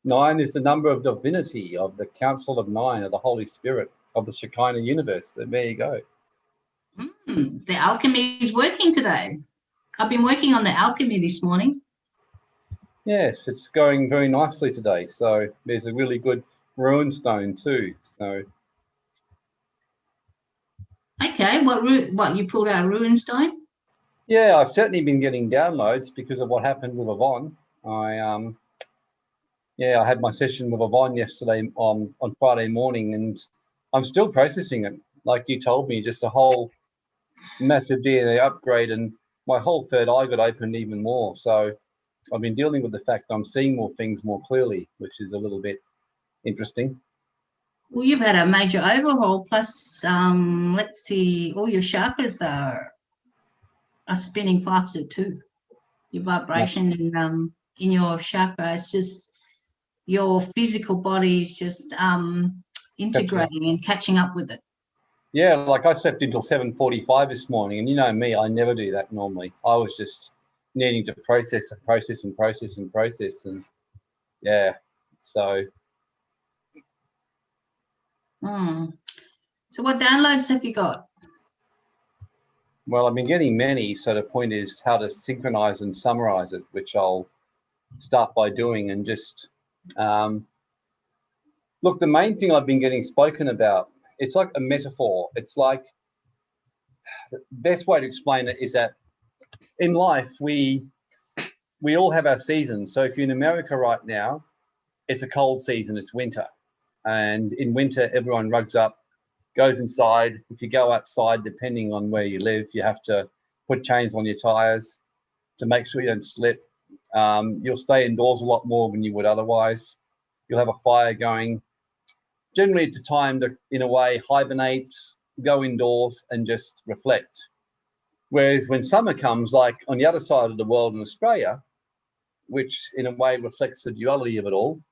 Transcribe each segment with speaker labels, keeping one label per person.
Speaker 1: Nine is the number of divinity, of the Council of Nine, of the Holy Spirit, of the Shekinah universe. So there you go.
Speaker 2: The alchemy is working today. I've been working on the alchemy this morning.
Speaker 1: Yes, it's going very nicely today. So there's a really good rune stone too. So
Speaker 2: okay, what you pulled out a rune stone?
Speaker 1: Yeah, I've certainly been getting downloads because of what happened with Yvonne. I had my session with Yvonne yesterday on Friday morning, and I'm still processing it. Like you told me, just a whole massive DNA upgrade, and my whole third eye got opened even more. So I've been dealing with the fact I'm seeing more things more clearly, which is a little bit interesting.
Speaker 2: Well, you've had a major overhaul. Plus, let's see, all your chakras are spinning faster too. Your vibration in your chakra, it's just your physical body is just integrating and catching up with it.
Speaker 1: Yeah, like I slept until 7:45 this morning, and you know me, I never do that normally. I was just needing to process, and yeah, so.
Speaker 2: So what downloads have you got?
Speaker 1: Well, I've been getting many, so the point is how to synchronize and summarize it, which I'll start by doing. And just look, the main thing I've been getting spoken about, it's like a metaphor. It's like the best way to explain it is that in life we all have our seasons. So if you're in America right now, it's a cold season, it's winter, and in winter everyone rugs up, goes inside. If you go outside, depending on where you live, you have to put chains on your tires to make sure you don't slip. You'll stay indoors a lot more than you would otherwise. You'll have a fire going. Generally, it's a time to, in a way, hibernate, go indoors and just reflect. Whereas when summer comes, like on the other side of the world in Australia, which in a way reflects the duality of it all,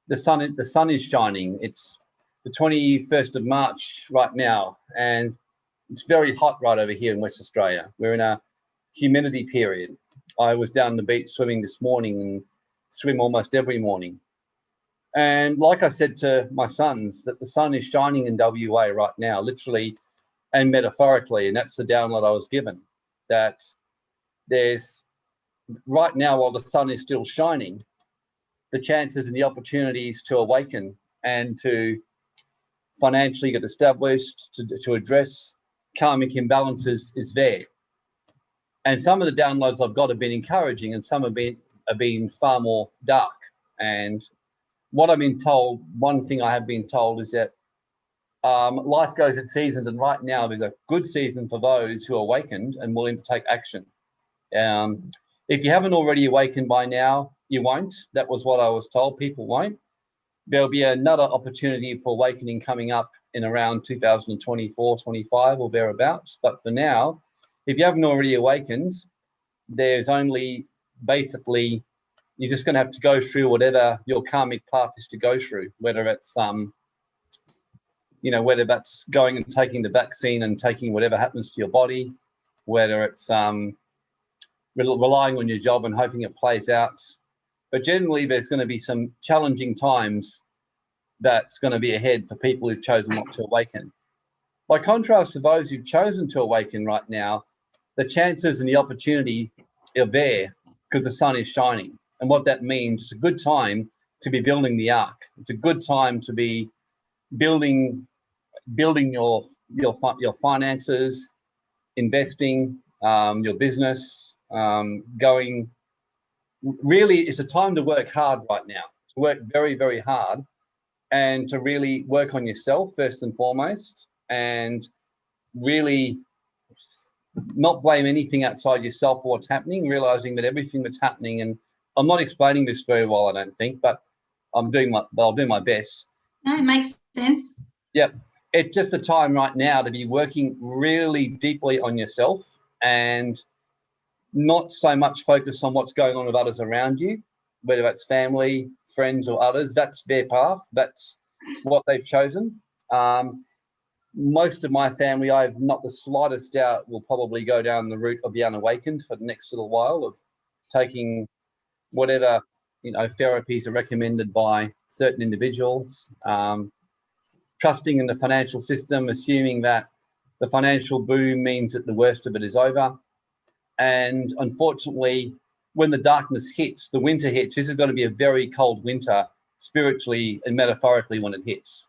Speaker 1: the sun is shining. It's the 21st of March right now, and it's very hot right over here in West Australia. We're in a humidity period. I was down the beach swimming this morning and swim almost every morning. And like I said to my sons, that the sun is shining in WA right now, literally and metaphorically, and that's the download I was given, that there's right now, while the sun is still shining, the chances and the opportunities to awaken and to financially get established, to address karmic imbalances is there. And some of the downloads I've got have been encouraging, and some have been far more dark. And what I've been told, one thing I have been told is that life goes in seasons, and right now there's a good season for those who are awakened and willing to take action. If you haven't already awakened by now, you won't. That was what I was told. People won't. There'll be another opportunity for awakening coming up in around 2024, 25 or thereabouts. But for now, if you haven't already awakened, there's only basically, you're just going to have to go through whatever your karmic path is to go through, whether it's, whether that's going and taking the vaccine and taking whatever happens to your body, whether it's relying on your job and hoping it plays out. But generally, there's going to be some challenging times that's going to be ahead for people who've chosen not to awaken. By contrast to those who've chosen to awaken right now, the chances and the opportunity are there because the sun is shining. And what that means, it's a good time to be building the ark. It's a good time to be building your finances, investing, your business, going. Really, it's a time to work hard right now, to work very, very hard, and to really work on yourself first and foremost, and really not blame anything outside yourself for what's happening, realizing that everything that's happening, and I'm not explaining this very well, I don't think, but I'll do my best.
Speaker 2: No, it makes sense.
Speaker 1: Yep. It's just the time right now to be working really deeply on yourself and not so much focus on what's going on with others around you, whether that's family, friends, or others. That's their path. That's what they've chosen. Most of my family, I have not the slightest doubt, will probably go down the route of the unawakened for the next little while, of taking whatever, therapies are recommended by certain individuals. Trusting in the financial system, assuming that the financial boom means that the worst of it is over. And unfortunately, when the darkness hits, the winter hits, this is going to be a very cold winter, spiritually and metaphorically, when it hits.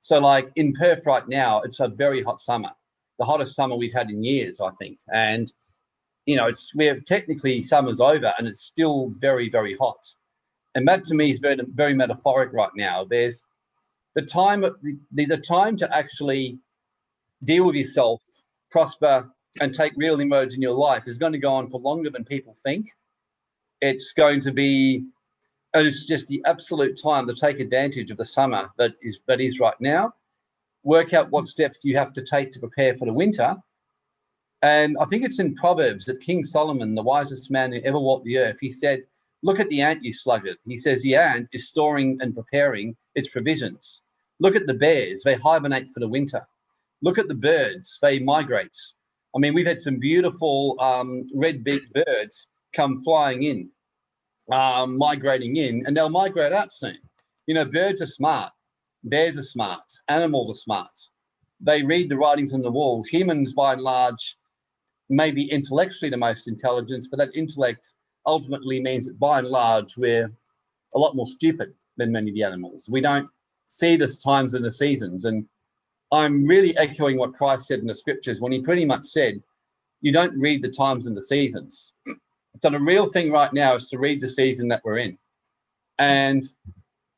Speaker 1: So like in Perth right now, it's a very hot summer, the hottest summer we've had in years, I think. And, we're technically summer's over and it's still very, very hot. And that to me is very, very metaphoric right now. There's the time to actually deal with yourself, prosper, and take real inroads in your life is going to go on for longer than people think. It's going to be, it's just the absolute time to take advantage of the summer that is right now. Work out what steps you have to take to prepare for the winter. And I think it's in Proverbs that King Solomon, the wisest man who ever walked the earth, he said, "Look at the ant, you sluggard." He says the ant is storing and preparing its provisions. Look at the bears, they hibernate for the winter. Look at the birds, they migrate. I mean, we've had some beautiful red-beaked birds come flying in, migrating in, and they'll migrate out soon. Birds are smart, bears are smart, animals are smart. They read the writings on the walls. Humans, by and large, may be intellectually the most intelligent, but that intellect ultimately means that by and large, we're a lot more stupid than many of the animals. We don't see the times and the seasons. And I'm really echoing what Christ said in the scriptures when he pretty much said, you don't read the times and the seasons. So the real thing right now is to read the season that we're in. And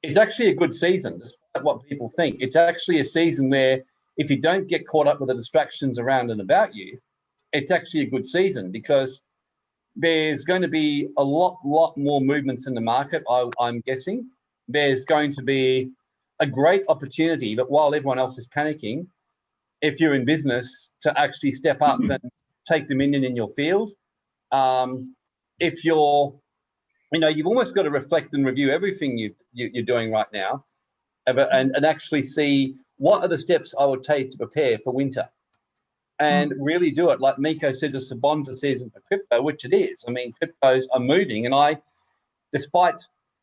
Speaker 1: it's actually a good season, despite what people think. It's actually a season where if you don't get caught up with the distractions around and about you, it's actually a good season because there's going to be a lot more movements in the market, I'm guessing. There's going to be a great opportunity, but while everyone else is panicking, if you're in business, to actually step up and take dominion in your field. If you're, you've almost got to reflect and review everything you're doing right now and actually see what are the steps I would take to prepare for winter. And really do it. Like Miko says, it's a bonds season for crypto, which it is. I mean, cryptos are moving. And I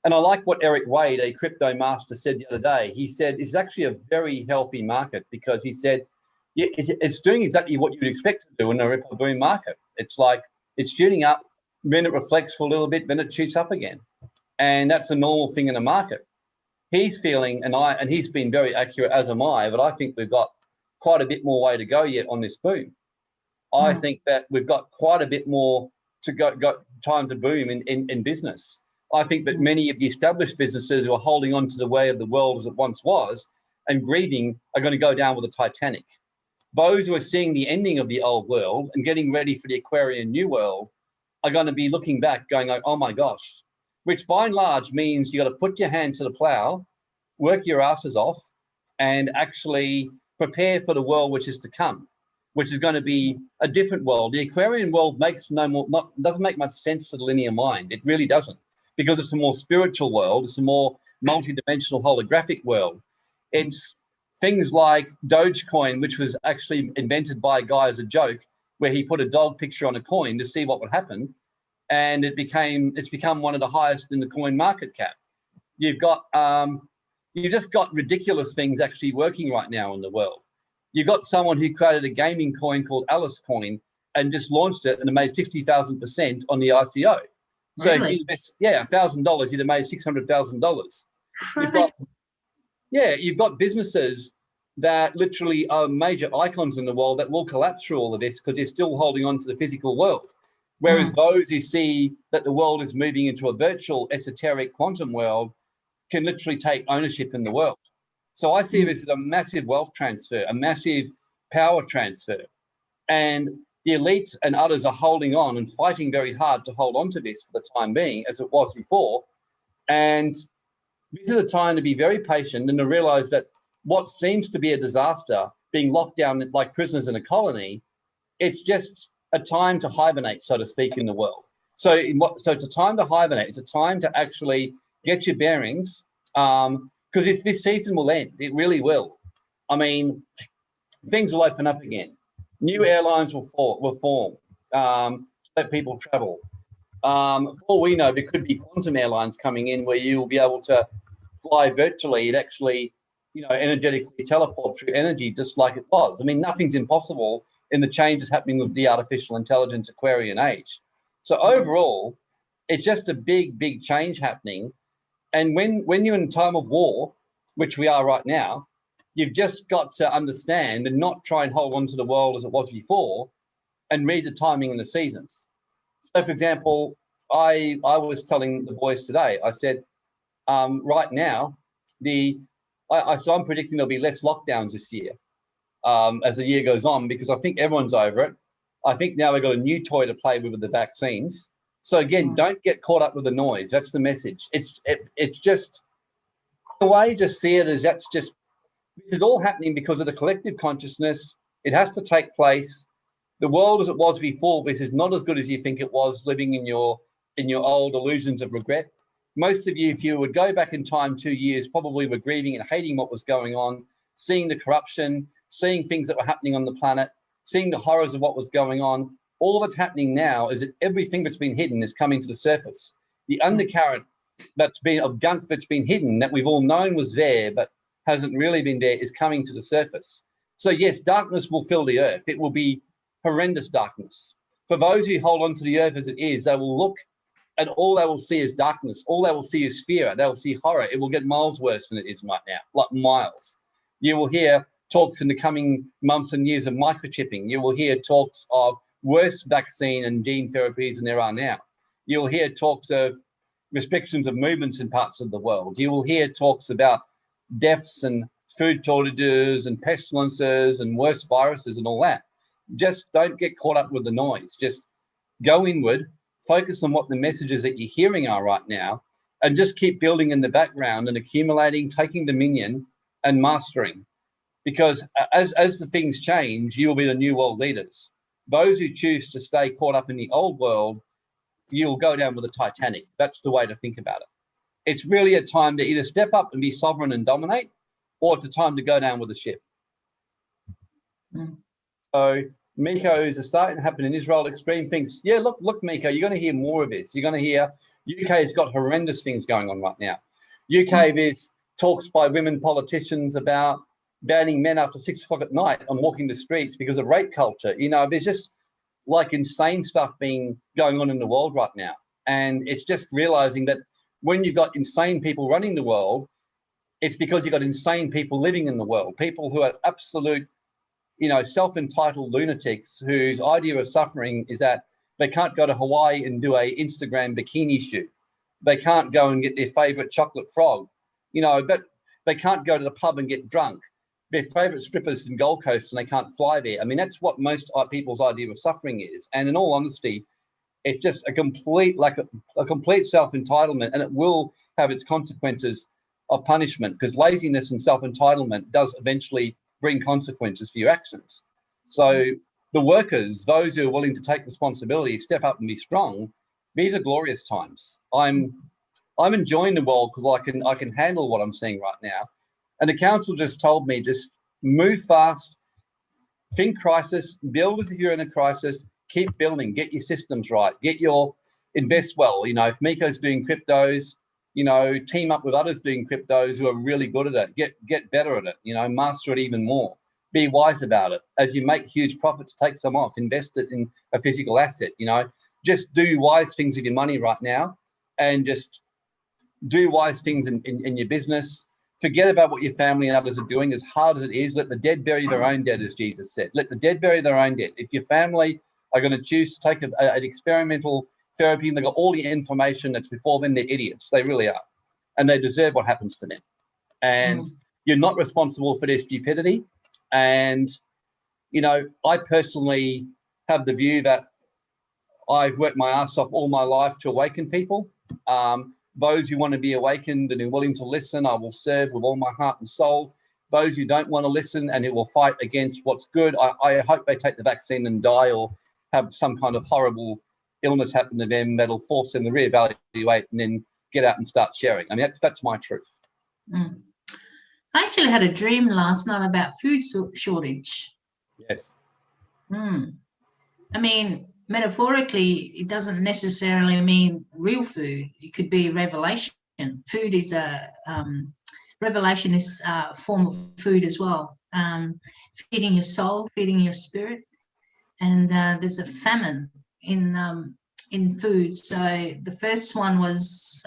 Speaker 1: like what Eric Wade, a crypto master, said the other day. He said it's actually a very healthy market because he said it's doing exactly what you would expect to do in a ripple boom market. It's like it's shooting up, then it reflects for a little bit, then it shoots up again. And that's a normal thing in the market. He's feeling, and he's been very accurate, as am I, but I think we've got quite a bit more way to go yet on this boom. I think that we've got quite a bit more to got time to boom in business. I think that many of the established businesses who are holding on to the way of the world as it once was and grieving are going to go down with the Titanic. Those who are seeing the ending of the old world and getting ready for the Aquarian new world are going to be looking back going like, oh my gosh, which by and large means you got to put your hand to the plow, work your asses off, and actually prepare for the world which is to come, which is going to be a different world. The Aquarian world doesn't make much sense to the linear mind. It really doesn't, because it's a more spiritual world. It's a more multi-dimensional holographic world. It's things like Dogecoin, which was actually invented by a guy as a joke, where he put a dog picture on a coin to see what would happen. And it's become one of the highest in the coin market cap. You've just got ridiculous things actually working right now in the world. You've got someone who created a gaming coin called Alice Coin and just launched it and it made 60,000% on the ICO. So
Speaker 2: Really?
Speaker 1: if you invest, $1,000, you'd have made $600,000. You've got businesses that literally are major icons in the world that will collapse through all of this because they're still holding on to the physical world. Whereas those who see that the world is moving into a virtual, esoteric quantum world can literally take ownership in the world. So I see this as a massive wealth transfer, a massive power transfer. And the elites and others are holding on and fighting very hard to hold on to this for the time being, as it was before. And this is a time to be very patient and to realize that what seems to be a disaster, being locked down like prisoners in a colony, it's just a time to hibernate, so to speak, in the world. So it's a time to hibernate. It's a time to actually get your bearings, because this season will end. It really will. I mean, things will open up again. New airlines will form. Let people travel. For all we know, there could be quantum airlines coming in where you will be able to fly virtually and actually, energetically teleport through energy just like it was. I mean, nothing's impossible in the changes happening with the artificial intelligence Aquarian age. So overall, it's just a big, big change happening. And when you're in a time of war, which we are right now, you've just got to understand and not try and hold on to the world as it was before and read the timing and the seasons. So, for example, I was telling the boys today, I said, right now, so I'm predicting there'll be less lockdowns this year as the year goes on, because I think everyone's over it. I think now we've got a new toy to play with the vaccines. So again, don't get caught up with the noise. That's the message. It's just the way, just see it as this is all happening because of the collective consciousness. It has to take place. The world as it was before this is not as good as you think it was, living in your old illusions of regret. Most of you, if you would go back in time 2 years, probably were grieving and hating what was going on, seeing the corruption, seeing things that were happening on the planet, seeing the horrors of what was going on. All that's happening now is that everything that's been hidden is coming to the surface. The undercurrent of gunk that's been hidden, that we've all known was there but hasn't really been there, is coming to the surface. So yes, darkness will fill the earth. It will be horrendous darkness. For those who hold on to the earth as it is, they will look and all they will see is darkness. All they will see is fear. They will see horror. It will get miles worse than it is right now, like miles. You will hear talks in the coming months and years of microchipping. You will hear talks of worse vaccine and gene therapies than there are now. You will hear talks of restrictions of movements in parts of the world. You will hear talks about deaths and food shortages and pestilences and worse viruses and all that. Just don't get caught up with the noise. Just go inward, focus on what the messages that you're hearing are right now, and just keep building in the background and accumulating, taking dominion and mastering. Because as the things change, you will be the new world leaders. Those who choose to stay caught up in the old world, you'll go down with the Titanic. That's the way to think about it. It's really a time to either step up and be sovereign and dominate, or it's a time to go down with the ship. So Miko is starting to happen in Israel. Extreme things. Yeah, look, Miko, you're going to hear more of this. You're going to hear UK's got horrendous things going on right now. UK, there's talks by women politicians about banning men after 6 o'clock at night on walking the streets because of rape culture. There's just like insane stuff going on in the world right now. And it's just realizing that when you've got insane people running the world, it's because you've got insane people living in the world, people who are absolute, self-entitled lunatics whose idea of suffering is that they can't go to Hawaii and do a Instagram bikini shoot. They can't go and get their favorite chocolate frog, but they can't go to the pub and get drunk. Their favorite strippers in Gold Coast and they can't fly there. I mean, that's what most people's idea of suffering is. And in all honesty, it's just a complete self-entitlement, and it will have its consequences of punishment, because laziness and self-entitlement does eventually bring consequences for your actions. So the workers, those who are willing to take responsibility, step up and be strong, these are glorious times. I'm enjoying the world because I can handle what I'm seeing right now. And the council just told me, just move fast, think crisis, build as if you're in a crisis, keep building, get your systems right, invest well. If Miko's doing cryptos, team up with others doing cryptos who are really good at it, get better at it, master it even more. Be wise about it. As you make huge profits, take some off, invest it in a physical asset, just do wise things with your money right now, and just do wise things in your business. Forget about what your family and others are doing, as hard as it is. Let the dead bury their own dead, as Jesus said. Let the dead bury their own dead. If your family are going to choose to take an experimental therapy and they've got all the information that's before them, they're idiots. They really are. And they deserve what happens to them. And you're not responsible for their stupidity. And, I personally have the view that I've worked my ass off all my life to awaken people. Those who want to be awakened and are willing to listen, I will serve with all my heart and soul. Those who don't want to listen and who will fight against what's good, I hope they take the vaccine and die, or have some kind of horrible illness happen to them that'll force them to reevaluate and then get out and start sharing. I mean, that's my truth.
Speaker 2: I actually had a dream last night about food shortage.
Speaker 1: Yes.
Speaker 2: I mean, metaphorically, it doesn't necessarily mean real food. It could be revelation. Food is revelation is a form of food as well, feeding your soul, feeding your spirit. And there's a famine in food. So the first one was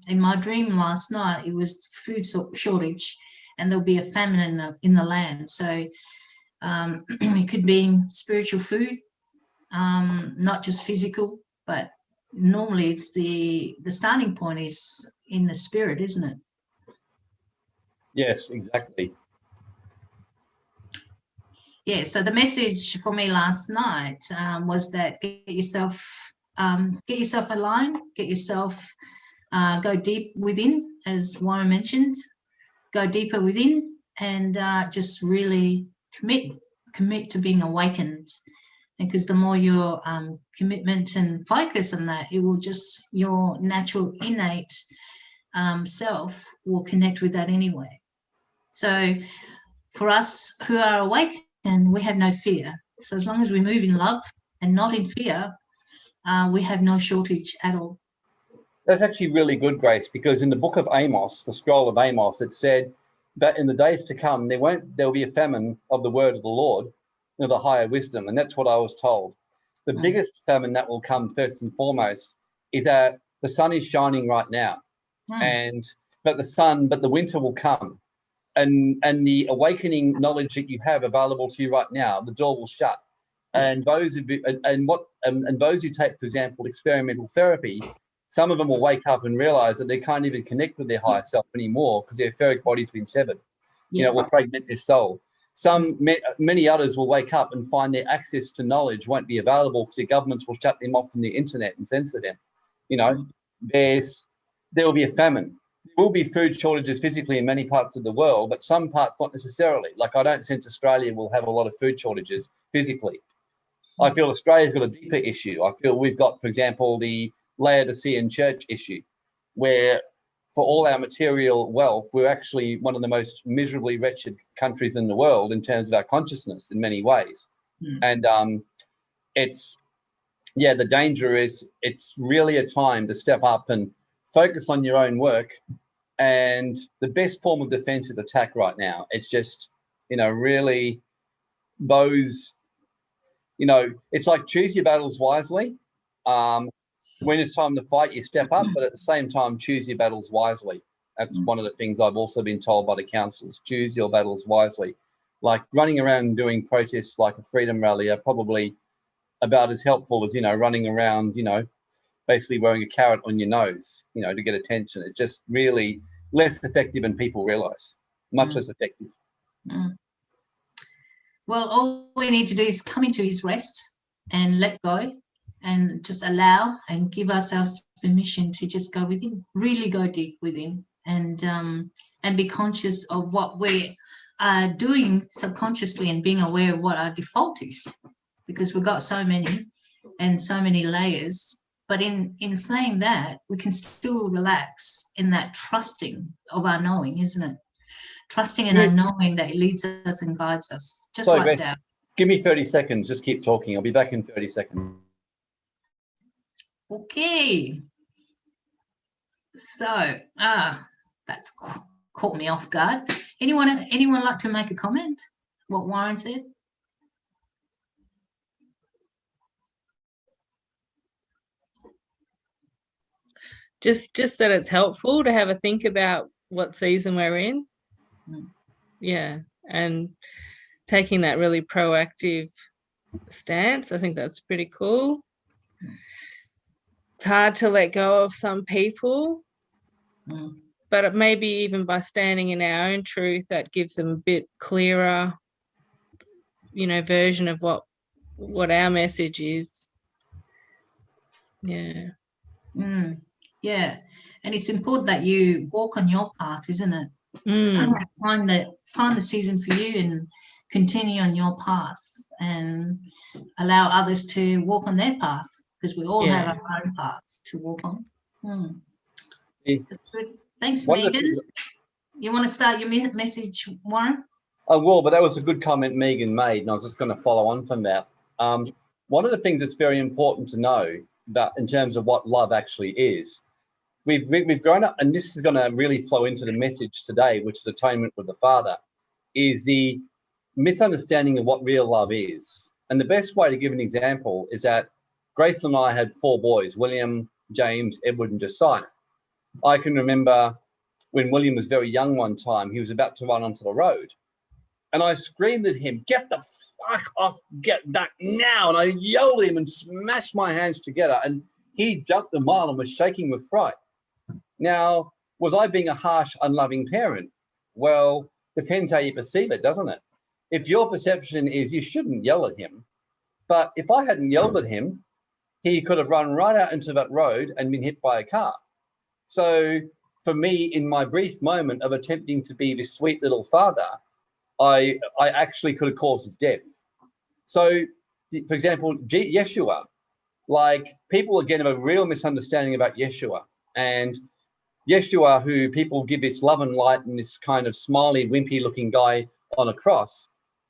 Speaker 2: in my dream last night. It was food shortage, and there'll be a famine in the land. So it could be spiritual food, not just physical, but normally it's the starting point is in the spirit, isn't it?
Speaker 1: Yes, exactly.
Speaker 2: Yeah, so the message for me last night was that get yourself aligned, get yourself, go deep within, as Warren mentioned, go deeper within, and just really commit to being awakened. Because the more your commitment and focus on that, it will just, your natural innate self will connect with that anyway. So for us who are awake, and we have no fear. So as long as we move in love and not in fear, we have no shortage at all.
Speaker 1: That's actually really good, Grace, because in the book of Amos, the scroll of Amos, it said that in the days to come, there will be a famine of the word of the Lord, the higher wisdom. And that's what I was told. The biggest famine that will come first and foremost is that the sun is shining right now. But the winter will come. And the awakening knowledge that you have available to you right now, the door will shut. And those who take, for example, experimental therapy, some of them will wake up and realize that they can't even connect with their higher self anymore because their etheric body's been severed. Will fragment their soul. Many others will wake up and find their access to knowledge won't be available because their governments will shut them off from the internet and censor them. There will be a famine. There will be food shortages physically in many parts of the world, but some parts not necessarily. Like I don't sense Australia will have a lot of food shortages physically. I feel Australia's got a deeper issue. I feel we've got, for example, the Laodicean church issue, where for all our material wealth, we're actually one of the most miserably wretched countries in the world in terms of our consciousness in many ways. And the danger is it's really a time to step up and focus on your own work. And the best form of defense is attack right now. It's just, really those, it's like choose your battles wisely. When it's time to fight, you step up, but at the same time, choose your battles wisely. That's one of the things I've also been told by the councils. Choose your battles wisely. Like running around and doing protests like a freedom rally are probably about as helpful as, running around, basically wearing a carrot on your nose, to get attention. It's just really less effective than people realize, much less effective.
Speaker 2: Well, all we need to do is come into his rest and let go and just allow and give ourselves permission to just go within, really go deep within, and be conscious of what we are doing subconsciously and being aware of what our default is, because we've got so many and so many layers. But in saying that, we can still relax in that trusting of our knowing, isn't it? Trusting in our knowing that it leads us and guides us, just like that.
Speaker 1: Give me 30 seconds. Just keep talking. I'll be back in 30 seconds.
Speaker 2: Okay. So, that's caught me off guard. Anyone like to make a comment? What Warren said?
Speaker 3: Just that it's helpful to have a think about what season we're in. Yeah, and taking that really proactive stance. I think that's pretty cool. It's hard to let go of some people, but it maybe even by standing in our own truth, that gives them a bit clearer, version of what our message is. Yeah.
Speaker 2: Yeah, and it's important that you walk on your path, isn't it? Find the season for you and continue on your path and allow others to walk on their path, because we all have our own paths to walk on. That's good. Thanks, Megan. You want to start your message, Warren?
Speaker 1: I will, but that was a good comment Megan made, and I was just going to follow on from that. one of the things that's very important to know that in terms of what love actually is, we've grown up, and this is going to really flow into the message today, which is atonement with the Father, is the misunderstanding of what real love is. And the best way to give an example is that Grace and I had 4 boys, William, James, Edward, and Josiah. I can remember when William was very young one time, he was about to run onto the road. And I screamed at him, "Get the fuck off, get that now." And I yelled at him and smashed my hands together. And he jumped a mile and was shaking with fright. Now, was I being a harsh, unloving parent? Well, depends how you perceive it, doesn't it? If your perception is you shouldn't yell at him, but if I hadn't yelled at him, he could have run right out into that road and been hit by a car. So for me, in my brief moment of attempting to be this sweet little father, I actually could have caused his death. So, for example, Yeshua, like, people again have a real misunderstanding about Yeshua. And Yeshua, who people give this love and light and this kind of smiley, wimpy looking guy on a cross,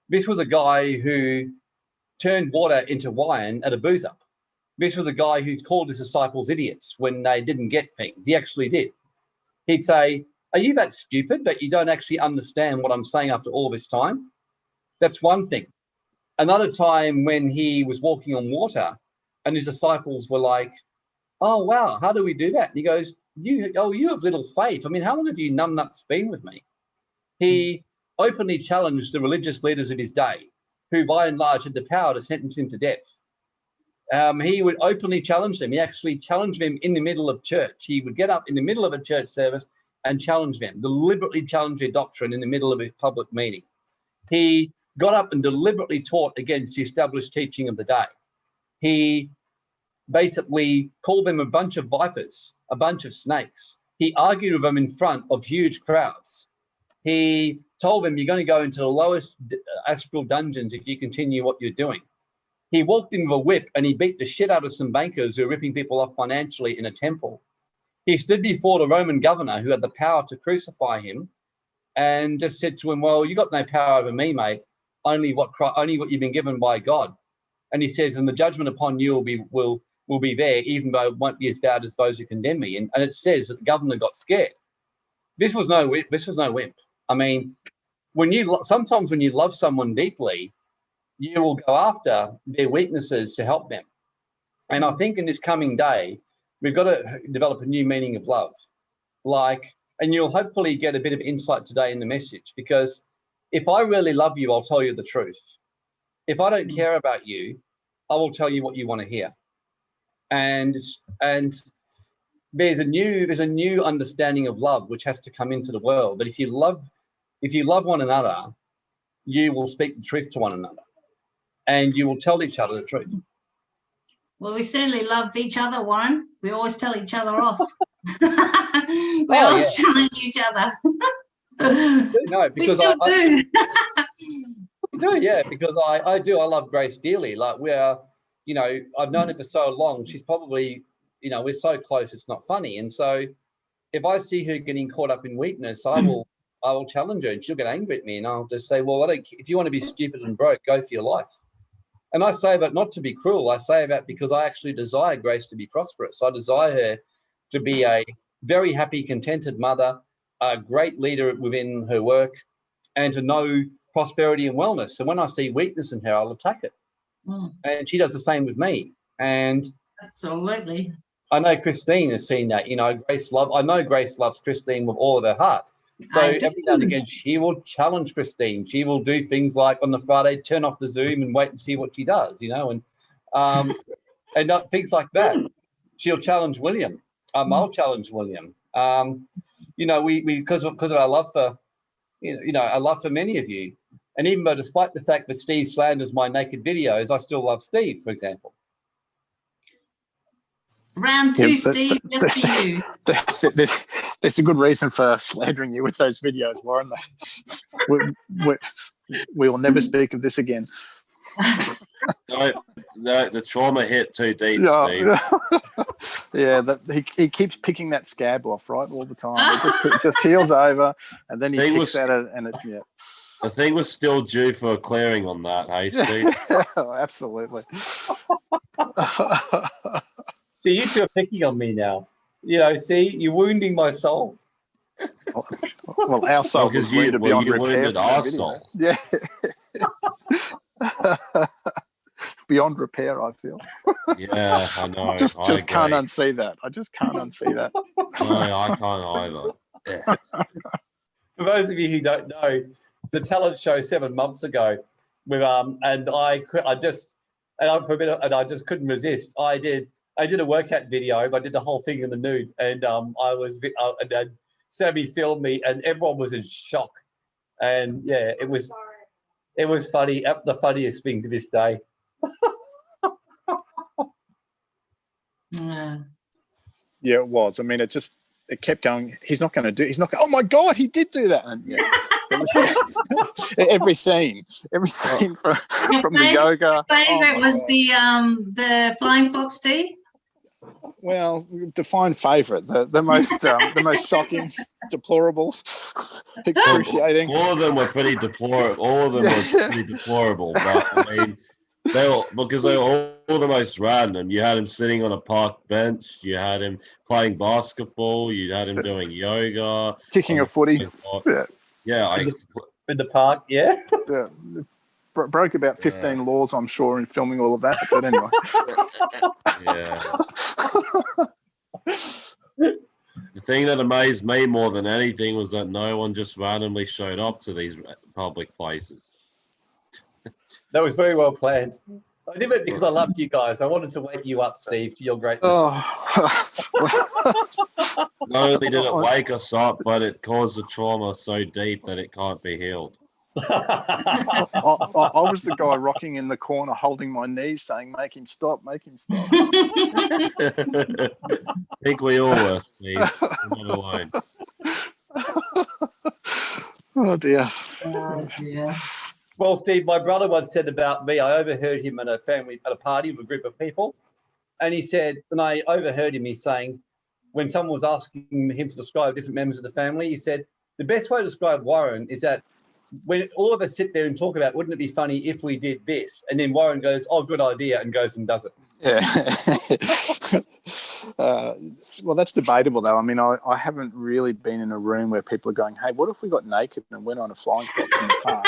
Speaker 1: this was a guy who turned water into wine at a booze up. This was a guy who called his disciples idiots when they didn't get things. He actually did. He'd say, "Are you that stupid that you don't actually understand what I'm saying after all this time?" That's one thing. Another time when he was walking on water and his disciples were like, "Oh, wow, how do we do that?" And he goes, you have little faith. I mean, how long have you numbnuts been with me? He openly challenged the religious leaders of his day, who by and large had the power to sentence him to death. He would openly challenge them. He actually challenged them in the middle of church. He would get up in the middle of a church service and challenge them, deliberately challenge their doctrine in the middle of a public meeting. He got up and deliberately taught against the established teaching of the day. He basically called them a bunch of vipers, a bunch of snakes. He argued with them in front of huge crowds. He told them, "You're going to go into the lowest astral dungeons if you continue what you're doing." He walked in with a whip and he beat the shit out of some bankers who were ripping people off financially in a temple. He stood before the Roman governor who had the power to crucify him and just said to him, "Well, you got no power over me, mate. Only what you've been given by God." And he says, "And the judgment upon you will be there, even though it won't be as bad as those who condemn me." And it says that the governor got scared. This was no wimp. I mean, sometimes when you love someone deeply, you will go after their weaknesses to help them. And I think in this coming day, we've got to develop a new meaning of love. And you'll hopefully get a bit of insight today in the message, because if I really love you, I'll tell you the truth. If I don't care about you, I will tell you what you want to hear. And there's a new understanding of love which has to come into the world. But if you love one another, you will speak the truth to one another, and you will tell each other the truth.
Speaker 2: Well, we certainly love each other, Warren. We always tell each other off. We always challenge each other.
Speaker 1: No, because
Speaker 2: we still do.
Speaker 1: We do, yeah, because I do. I love Grace dearly. Like, I've known her for so long. She's probably, we're so close, it's not funny. And so if I see her getting caught up in weakness, I will challenge her, and she'll get angry at me, and I'll just say, "Well, if you want to be stupid and broke, go for your life." And I say that not to be cruel. I say that because I actually desire Grace to be prosperous. I desire her to be a very happy, contented mother, a great leader within her work, and to know prosperity and wellness. So when I see weakness in her, I'll attack it. And she does the same with me. And
Speaker 2: absolutely,
Speaker 1: I know Christine has seen that. I know Grace loves Christine with all of her heart. So every now and again, she will challenge Christine. She will do things like on the Friday, turn off the Zoom and wait and see what she does, and things like that. She'll challenge William. I'll challenge William. We because of our love for, our love for many of you. And even though, despite the fact that Steve slanders my naked videos, I still love Steve, for example.
Speaker 2: Round two, Steve, just for you.
Speaker 4: There's a good reason for slandering you with those videos, Warren. We will never speak of this again.
Speaker 5: No, the trauma hit too deep, Steve.
Speaker 4: Yeah, he keeps picking that scab off, right, all the time. It just heals over, and then he picks at it, and
Speaker 5: The thing was still due for a clearing on that, hey, Steve?
Speaker 4: Absolutely.
Speaker 1: See, you two are picking on me now. You know, see, you're wounding my soul.
Speaker 4: Well, our soul was wounded beyond repair.
Speaker 5: Wounded
Speaker 4: from
Speaker 5: our
Speaker 4: that video.
Speaker 5: soul.
Speaker 4: Yeah. Beyond repair, I feel.
Speaker 5: Yeah, I know.
Speaker 4: Just
Speaker 5: I
Speaker 4: can't
Speaker 5: agree.
Speaker 4: unsee that. I just can't unsee that.
Speaker 5: No, I can't either. Yeah.
Speaker 1: For those of you who don't know, the talent show 7 months ago, with and I just couldn't resist. I did a workout video, but I did the whole thing in the nude, and and then Sammy filmed me, and everyone was in shock. And yeah, it was funny, the funniest thing to this day.
Speaker 2: Yeah.
Speaker 4: Yeah, it was. I mean, it kept going. He's not going to do. He's not. Oh my God, he did do that. And yeah, every scene from the yoga.
Speaker 2: Favorite was the flying fox tea.
Speaker 4: Well, define favorite. The most shocking, deplorable, excruciating.
Speaker 5: All of them were pretty deplorable. All of them were pretty deplorable. But I mean, they were all the most random. You had him sitting on a park bench. You had him playing basketball. You had him doing yoga,
Speaker 4: kicking a footy.
Speaker 5: Yeah,
Speaker 1: in the park. Yeah.
Speaker 4: Broke about 15 laws, I'm sure, in filming all of that. But anyway.
Speaker 5: Yeah. The thing that amazed me more than anything was that no one just randomly showed up to these public places.
Speaker 1: That was very well planned. I did it because I loved you guys. I wanted to wake you up, Steve, to your greatness.
Speaker 5: Not only did it wake us up, but it caused a trauma so deep that it can't be healed.
Speaker 4: I was the guy rocking in the corner, holding my knees, saying, "Make him stop, make him stop."
Speaker 5: I think we all were, Steve. We're not alone.
Speaker 4: Oh dear.
Speaker 2: Oh, dear.
Speaker 1: Well, Steve, my brother once said about me, I overheard him at a party with a group of people, and he said, and I overheard him, he's saying, when someone was asking him to describe different members of the family, he said, the best way to describe Warren is that when all of us sit there and talk about, wouldn't it be funny if we did this? And then Warren goes, oh, good idea, and goes and does it.
Speaker 4: Yeah. Well, that's debatable, though. I mean, I haven't really been in a room where people are going, hey, what if we got naked and went on a flying fox in the park?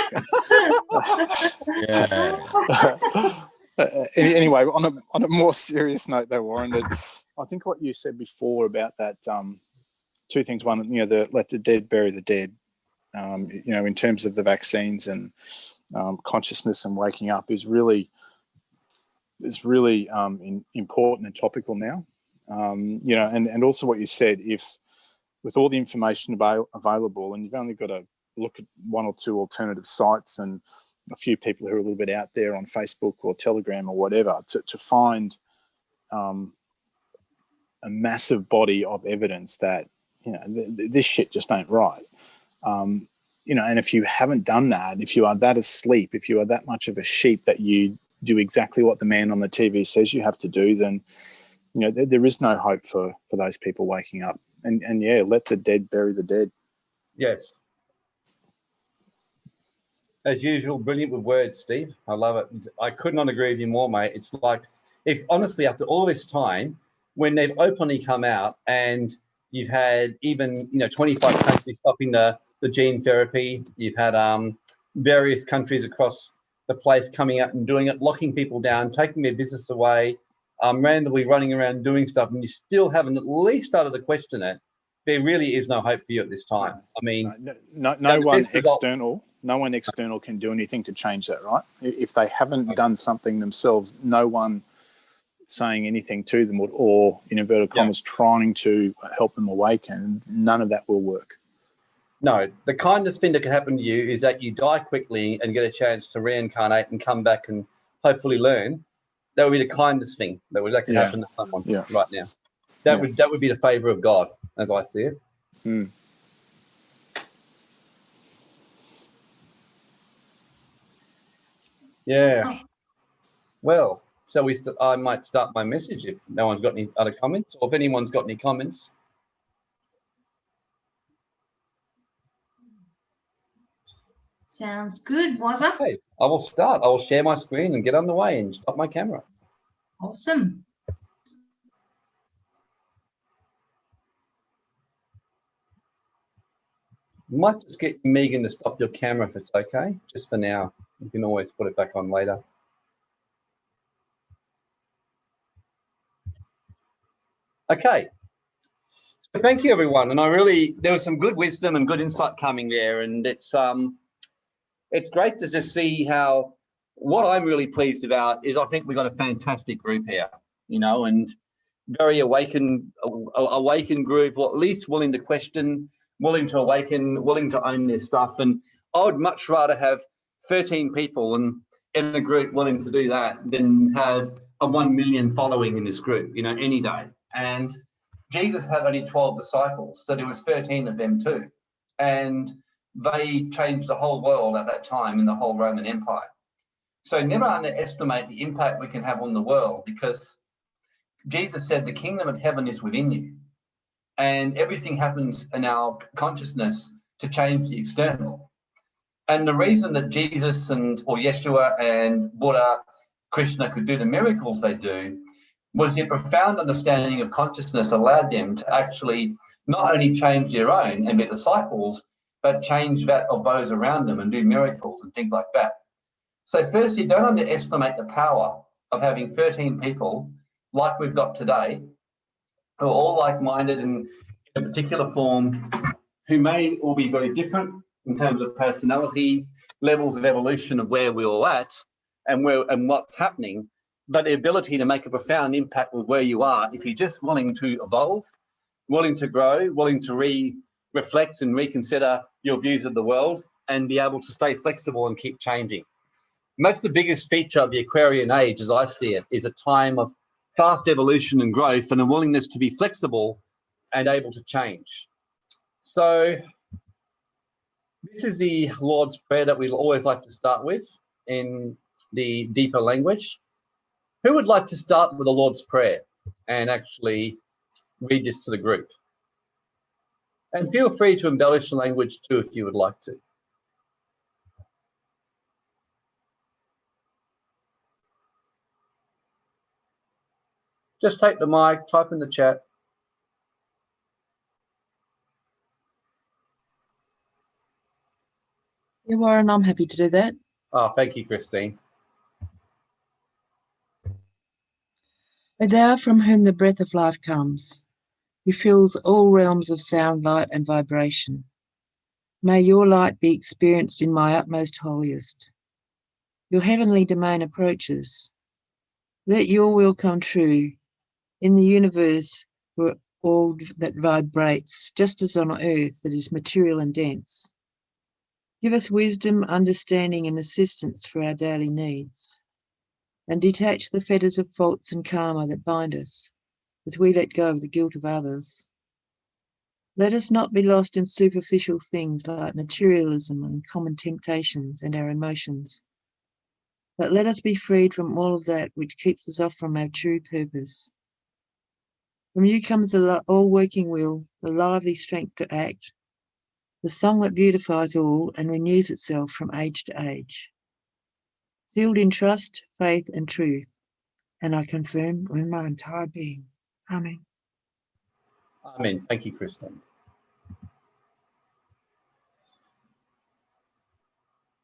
Speaker 4: Anyway, on a more serious note, though, Warren, I think what you said before about that, two things. One, let the dead bury the dead. In terms of the vaccines and consciousness and waking up is really important and topical now. And also what you said, if with all the information available, and you've only got to look at one or two alternative sites and a few people who are a little bit out there on Facebook or Telegram or whatever, to find a massive body of evidence that this shit just ain't right. And if you haven't done that, if you are that asleep, if you are that much of a sheep that you do exactly what the man on the TV says you have to do, then there is no hope for those people waking up. And yeah, let the dead bury the dead.
Speaker 1: Yes. As usual, brilliant with words, Steve. I love it. I could not agree with you more, mate. It's like, if honestly, after all this time, when they've openly come out and you've had even 25 countries stopping the gene therapy, you've had various countries across the place coming out and doing it, locking people down, taking their business away, randomly running around doing stuff, and you still haven't at least started to question it, there really is no hope for you at this time. I mean,
Speaker 4: no one external can do anything to change that, right? If they haven't done something themselves, no one saying anything to them or in inverted commas, trying to help them awaken, none of that will work.
Speaker 1: No, the kindest thing that can happen to you is that you die quickly and get a chance to reincarnate and come back and hopefully learn. That would be the kindest thing that could happen to someone right now. That would be the favor of God, as I see it.
Speaker 4: Mm.
Speaker 1: Yeah. Well, so I might start my message if no one's got any other comments, or if anyone's got any comments.
Speaker 2: Sounds good, Wazza.
Speaker 1: Okay, I will start. I will share my screen and get underway and stop my camera.
Speaker 2: Awesome.
Speaker 1: Might just get Megan to stop your camera if it's okay, just for now. You can always put it back on later. Okay. So thank you, everyone. And there was some good wisdom and good insight coming there. And it's great to just see how, what I'm really pleased about is I think we've got a fantastic group here, you know, and very awakened group, or at least willing to question, willing to awaken, willing to own their stuff. And I would much rather have 13 people in a group willing to do that than have a 1 million following in this group, you know, any day. And Jesus had only 12 disciples, so there was 13 of them too. And they changed the whole world at that time in the whole Roman Empire. So never underestimate the impact we can have on the world, because Jesus said the kingdom of heaven is within you. And everything happens in our consciousness to change the external. And the reason that Jesus or Yeshua and Buddha, Krishna could do the miracles they do was their profound understanding of consciousness allowed them to actually not only change their own and their disciples, but change that of those around them and do miracles and things like that. So firstly, don't underestimate the power of having 13 people like we've got today, who are all like-minded in a particular form, who may all be very different in terms of personality, levels of evolution of where we're all at and what's happening, but the ability to make a profound impact with where you are if you're just willing to evolve, willing to grow, willing to reflect and reconsider your views of the world and be able to stay flexible and keep changing. And that's the biggest feature of the Aquarian age, as I see it, is a time of fast evolution and growth and a willingness to be flexible and able to change. So this is the Lord's Prayer that we always like to start with in the deeper language. Who would like to start with the Lord's Prayer and actually read this to the group? And feel free to embellish the language too if you would like to. Just take the mic, type in the chat.
Speaker 6: Yeah, Warren, I'm happy to do that.
Speaker 1: Oh, thank you, Christine.
Speaker 6: O thou from whom the breath of life comes, who fills all realms of sound, light, and vibration, may your light be experienced in my utmost holiest. Your heavenly domain approaches. Let your will come true in the universe where all that vibrates, just as on earth that is material and dense. Give us wisdom, understanding, and assistance for our daily needs, and detach the fetters of faults and karma that bind us as we let go of the guilt of others. Let us not be lost in superficial things like materialism and common temptations and our emotions, but let us be freed from all of that which keeps us off from our true purpose. From you comes the all-working will, the lively strength to act, the song that beautifies all and renews itself from age to age. Sealed in trust, faith, and truth, and I confirm with my entire being. Amen.
Speaker 1: Amen. Thank you, Christine.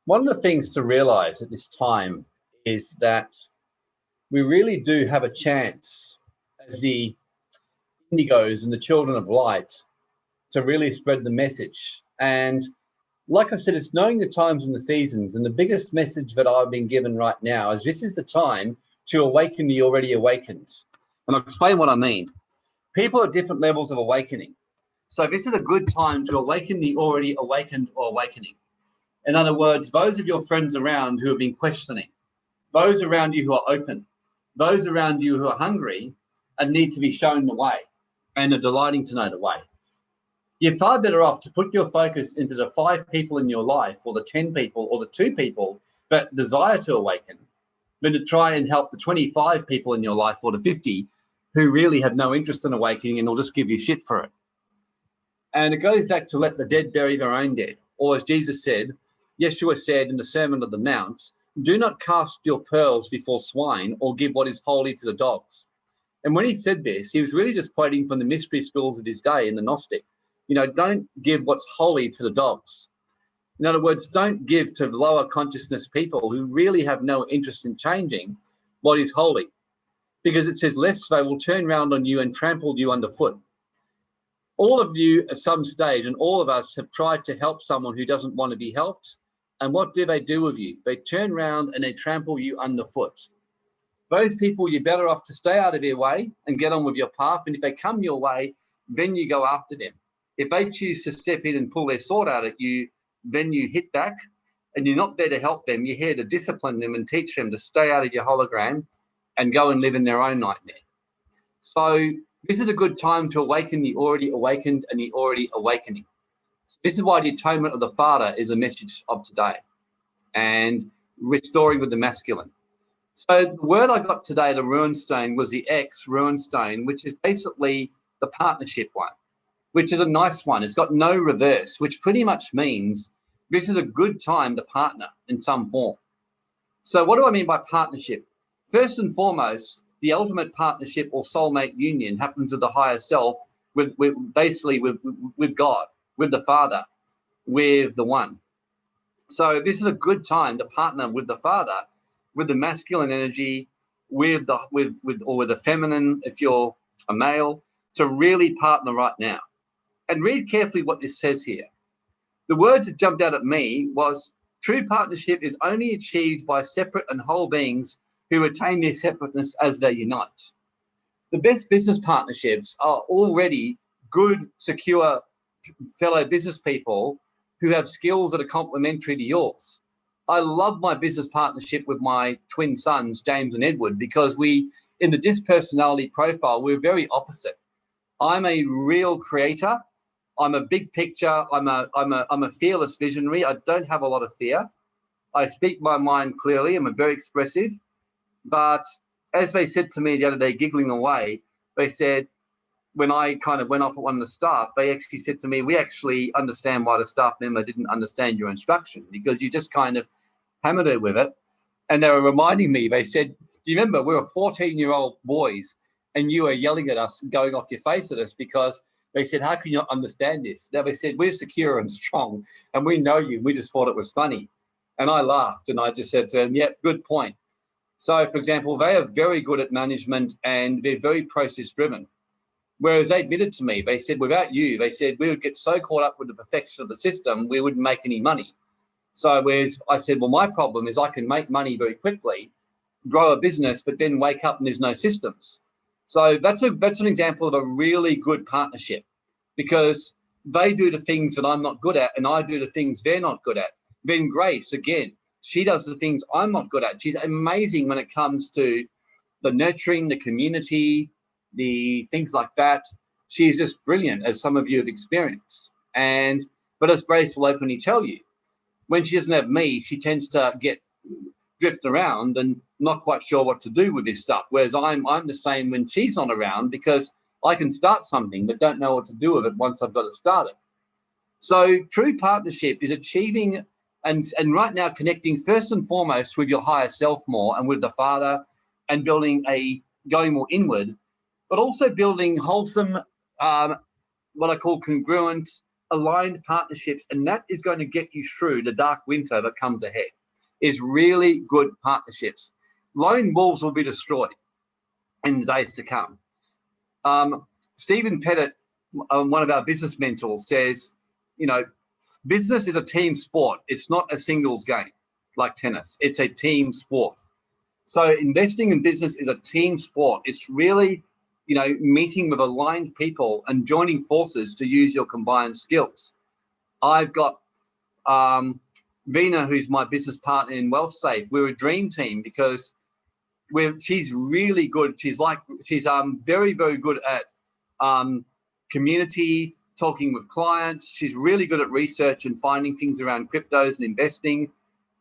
Speaker 1: One of the things to realize at this time is that we really do have a chance as the indigos and the children of light to really spread the message. And like I said, it's knowing the times and the seasons. And the biggest message that I've been given right now is this is the time to awaken the already awakened. And I'll explain what I mean. People are at different levels of awakening. So this is a good time to awaken the already awakened or awakening. In other words, those of your friends around who have been questioning, those around you who are open, those around you who are hungry and need to be shown the way and are delighting to know the way. You're far better off to put your focus into the 5 people in your life or the 10 people or the 2 people that desire to awaken than to try and help the 25 people in your life or the 50 who really have no interest in awakening and will just give you shit for it. And it goes back to let the dead bury their own dead. Or as Jesus said, Yeshua said in the Sermon on the Mount, do not cast your pearls before swine or give what is holy to the dogs. And when he said this, he was really just quoting from the mystery schools of his day in the Gnostic. Don't give what's holy to the dogs. In other words, don't give to lower consciousness people who really have no interest in changing what is holy. Because it says, lest they will turn round on you and trample you underfoot. All of you at some stage, and all of us, have tried to help someone who doesn't want to be helped. And what do they do with you? They turn round and they trample you underfoot. Those people, you're better off to stay out of their way and get on with your path. And if they come your way, then you go after them. If they choose to step in and pull their sword out at you, then you hit back, and you're not there to help them. You're here to discipline them and teach them to stay out of your hologram and go and live in their own nightmare. So this is a good time to awaken the already awakened and the already awakening. This is why the atonement of the Father is a message of today, and restoring with the masculine. So the word I got today, the rune stone, was the X rune stone, which is basically the partnership one, which is a nice one. It's got no reverse, which pretty much means this is a good time to partner in some form. So what do I mean by partnership? First and foremost, the ultimate partnership or soulmate union happens with the higher self, with God, with the Father, with the One. So this is a good time to partner with the Father, with the masculine energy, with the feminine, if you're a male, to really partner right now. And read carefully what this says here. The words that jumped out at me was, true partnership is only achieved by separate and whole beings who retain their separateness as they unite. The best business partnerships are already good, secure fellow business people who have skills that are complementary to yours. I love my business partnership with my twin sons, James and Edward, because we, in the dispersonality profile, we're very opposite. I'm a real creator. I'm a big picture. I'm a fearless visionary. I don't have a lot of fear. I speak my mind clearly. I'm very expressive. But as they said to me the other day, giggling away, they said, when I kind of went off at one of the staff, they actually said to me, we actually understand why the staff member didn't understand your instruction, because you just kind of hammered her with it. And they were reminding me, they said, do you remember we were 14-year-old boys and you were yelling at us, going off your face at us, because they said, how can you not understand this? Now they said, we're secure and strong and we know you. We just thought it was funny. And I laughed and I just said to them, yeah, good point. So, for example, they are very good at management and they're very process driven. Whereas they admitted to me, they said, without you, they said, we would get so caught up with the perfection of the system, we wouldn't make any money. So whereas I said, well, my problem is I can make money very quickly, grow a business, but then wake up and there's no systems. So that's an example of a really good partnership, because they do the things that I'm not good at and I do the things they're not good at. Then Grace, again, she does the things I'm not good at. She's amazing when it comes to the nurturing, the community, the things like that. She's just brilliant, as some of you have experienced. But as Grace will openly tell you, when she doesn't have me, she tends to drift around and not quite sure what to do with this stuff. Whereas I'm the same when she's not around, because I can start something but don't know what to do with it once I've got it started. So true partnership is achieving and right now connecting first and foremost with your higher self more and with the Father, and going more inward, but also building wholesome, what I call congruent, aligned partnerships. And that is going to get you through the dark winter that comes ahead, is really good partnerships. Lone wolves will be destroyed in the days to come. Stephen Pettit, one of our business mentors, says, business is a team sport. It's not a singles game like tennis. It's a team sport. So investing in business is a team sport. It's really, meeting with aligned people and joining forces to use your combined skills. I've got Vina, who's my business partner in WealthSafe. We're a dream team because she's really good. She's very, very good at community, talking with clients. She's really good at research and finding things around cryptos and investing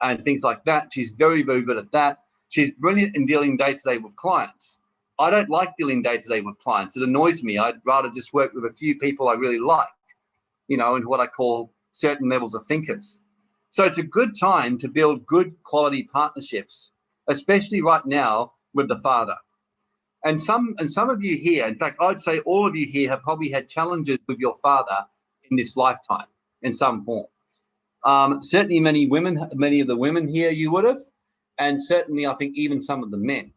Speaker 1: and things like that. She's very, very good at that. She's brilliant in dealing day-to-day with clients. I don't like dealing day-to-day with clients. It annoys me. I'd rather just work with a few people I really like, and what I call certain levels of thinkers. So it's a good time to build good quality partnerships, especially right now with the Father. And some of you here, in fact, I'd say all of you here have probably had challenges with your Father in this lifetime in some form. Certainly many of the women here you would have, and certainly I think even some of the men.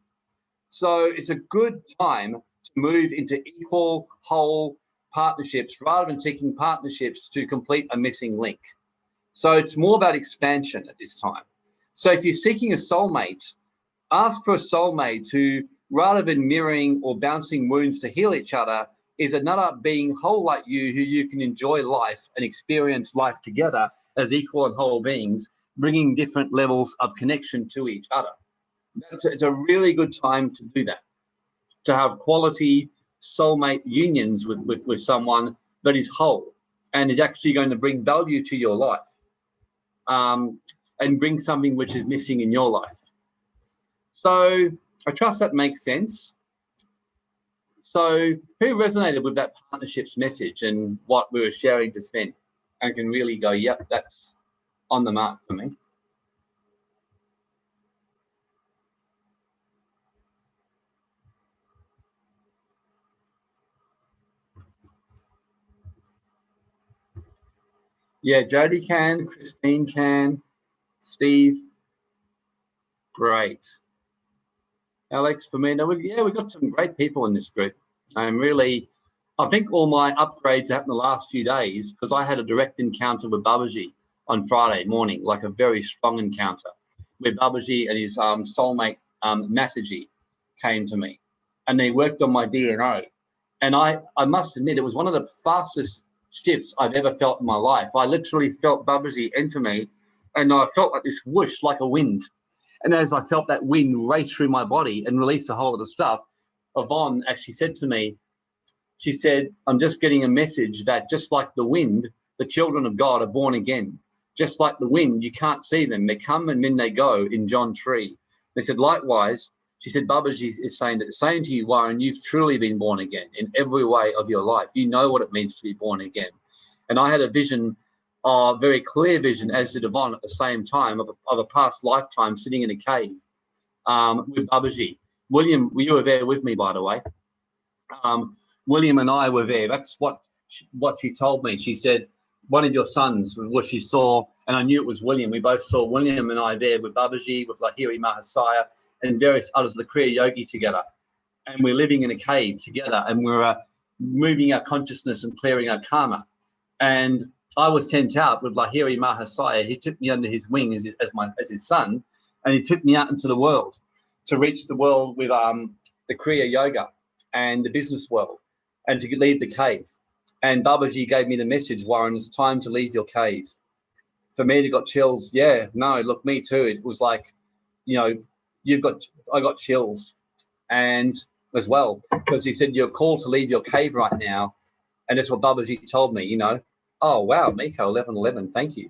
Speaker 1: So it's a good time to move into equal, whole partnerships rather than seeking partnerships to complete a missing link. So it's more about expansion at this time. So if you're seeking a soulmate, ask for a soulmate who, rather than mirroring or bouncing wounds to heal each other, is another being whole like you, who you can enjoy life and experience life together as equal and whole beings, bringing different levels of connection to each other. It's a really good time to do that, to have quality soulmate unions with someone that is whole and is actually going to bring value to your life, and bring something which is missing in your life. So I trust that makes sense. So who resonated with that partnerships message and what we were sharing to Sven and can really go, yep, that's on the mark for me? Yeah, Jody can, Christine can, Steve, great. Alex, for me, we've got some great people in this group. I think all my upgrades happened the last few days because I had a direct encounter with Babaji on Friday morning, like a very strong encounter where Babaji and his soulmate, Mataji, came to me and they worked on my DNA. And I must admit, it was one of the fastest shifts I've ever felt in my life. I literally felt Babaji enter me and I felt like this whoosh, like a wind. And as I felt that wind race through my body and release a whole lot of stuff, Yvonne actually said to me, she said, I'm just getting a message that just like the wind, the children of God are born again. Just like the wind, you can't see them. They come and then they go in John 3. They said, likewise, she said, Babaji is saying to you, Warren, you've truly been born again in every way of your life. You know what it means to be born again. And I had a vision, a very clear vision, as did Yvonne at the same time, of a past lifetime sitting in a cave with Babaji. William, you were there with me, by the way. William and I were there. That's what she told me. She said, one of your sons was what she saw, and I knew it was William. We both saw William and I there with Babaji, with Lahiri Mahasaya, and various others of the Kriya Yogi together. And we're living in a cave together, and we're moving our consciousness and clearing our karma. And I was sent out with Lahiri Mahasaya. He took me under his wing as his son, and he took me out into the world to reach the world with the Kriya Yoga and the business world, and to leave the cave. And Babaji gave me the message, Warren, it's time to leave your cave. For me, it got chills. Yeah, no, look, me too. It was like, I got chills. And as well, because he said, you're called to leave your cave right now. And that's what Babaji told me, Oh, wow, Miko, 1111, thank you.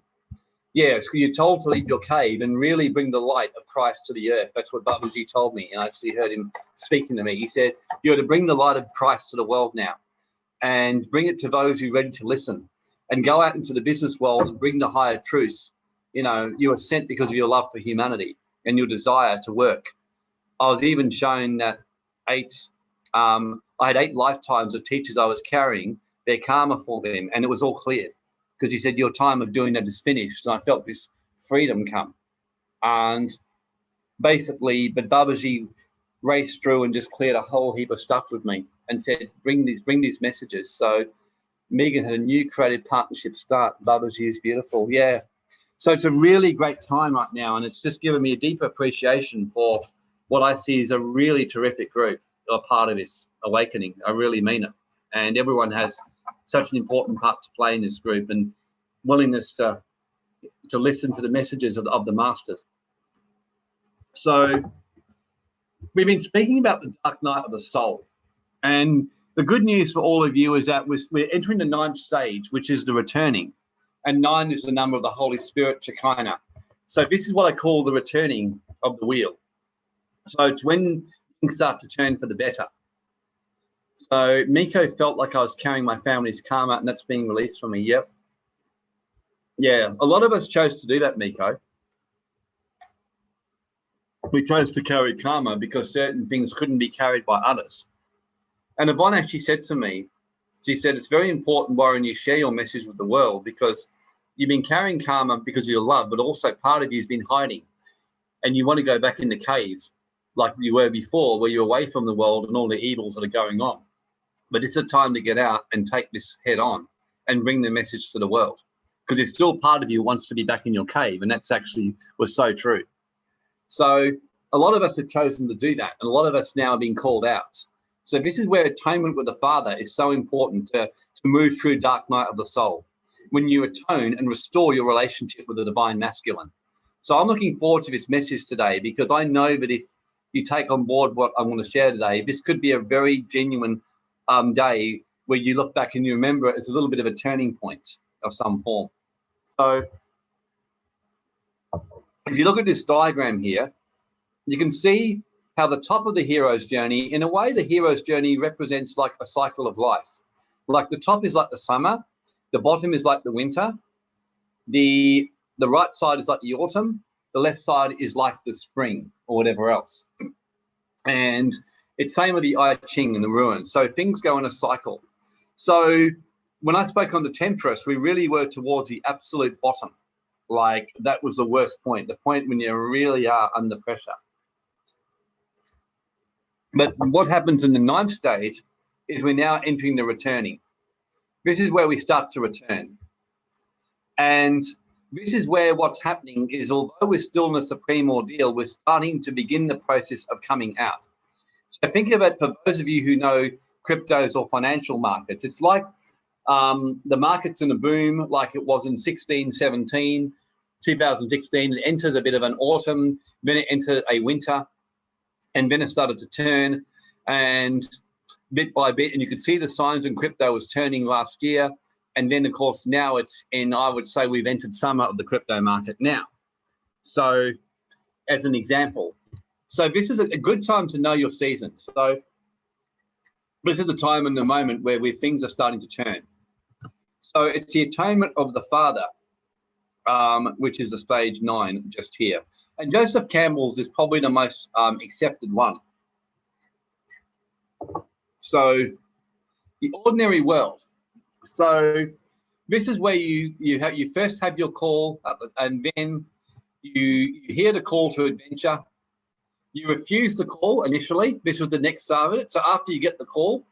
Speaker 1: Yeah, so you're told to leave your cave and really bring the light of Christ to the earth. That's what Babaji told me. And I actually heard him speaking to me. He said, you're to bring the light of Christ to the world now and bring it to those who are ready to listen and go out into the business world and bring the higher truths. You are sent because of your love for humanity and your desire to work. I was even shown that I had 8 lifetimes of teachers I was carrying, their karma for them, and it was all cleared. Because he said, your time of doing that is finished. And I felt this freedom come. And basically, but Babaji raced through and just cleared a whole heap of stuff with me and said, bring these messages. So Megan had a new creative partnership start. Babaji is beautiful. Yeah. So it's a really great time right now. And it's just given me a deeper appreciation for what I see as a really terrific group, a part of this awakening. I really mean it. And everyone has such an important part to play in this group, and willingness to listen to the messages of the masters. So we've been speaking about the dark night of the soul, and the good news for all of you is that we're entering the 9th stage, which is the returning, and 9 is the number of the Holy Spirit, Shekinah. So this is what I call the returning of the wheel. So it's when things start to turn for the better. So Miko felt like I was carrying my family's karma, and that's being released from me. Yep. Yeah, a lot of us chose to do that, Miko. We chose to carry karma because certain things couldn't be carried by others. And Yvonne actually said to me, she said, it's very important, Warren, you share your message with the world because you've been carrying karma because of your love, but also part of you has been hiding. And you want to go back in the cave like you were before, where you're away from the world and all the evils that are going on. But it's a time to get out and take this head on and bring the message to the world, because it's still part of you wants to be back in your cave. And that's actually was so true. So a lot of us have chosen to do that. And a lot of us now are being called out. So this is where atonement with the Father is so important to move through dark night of the soul, when you atone and restore your relationship with the divine masculine. So I'm looking forward to this message today, because I know that if you take on board what I'm going to share today, this could be a very genuine day where you look back and you remember it as a little bit of a turning point of some form. So if you look at this diagram here, you can see how the top of the hero's journey, in a way, the hero's journey represents like a cycle of life. Like the top is like the summer, the bottom is like the winter, the right side is like the autumn, the left side is like the spring or whatever else. And it's same with the I Ching and the ruins. So things go in a cycle. So when I spoke on the Temptress, we really were towards the absolute bottom. Like that was the worst point, the point when you really are under pressure. But what happens in the 9th stage is we're now entering the returning. This is where we start to return. And this is where what's happening is, although we're still in the supreme ordeal, we're starting to begin the process of coming out. So think of it, for those of you who know cryptos or financial markets, it's like the market's in a boom like it was in 16, 17, 2016. It enters a bit of an autumn, then it entered a winter, and then it started to turn, and bit by bit, and you could see the signs in crypto was turning last year. And then, of course, now it's in, I would say we've entered summer of the crypto market now. So as an example, so this is a good time to know your season. So this is the time and the moment where things are starting to turn. So it's the atonement of the Father, which is the stage 9 just here. And Joseph Campbell's is probably the most accepted one. So the ordinary world. So this is where you first have your call, and then you hear the call to adventure. You refuse the call initially. This was the next side of it. So after you get the call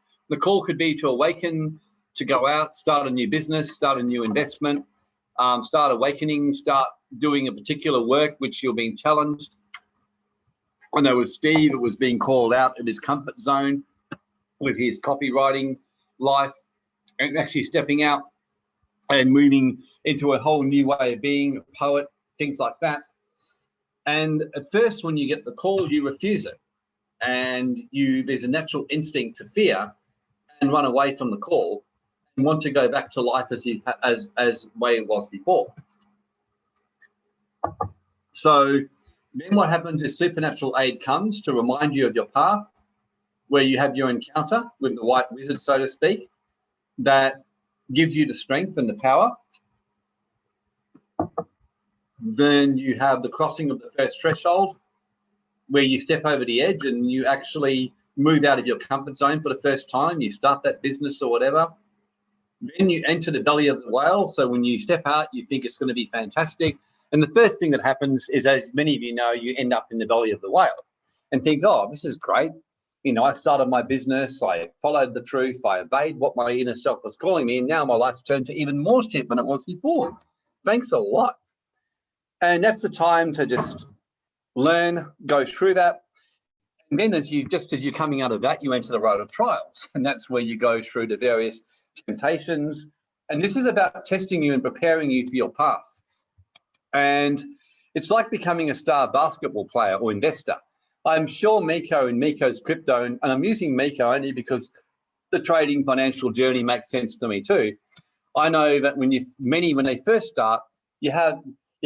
Speaker 1: could be to awaken, to go out, start a new business, start a new investment, start awakening, start doing a particular work which you're being challenged. I know with Steve, it was being called out of his comfort zone with his copywriting life, and actually stepping out and moving into a whole new way of being a poet, things like that. And at first, when you get the call, you refuse it. And there's a natural instinct to fear and run away from the call and want to go back to life as way it was before. So then what happens is supernatural aid comes to remind you of your path, where you have your encounter with the white wizard, so to speak, that gives you the strength and the power. Then you have the crossing of the first threshold, where you step over the edge and you actually move out of your comfort zone for the first time. You start that business or whatever. Then you enter the belly of the whale. So when you step out, you think it's going to be fantastic. And the first thing that happens is, as many of you know, you end up in the belly of the whale and think, oh, this is great. You know, I started my business, I followed the truth, I obeyed what my inner self was calling me, and now my life's turned to even more shit than it was before. Thanks a lot. And that's the time to just learn, go through that. And then as you're coming out of that, you enter the road of trials. And that's where you go through the various temptations. And this is about testing you and preparing you for your path. And it's like becoming a star basketball player or investor. I'm sure Miko and Miko's crypto, and I'm using Miko only because the trading financial journey makes sense to me too. I know that when they first start, you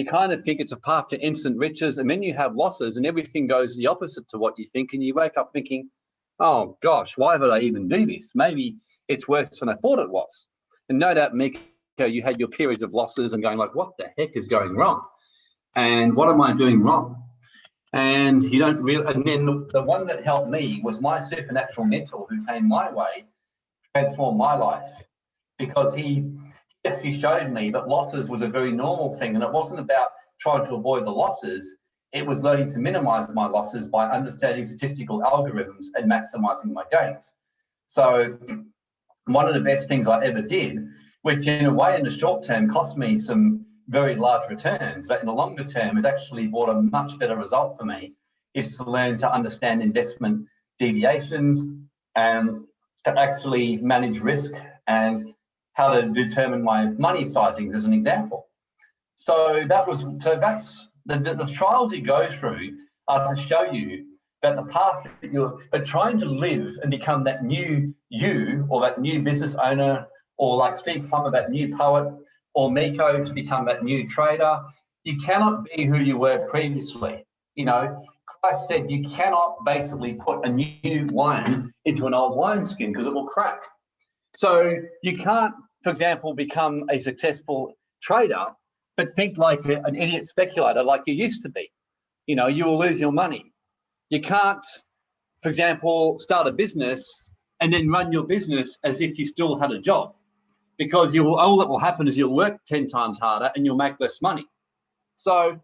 Speaker 1: kind of think it's a path to instant riches, and then you have losses and everything goes the opposite to what you think, and you wake up thinking, oh gosh, why would I even do this? Maybe it's worse than I thought it was. And no doubt Miko you had your periods of losses and going like, what the heck is going wrong? And what am I doing wrong? And you don't really, and then the one that helped me was my supernatural mentor who came my way, transformed my life, because he actually showed me that losses was a very normal thing. And it wasn't about trying to avoid the losses. It was learning to minimize my losses by understanding statistical algorithms and maximizing my gains. So one of the best things I ever did, which in a way in the short term cost me some very large returns, but in the longer term has actually brought a much better result for me, is to learn to understand investment deviations and to actually manage risk and how to determine my money sizings as an example. So that's the trials you go through are to show you that the path that you're trying to live and become that new you, or that new business owner, or like Steve Plummer, that new poet, or Miko to become that new trader. You cannot be who you were previously. You know, Christ said you cannot basically put a new wine into an old wineskin because it will crack. So you can't, for example, become a successful trader, but think like an idiot speculator like you used to be. You know, you will lose your money. You can't, for example, start a business and then run your business as if you still had a job, because all that will happen is you'll work 10 times harder and you'll make less money. So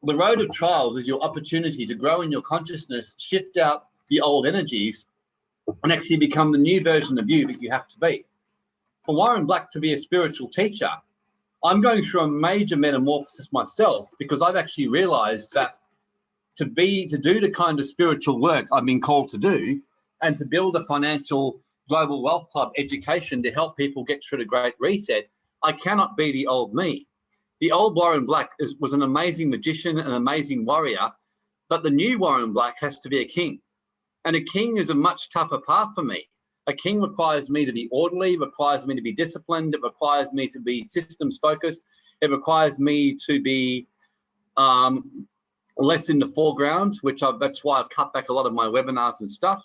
Speaker 1: the road of trials is your opportunity to grow in your consciousness, shift out the old energies, and actually become the new version of you that you have to be. For Warren Black to be a spiritual teacher, I'm going through a major metamorphosis myself, because I've actually realized that to do the kind of spiritual work I've been called to do, and to build a financial global wealth club education to help people get through the Great Reset, I cannot be the old me. The old Warren Black was an amazing magician, an amazing warrior, but the new Warren Black has to be a king. And a king is a much tougher path for me. A king requires me to be orderly, requires me to be disciplined, it requires me to be systems focused, it requires me to be less in the foreground, that's why I've cut back a lot of my webinars and stuff.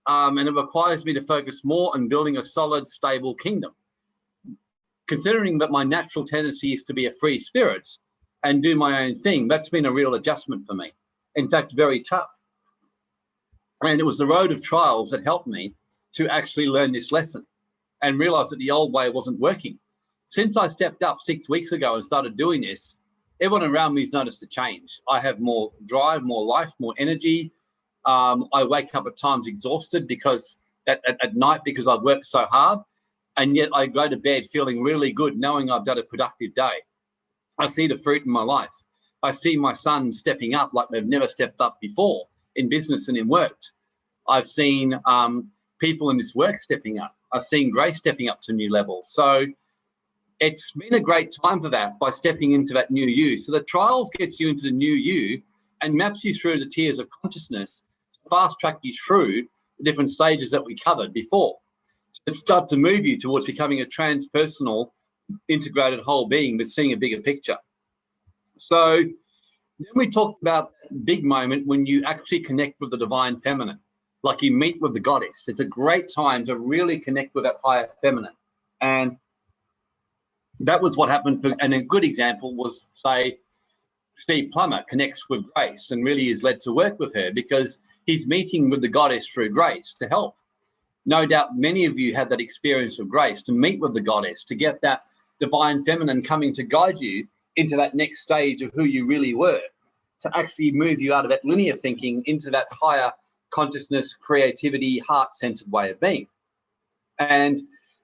Speaker 1: And it requires me to focus more on building a solid, stable kingdom. Considering that my natural tendency is to be a free spirit and do my own thing, that's been a real adjustment for me. In fact, very tough. And it was the road of trials that helped me to actually learn this lesson and realize that the old way wasn't working. Since I stepped up 6 weeks ago and started doing this, everyone around me has noticed a change. I have more drive, more life, more energy. I wake up at times exhausted because at night because I've worked so hard, and yet I go to bed feeling really good knowing I've done a productive day. I see the fruit in my life. I see my sons stepping up like they've never stepped up before in business and in work. I've seen people in this work stepping up. I've seen Grace stepping up to new levels. So it's been a great time for that by stepping into that new you. So the trials gets you into the new you and maps you through the tiers of consciousness, fast track you through the different stages that we covered before. It starts to move you towards becoming a transpersonal, integrated whole being, but seeing a bigger picture. So then we talked about that big moment when you actually connect with the divine feminine, like you meet with the goddess. It's a great time to really connect with that higher feminine. And that was what happened and a good example was, say, Steve Plummer connects with Grace and really is led to work with her because he's meeting with the goddess through Grace to help. No doubt many of you had that experience of Grace, to meet with the goddess, to get that divine feminine coming to guide you into that next stage of who you really were, to actually move you out of that linear thinking into that higher consciousness, creativity, heart-centered way of being. And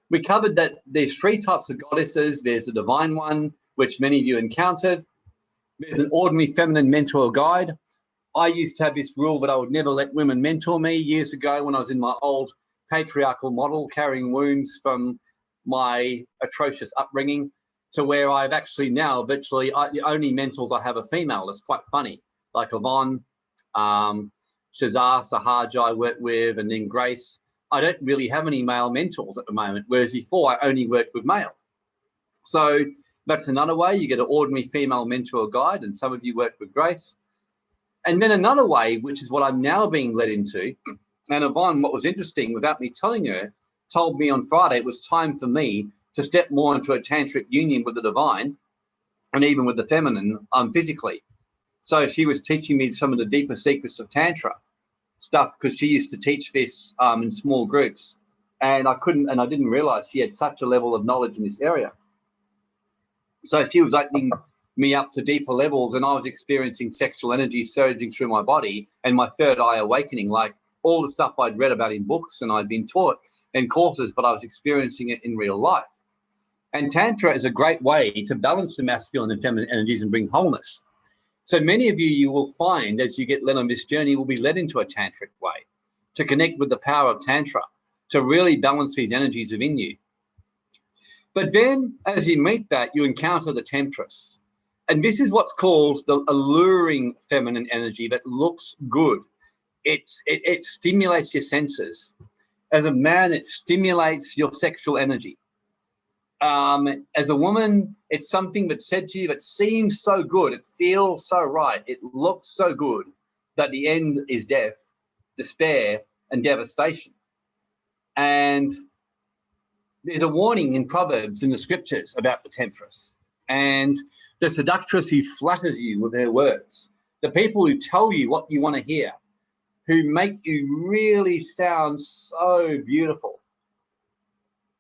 Speaker 1: we covered that there's 3 types of goddesses. There's a divine one, which many of you encountered. There's an ordinary feminine mentor guide. I used to have this rule that I would never let women mentor me years ago when I was in my old patriarchal model, carrying wounds from my atrocious upbringing, to where I've actually now virtually the only mentors I have are female. It's quite funny, like Yvonne, Shazar, Sahaja I work with, and then Grace. I don't really have any male mentors at the moment, whereas before I only worked with male. So that's another way. You get an ordinary female mentor guide, and some of you work with Grace. And then another way, which is what I'm now being led into, and Yvonne, what was interesting, without me telling her, told me on Friday it was time for me to step more into a tantric union with the divine and even with the feminine physically. So she was teaching me some of the deeper secrets of Tantra stuff, because she used to teach this in small groups, and I didn't realize she had such a level of knowledge in this area. So she was opening me up to deeper levels, and I was experiencing sexual energy surging through my body and my third eye awakening, like all the stuff I'd read about in books and I'd been taught in courses, but I was experiencing it in real life. And Tantra is a great way to balance the masculine and feminine energies and bring wholeness. So many of you will find, as you get led on this journey, will be led into a tantric way to connect with the power of Tantra, to really balance these energies within you. But then as you meet that, you encounter the temptress. And this is what's called the alluring feminine energy that looks good. It stimulates your senses. As a man, it stimulates your sexual energy. As a woman, it's something that's said to you that seems so good, it feels so right, it looks so good, that the end is death, despair, and devastation. And there's a warning in Proverbs in the scriptures about the temptress and the seductress who flatters you with her words, the people who tell you what you want to hear, who make you really sound so beautiful.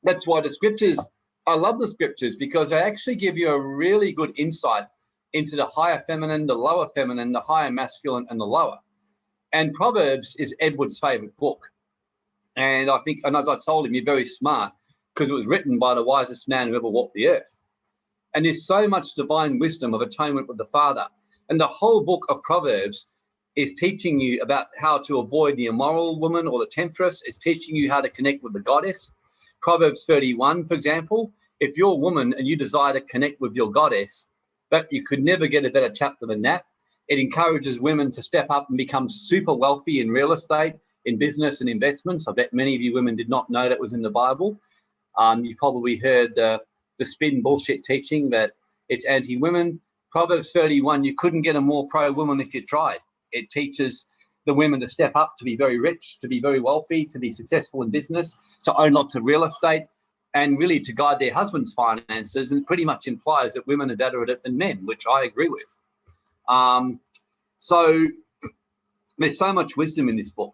Speaker 1: That's why the scriptures, I love the scriptures, because they actually give you a really good insight into the higher feminine, the lower feminine, the higher masculine, and the lower. And Proverbs is Edward's favorite book. And I think, and as I told him, you're very smart, because it was written by the wisest man who ever walked the earth. And there's so much divine wisdom of atonement with the Father. And the whole book of Proverbs is teaching you about how to avoid the immoral woman or the temptress. It's teaching you how to connect with the goddess. Proverbs 31, for example, if you're a woman and you desire to connect with your goddess, but you could never get a better chapter than that. It encourages women to step up and become super wealthy in real estate, in business and investments. I bet many of you women did not know that was in the Bible. You probably heard the spin bullshit teaching that it's anti-women. Proverbs 31, you couldn't get a more pro-woman if you tried. It teaches the women to step up, to be very rich, to be very wealthy, to be successful in business, to own lots of real estate, and really to guide their husband's finances, and pretty much implies that women are better at it than men, which I agree with. So there's so much wisdom in this book.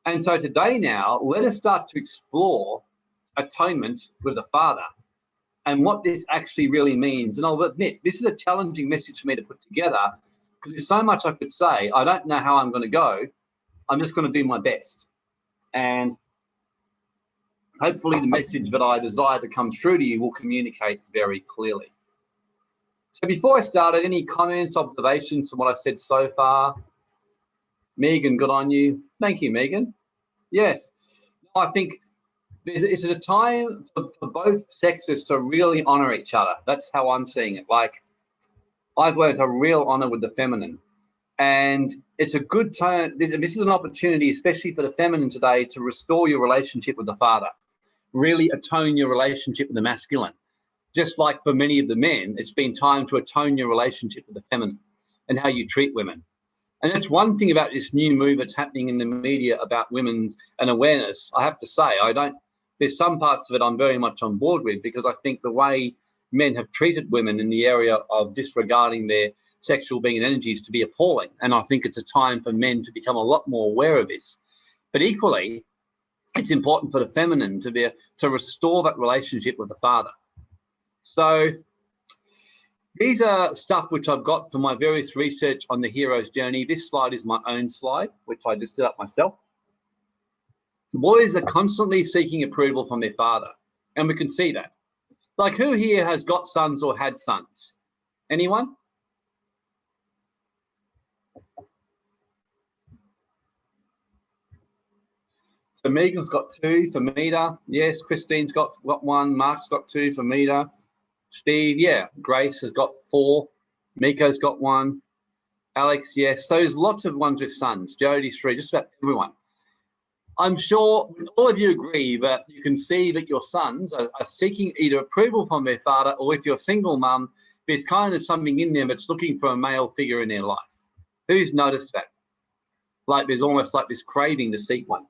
Speaker 1: And so today now, let us start to explore atonement with the Father and what this actually really means. And I'll admit, this is a challenging message for me to put together, because there's so much I could say. I don't know how I'm going to go. I'm just going to do my best. And hopefully the message that I desire to come through to you will communicate very clearly. So before I started, any comments, observations from what I've said so far? Megan, good on you. Thank you, Megan. Yes, I think this is a time for both sexes to really honor each other. That's how I'm seeing it. Like, I've learned a real honor with the feminine. And it's a good time. This is an opportunity, especially for the feminine today, to restore your relationship with the Father. Really atone your relationship with the masculine. Just like for many of the men, it's been time to atone your relationship with the feminine and how you treat women. And that's one thing about this new move that's happening in the media about women and awareness. I have to say, there's some parts of it I'm very much on board with, because I think the way men have treated women in the area of disregarding their sexual being and energies to be appalling. And I think it's a time for men to become a lot more aware of this. But equally, it's important for the feminine to restore that relationship with the Father. So these are stuff which I've got from my various research on the hero's journey. This slide is my own slide, which I just did up myself. Boys are constantly seeking approval from their father, and we can see that. Like, who here has got sons or had sons? Anyone? So Megan's got 2 for Meta. Yes, Christine's got 1. Mark's got 2 for Meta. Steve, yeah. Grace has got 4. Miko's got 1. Alex, yes. So there's lots of ones with sons. Jody's 3, just about everyone. I'm sure all of you agree that you can see that your sons are seeking either approval from their father, or if you're a single mum, there's kind of something in them that's looking for a male figure in their life. Who's noticed that? Like, there's almost like this craving to seek one.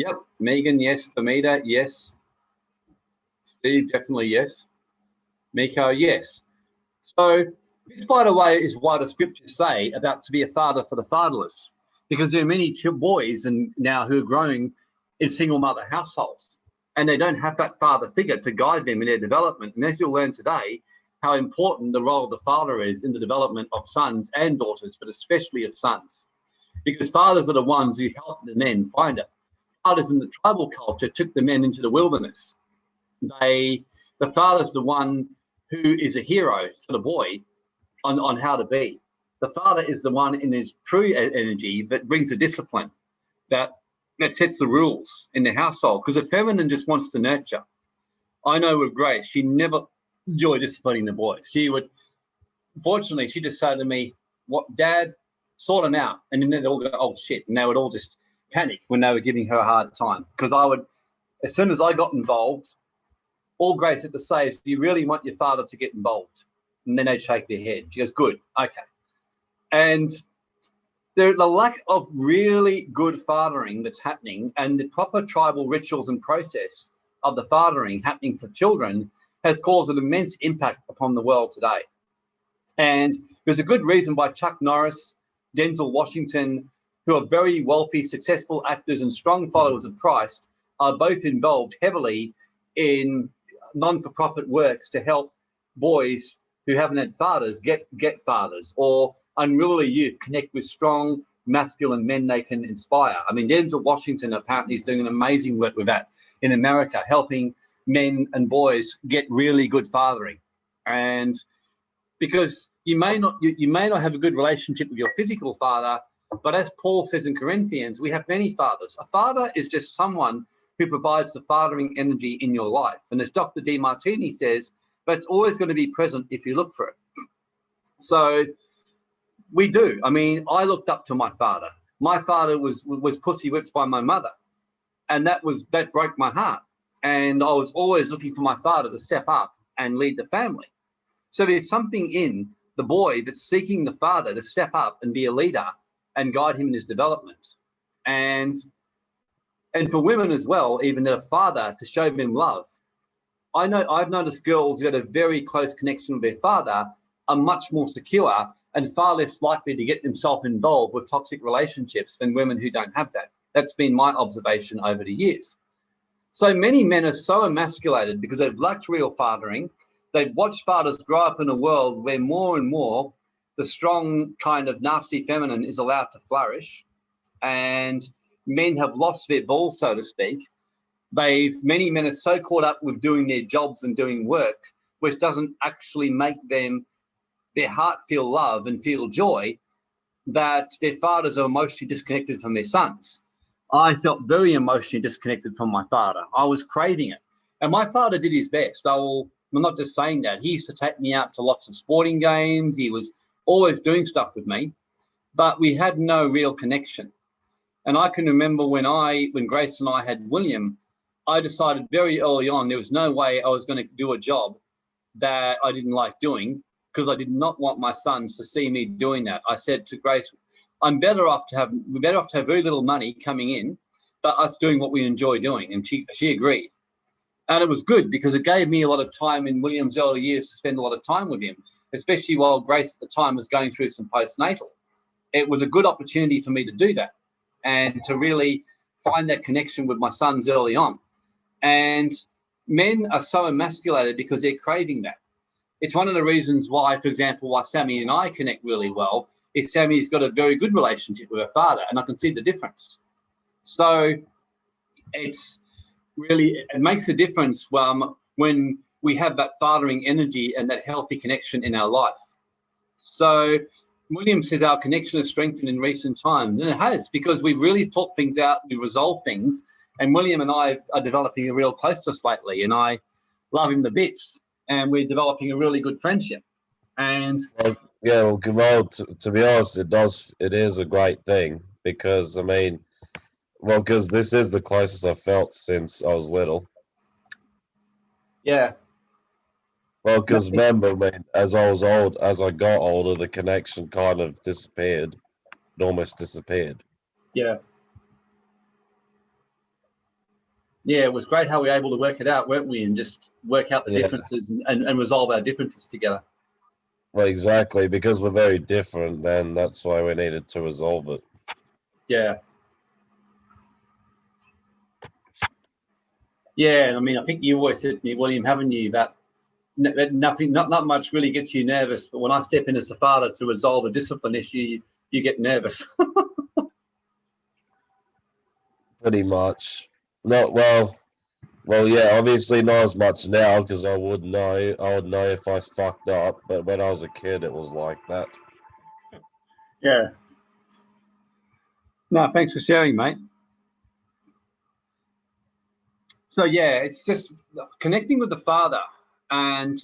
Speaker 1: Yep. Megan, yes. Famita, yes. Steve, definitely yes. Miko, yes. So this, by the way, is why the scriptures say about to be a father for the fatherless, because there are many boys and now who are growing in single mother households, and they don't have that father figure to guide them in their development. And as you'll learn today, how important the role of the father is in the development of sons and daughters, but especially of sons, because fathers are the ones who help the men find it. Fathers in the tribal culture took the men into the wilderness. The father's the one who is a hero for the boy on how to be. The father is the one in his true energy that brings the discipline, that sets the rules in the household, because the feminine just wants to nurture. I know with Grace, she never enjoyed disciplining the boys. She would, fortunately, she just said to me, "What, Dad, sort them out." And then they'd all go, "Oh shit," and they would all just panic when they were giving her a hard time. Because I would, as soon as I got involved, all Grace had to say is, "Do you really want your father to get involved?" And then they'd shake their head. She goes, "Good, okay." And the lack of really good fathering that's happening, and the proper tribal rituals and process of the fathering happening for children, has caused an immense impact upon the world today. And there's a good reason why Chuck Norris, Denzel Washington, who are very wealthy, successful actors and strong followers of Christ, are both involved heavily in non-for-profit works to help boys who haven't had fathers get fathers, or unruly youth connect with strong masculine men they can inspire. I mean, Denzel Washington apparently is doing an amazing work with that in America, helping men and boys get really good fathering. And because you may not have a good relationship with your physical father, but as Paul says in Corinthians, we have many fathers. A father is just someone who provides the fathering energy in your life. And as Dr. DeMartini says, but it's always going to be present if you look for it. So we do. I mean, I looked up to my father. My father was pussy whipped by my mother, and that broke my heart. And I was always looking for my father to step up and lead the family. So there's something in the boy that's seeking the father to step up and be a leader and guide him in his development. And for women as well, even a father to show them love. I've noticed girls who had a very close connection with their father are much more secure and far less likely to get themselves involved with toxic relationships than women who don't have that. That's been my observation over the years. So many men are so emasculated because they've lacked real fathering. They've watched fathers grow up in a world where more and more the strong kind of nasty feminine is allowed to flourish, and men have lost their balls, so to speak. Many men are so caught up with doing their jobs and doing work, which doesn't actually make their heart feel love and feel joy, that their fathers are emotionally disconnected from their sons. I felt very emotionally disconnected from my father. I was craving it. And my father did his best. I'm not just saying that. He used to take me out to lots of sporting games. He was always doing stuff with me, but we had no real connection. And I can remember when Grace and I had William, I decided very early on there was no way I was going to do a job that I didn't like doing, because I did not want my sons to see me doing that. I said to Grace, we're better off to have very little money coming in, but us doing what we enjoy doing. And she agreed. And it was good because it gave me a lot of time in William's early years to spend a lot of time with him, especially while Grace at the time was going through some postnatal. It was a good opportunity for me to do that and to really find that connection with my sons early on. And men are so emasculated because they're craving that. It's one of the reasons why, for example, why Sammy and I connect really well, is Sammy's got a very good relationship with her father, and I can see the difference. So it makes a difference when we have that fathering energy and that healthy connection in our life. So William says our connection has strengthened in recent times, and it has, because we've really talked things out, we've resolved things, and William and I are developing a real closeness lately, and I love him to bits, and we're developing a really good friendship. And
Speaker 5: well, to be honest, it is a great thing, because because this is the closest I've felt since I was little.
Speaker 1: Yeah.
Speaker 5: Well, because remember, as I got older, the connection kind of disappeared. It almost disappeared.
Speaker 1: Yeah. Yeah, it was great how we were able to work it out, weren't we? And just work out the
Speaker 5: Yeah.
Speaker 1: differences and resolve our differences together.
Speaker 5: Well, exactly, because we're very different, then that's why we needed to resolve it.
Speaker 1: Yeah. Yeah, I mean, I think you always said to me, William, haven't you, that nothing, not much really gets you nervous, but when I step in as a father to resolve a discipline issue, you get nervous.
Speaker 5: Pretty much. Not well. Well, yeah, obviously not as much now because I would know. I would know if I fucked up. But when I was a kid, it was like that.
Speaker 1: Yeah. No, thanks for sharing, mate. So yeah, it's just connecting with the Father, and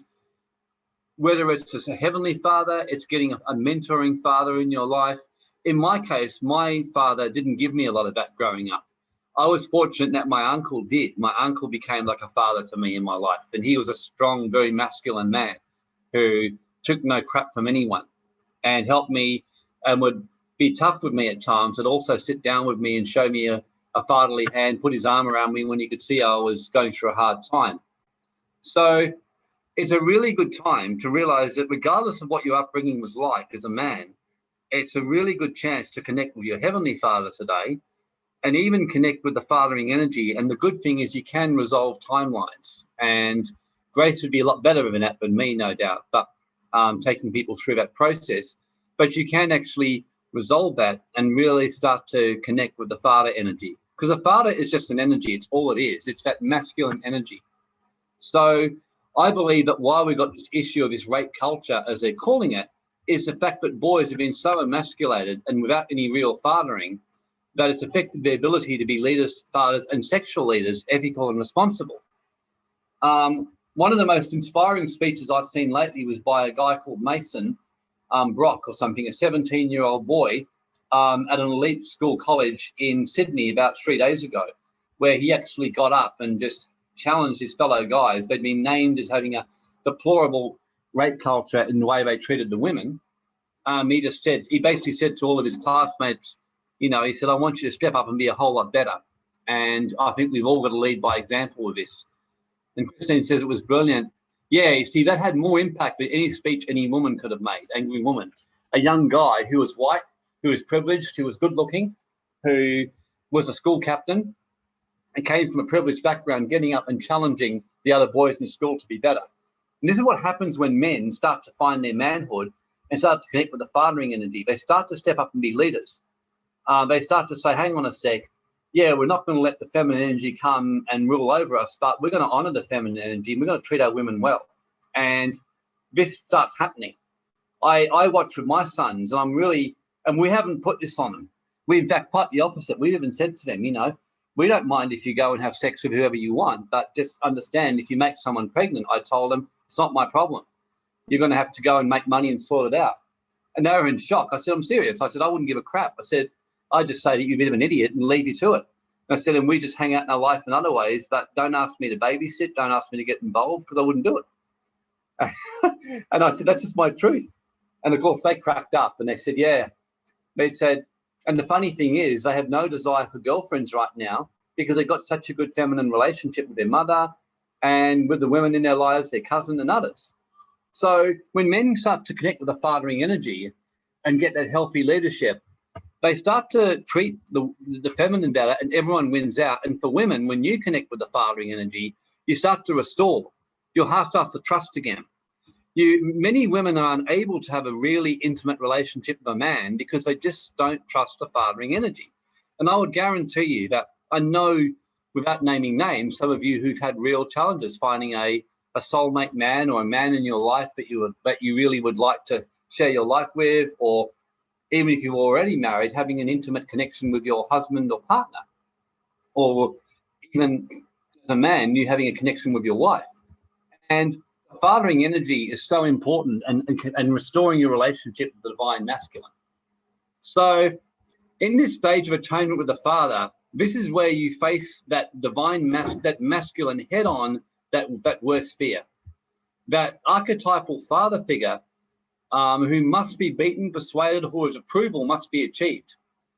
Speaker 1: whether it's just a heavenly Father, it's getting a mentoring father in your life. In my case, my father didn't give me a lot of that growing up. I was fortunate that my uncle did. My uncle became like a father to me in my life, and he was a strong, very masculine man who took no crap from anyone and helped me and would be tough with me at times, but also sit down with me and show me a fatherly hand, put his arm around me when he could see I was going through a hard time. So it's a really good time to realize that regardless of what your upbringing was like as a man, it's a really good chance to connect with your heavenly Father today and even connect with the fathering energy. And the good thing is you can resolve timelines. And Grace would be a lot better than that than me, no doubt, but taking people through that process. But you can actually resolve that and really start to connect with the father energy. Because a father is just an energy. It's all it is. It's that masculine energy. So I believe that why we got this issue of this rape culture, as they're calling it, is the fact that boys have been so emasculated and without any real fathering that it's affected their ability to be leaders, fathers, and sexual leaders, ethical and responsible. One of the most inspiring speeches I've seen lately was by a guy called Mason Brock or something, a 17-year-old boy at an elite school college in Sydney about 3 days ago, where he actually got up and just challenged his fellow guys. They'd been named as having a deplorable rape culture in the way they treated the women. He basically said to all of his classmates, you know, he said, I want you to step up and be a whole lot better. And I think we've all got to lead by example with this. And Christine says it was brilliant. Yeah, you see, that had more impact than any speech any woman could have made, angry woman. A young guy who was white, who was privileged, who was good looking, who was a school captain and came from a privileged background, getting up and challenging the other boys in school to be better. And this is what happens when men start to find their manhood and start to connect with the fathering energy. They start to step up and be leaders. They start to say, hang on a sec, yeah, we're not going to let the feminine energy come and rule over us, but we're going to honor the feminine energy and we're going to treat our women well. And this starts happening. I watch with my sons and we haven't put this on them. We, in fact, quite the opposite. We've even said to them, you know, we don't mind if you go and have sex with whoever you want, but just understand if you make someone pregnant, I told them, it's not my problem. You're going to have to go and make money and sort it out. And they were in shock. I said, I'm serious. I said, I wouldn't give a crap. I said, I just say that you're a bit of an idiot and leave you to it. And I said, and we just hang out in our life in other ways, but don't ask me to babysit, don't ask me to get involved because I wouldn't do it. And I said, that's just my truth. And of course, they cracked up and they said, yeah. They said, and the funny thing is, they have no desire for girlfriends right now because they got such a good feminine relationship with their mother and with the women in their lives, their cousin and others. So when men start to connect with the fathering energy and get that healthy leadership, they start to treat the feminine better and everyone wins out. And for women, when you connect with the fathering energy, you start to restore. Your heart starts to trust again. Many women are unable to have a really intimate relationship with a man because they just don't trust the fathering energy. And I would guarantee you that I know, without naming names, some of you who've had real challenges finding a soulmate man or a man in your life that you really would like to share your life with, or even if you're already married, having an intimate connection with your husband or partner, or even as a man, you having a connection with your wife. And fathering energy is so important and restoring your relationship with the divine masculine. So in this stage of atonement with the Father, this is where you face that divine that masculine head on, that worst fear, that archetypal father figure who must be beaten, persuaded, or whose approval must be achieved.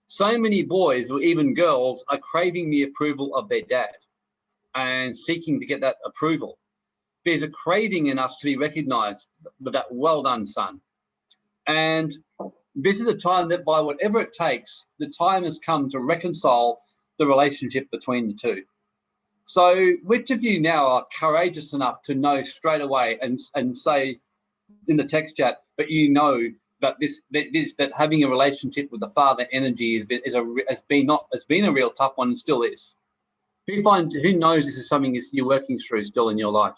Speaker 1: So many boys or even girls are craving the approval of their dad. and seeking to get that approval. There's a craving in us to be recognized with that well done, son. And this is a time that by whatever it takes, the time has come to reconcile the relationship between the two. So which of you now are courageous enough to know straight away and say in the text chat, but you know that that having a relationship with the father energy has been a real tough one and still is. Who knows this is something you're working through still in your life?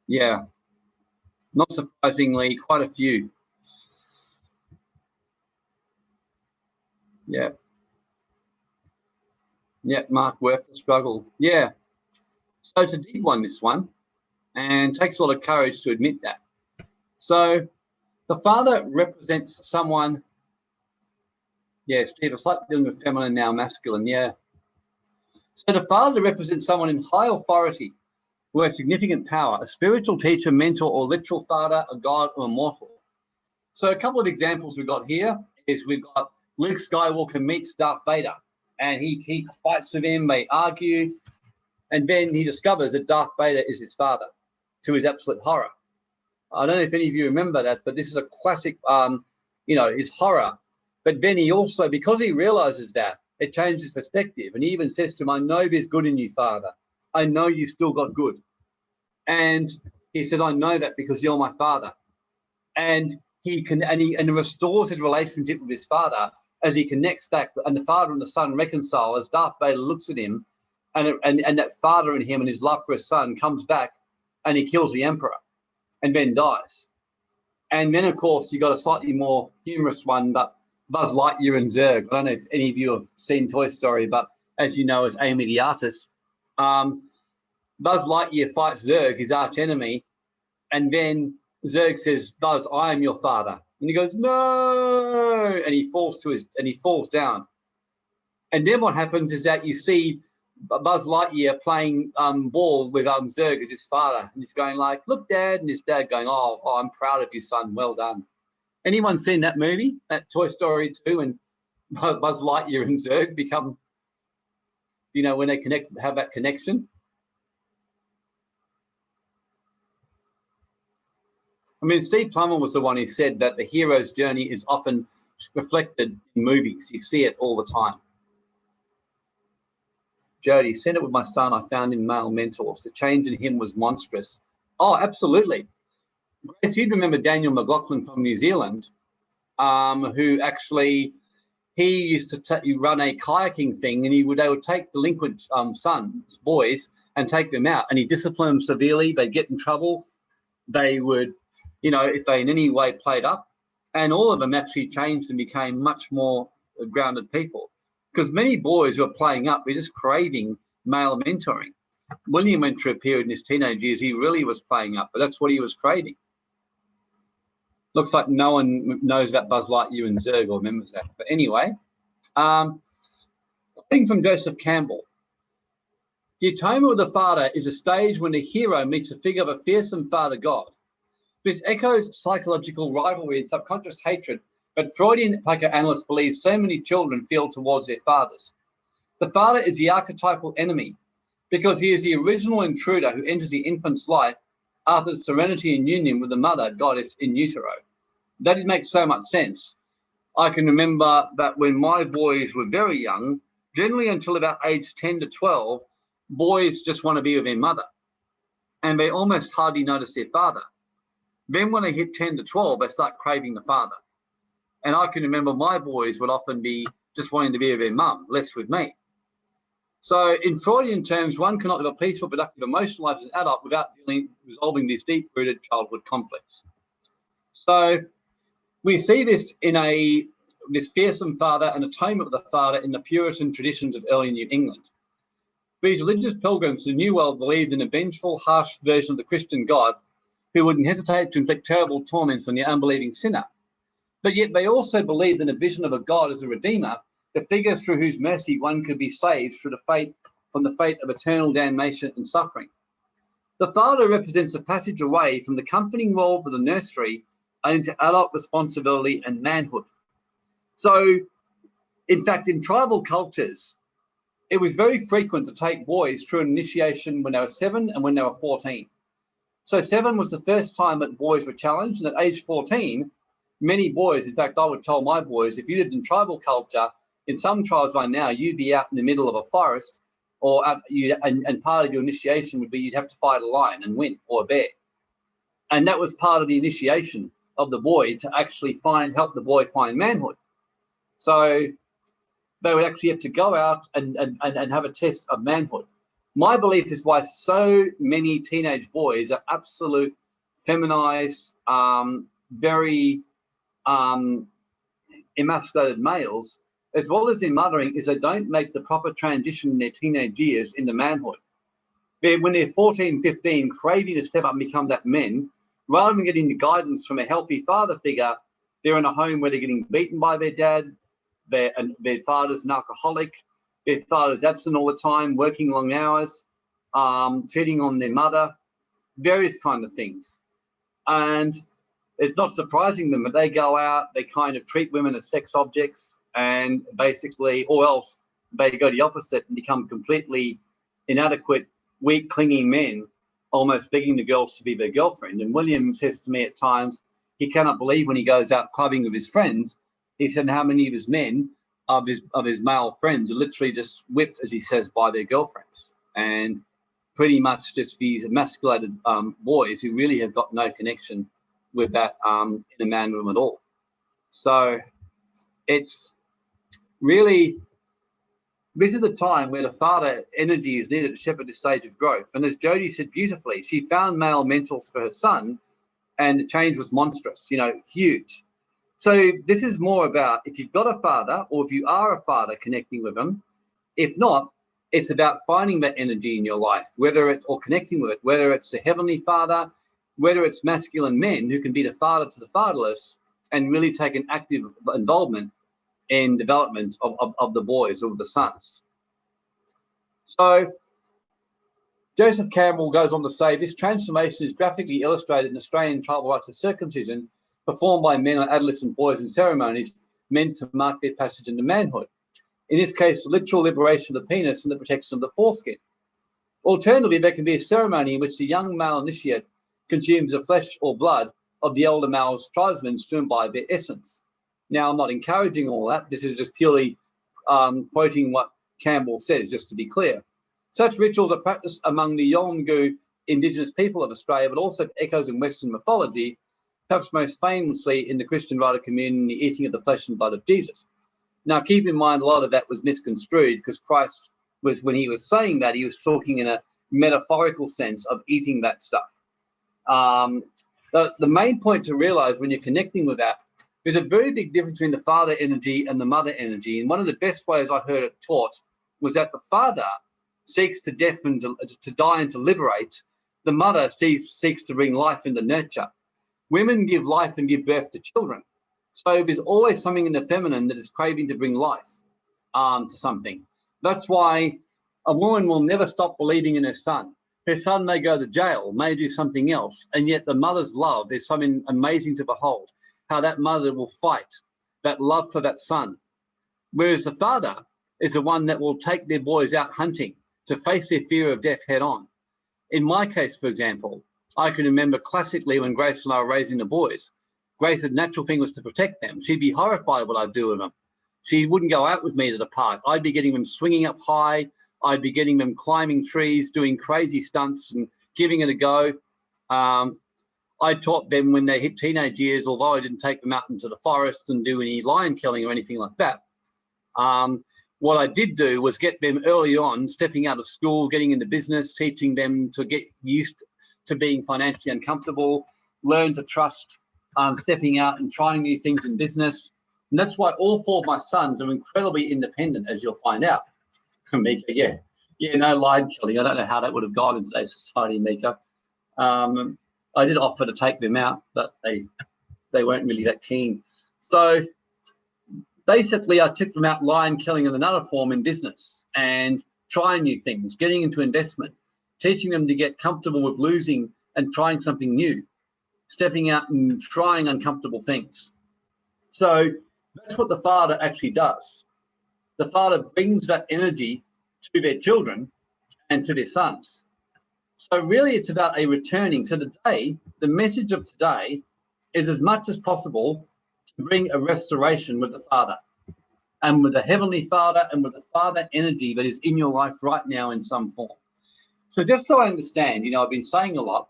Speaker 1: Yeah, not surprisingly, quite a few. Yeah. Yeah, Mark, worth the struggle. Yeah. So it's a deep one, this one, and it takes a lot of courage to admit that. So the father represents someone. Yeah, Steve, it's like dealing with feminine now, masculine. Yeah. So the father represents someone in high authority who has significant power, a spiritual teacher, mentor, or literal father, a god, or a mortal. So a couple of examples we've got here is we've got Luke Skywalker meets Darth Vader, and he fights with him, they argue, and then he discovers that Darth Vader is his father, to his absolute horror. I don't know if any of you remember that, but this is a classic, his horror. But then he also, because he realizes that, it changes his perspective. And he even says to him, I know there's good in you, Father. I know you still got good. And he says, I know that because you're my father. And he restores his relationship with his father as he connects back, and the father and the son reconcile as Darth Vader looks at him, and that father in him and his love for his son comes back, and he kills the emperor and then dies. And then, of course, you got a slightly more humorous one, but Buzz Lightyear and Zurg. I don't know if any of you have seen Toy Story, but as you know, as Amy the artist, Buzz Lightyear fights Zurg, his arch enemy, and then Zurg says, Buzz, I am your father. And he goes, no, and he falls down. And then what happens is that you see Buzz Lightyear playing ball with Zurg as his father, and he's going like, look, Dad, and his dad going, oh, I'm proud of you, son, well done. Anyone seen that movie, that Toy Story 2, and Buzz Lightyear and Zurg become, when they have that connection? I mean, Steve Plummer was the one who said that the hero's journey is often reflected in movies. You see it all the time. Jody, sent it with my son. I found in male mentors. The change in him was monstrous. Oh, absolutely. Grace, you'd remember Daniel McLaughlin from New Zealand, who actually, he used to run a kayaking thing, and they would take delinquent boys, and take them out, and he disciplined them severely. They'd get in trouble. They would, if they in any way played up, and all of them actually changed and became much more grounded people. Because many boys who are playing up, they're just craving male mentoring. William went through a period in his teenage years, he really was playing up, but that's what he was craving. Looks like no one knows about Buzz Lightyear and Zurg or remembers that. But anyway, quoting from Joseph Campbell, the atonement of the father is a stage when the hero meets the figure of a fearsome father god. This echoes psychological rivalry and subconscious hatred that Freudian psychoanalysts believe so many children feel towards their fathers. The father is the archetypal enemy because he is the original intruder who enters the infant's life after serenity and union with the mother goddess in utero. That makes so much sense. I can remember that when my boys were very young, generally until about age 10 to 12, boys just want to be with their mother, and they almost hardly notice their father. Then when they hit 10 to 12, they start craving the father. And I can remember my boys would often be just wanting to be with their mum, less with me. So in Freudian terms, one cannot live a peaceful, productive, emotional life as an adult without resolving these deep-rooted childhood conflicts. So we see this in this fearsome father and atonement of the father in the Puritan traditions of early New England. These religious pilgrims to the New World believed in a vengeful, harsh version of the Christian God who wouldn't hesitate to inflict terrible torments on the unbelieving sinner. But yet they also believed in a vision of a God as a redeemer, the figure through whose mercy one could be saved from the fate of eternal damnation and suffering. The father represents a passage away from the comforting role of the nursery and into adult responsibility and manhood. So, in fact, in tribal cultures, it was very frequent to take boys through an initiation when they were 7 and when they were 14. So 7 was the first time that boys were challenged, and at age 14, many boys, in fact, I would tell my boys, if you lived in tribal culture, in some tribes by now, you'd be out in the middle of a forest, or and part of your initiation would be you'd have to fight a lion and win, or a bear. And that was part of the initiation of the boy to actually help the boy find manhood. So they would actually have to go out and have a test of manhood. My belief is why so many teenage boys are absolute feminized, very emasculated males, as well as their mothering, is they don't make the proper transition in their teenage years into manhood. When they're 14, 15, craving to step up and become that men, rather than getting the guidance from a healthy father figure, they're in a home where they're getting beaten by their dad, their father's an alcoholic, their father's absent all the time, working long hours, cheating on their mother, various kind of things. And it's not surprising them, but they go out, they kind of treat women as sex objects, and basically, or else they go the opposite and become completely inadequate, weak, clinging men, almost begging the girls to be their girlfriend. And William says to me at times, he cannot believe when he goes out clubbing with his friends, he said how many of his men, of his male friends, are literally just whipped, as he says, by their girlfriends, and pretty much just these emasculated boys who really have got no connection with that in a man room at all. So it's really, this is the time where the father energy is needed to shepherd this stage of growth. And as Jodie said beautifully, she found male mentors for her son, and the change was monstrous, huge. So this is more about, if you've got a father, or if you are a father, connecting with him. If not, it's about finding that energy in your life, or connecting with it, whether it's the Heavenly Father, whether it's masculine men who can be the father to the fatherless and really take an active involvement in development of the boys, or the sons. So Joseph Campbell goes on to say, this transformation is graphically illustrated in Australian tribal rites of circumcision performed by men on adolescent boys in ceremonies meant to mark their passage into manhood. In this case, the literal liberation of the penis and the protection of the foreskin. Alternatively, there can be a ceremony in which the young male initiate consumes the flesh or blood of the elder male tribesmen to imbibe their essence. Now, I'm not encouraging all that. This is just purely quoting what Campbell says, just to be clear. Such rituals are practiced among the Yolngu Indigenous people of Australia, but also echoes in Western mythology, perhaps most famously in the Christian rite of communion, the eating of the flesh and blood of Jesus. Now, keep in mind, a lot of that was misconstrued, because Christ was, when he was saying that, he was talking in a metaphorical sense of eating that stuff. The main point to realize when you're connecting with that, there's a very big difference between the father energy and the mother energy. And one of the best ways I heard it taught was that the father seeks to deafen, to die and to liberate. The mother seeks to bring life and to nurture. Women give life and give birth to children. So there's always something in the feminine that is craving to bring life to something. That's why a woman will never stop believing in her son. Her son may go to jail, may do something else, and yet the mother's love is something amazing to behold, how that mother will fight, that love for that son. Whereas the father is the one that will take their boys out hunting to face their fear of death head on. In my case, for example, I can remember classically when Grace and I were raising the boys, Grace's natural thing was to protect them. She'd be horrified what I'd do with them. She wouldn't go out with me to the park. I'd be getting them swinging up high. I'd be getting them climbing trees, doing crazy stunts and giving it a go. I taught them when they hit teenage years, although I didn't take them out into the forest and do any lion killing or anything like that. What I did do was get them early on, stepping out of school, getting into business, teaching them to get used to being financially uncomfortable, learn to trust, stepping out and trying new things in business. And that's why all 4 of my sons are incredibly independent, as you'll find out. Mika, yeah, no lion killing. I don't know how that would have gone in today's society, Mika. I did offer to take them out, but they weren't really that keen. So basically, I took them out lion killing in another form in business and trying new things, getting into investment, teaching them to get comfortable with losing and trying something new, stepping out and trying uncomfortable things. So That's what the father actually does. The father brings that energy to their children and to their sons. So really it's about a returning. So today, the message of today is as much as possible to bring a restoration with the Father and with the Heavenly Father and with the Father energy that is in your life right now in some form. So just so I understand, you know, I've been saying a lot.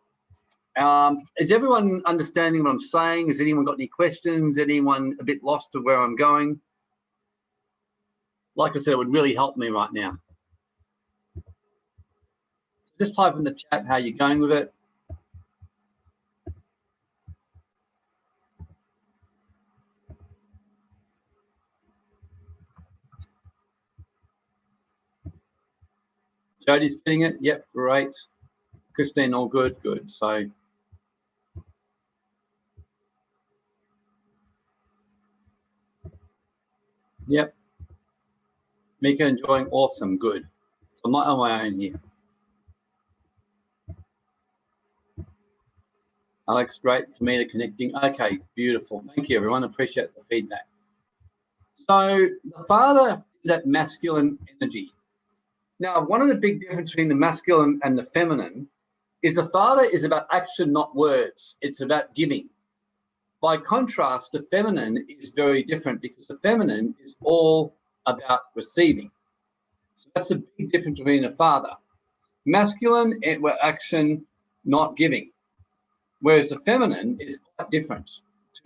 Speaker 1: Is everyone understanding what I'm saying? Has anyone got any questions? Anyone a bit lost of where I'm going? Like I said, it would really help me right now. Just type in the chat how you're going with it. Jody's getting it. Yep, great. Christine, all good, good. So, yep. Mika enjoying, awesome, good. So I'm not on my own here. Alex, great for me to connecting. Okay, beautiful. Thank you, everyone. Appreciate the feedback. So the father is that masculine energy. Now, one of the big differences between the masculine and the feminine is the father is about action, not words. It's about giving. By contrast, the feminine is very different because the feminine is all about receiving. So that's the big difference between the father. Masculine, it were action, not giving. Whereas the feminine is quite different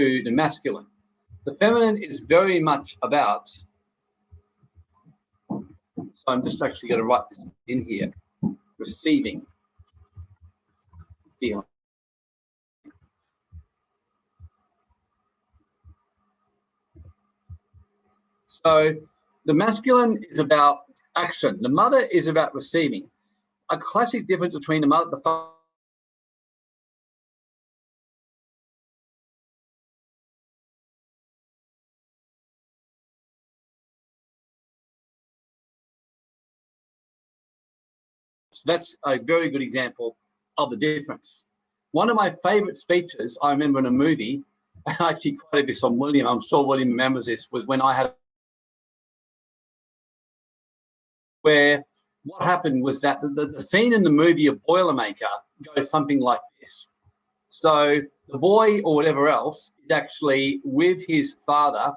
Speaker 1: to the masculine. The feminine is very much about, so I'm just actually going to write this in here, receiving, feeling. So the masculine is about action. The mother is about receiving. A classic difference between the mother, the father, that's a very good example of the difference. One of my favorite speeches I remember in a movie, and I actually quoted this on William, I'm sure William remembers this, was when I had, where what happened was that the scene in the movie of Boilermaker goes something like this. So the boy or whatever else is actually with his father,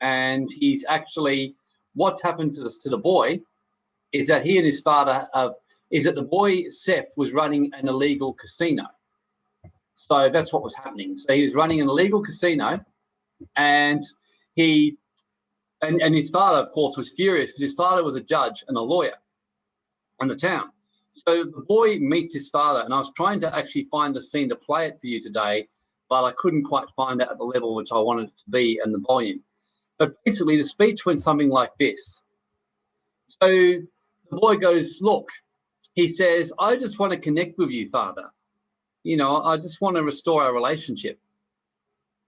Speaker 1: and he's actually, what's happened to the boy is that he and his father is that the boy, Seth, was running an illegal casino. So that's what was happening. So he was running an illegal casino, and his father, of course, was furious because his father was a judge and a lawyer in the town. So the boy meets his father, and I was trying to actually find the scene to play it for you today, but I couldn't quite find it at the level which I wanted it to be and the volume. But basically, the speech went something like this. So the boy goes, look, he says, I just want to connect with you, Father. You know, I just want to restore our relationship.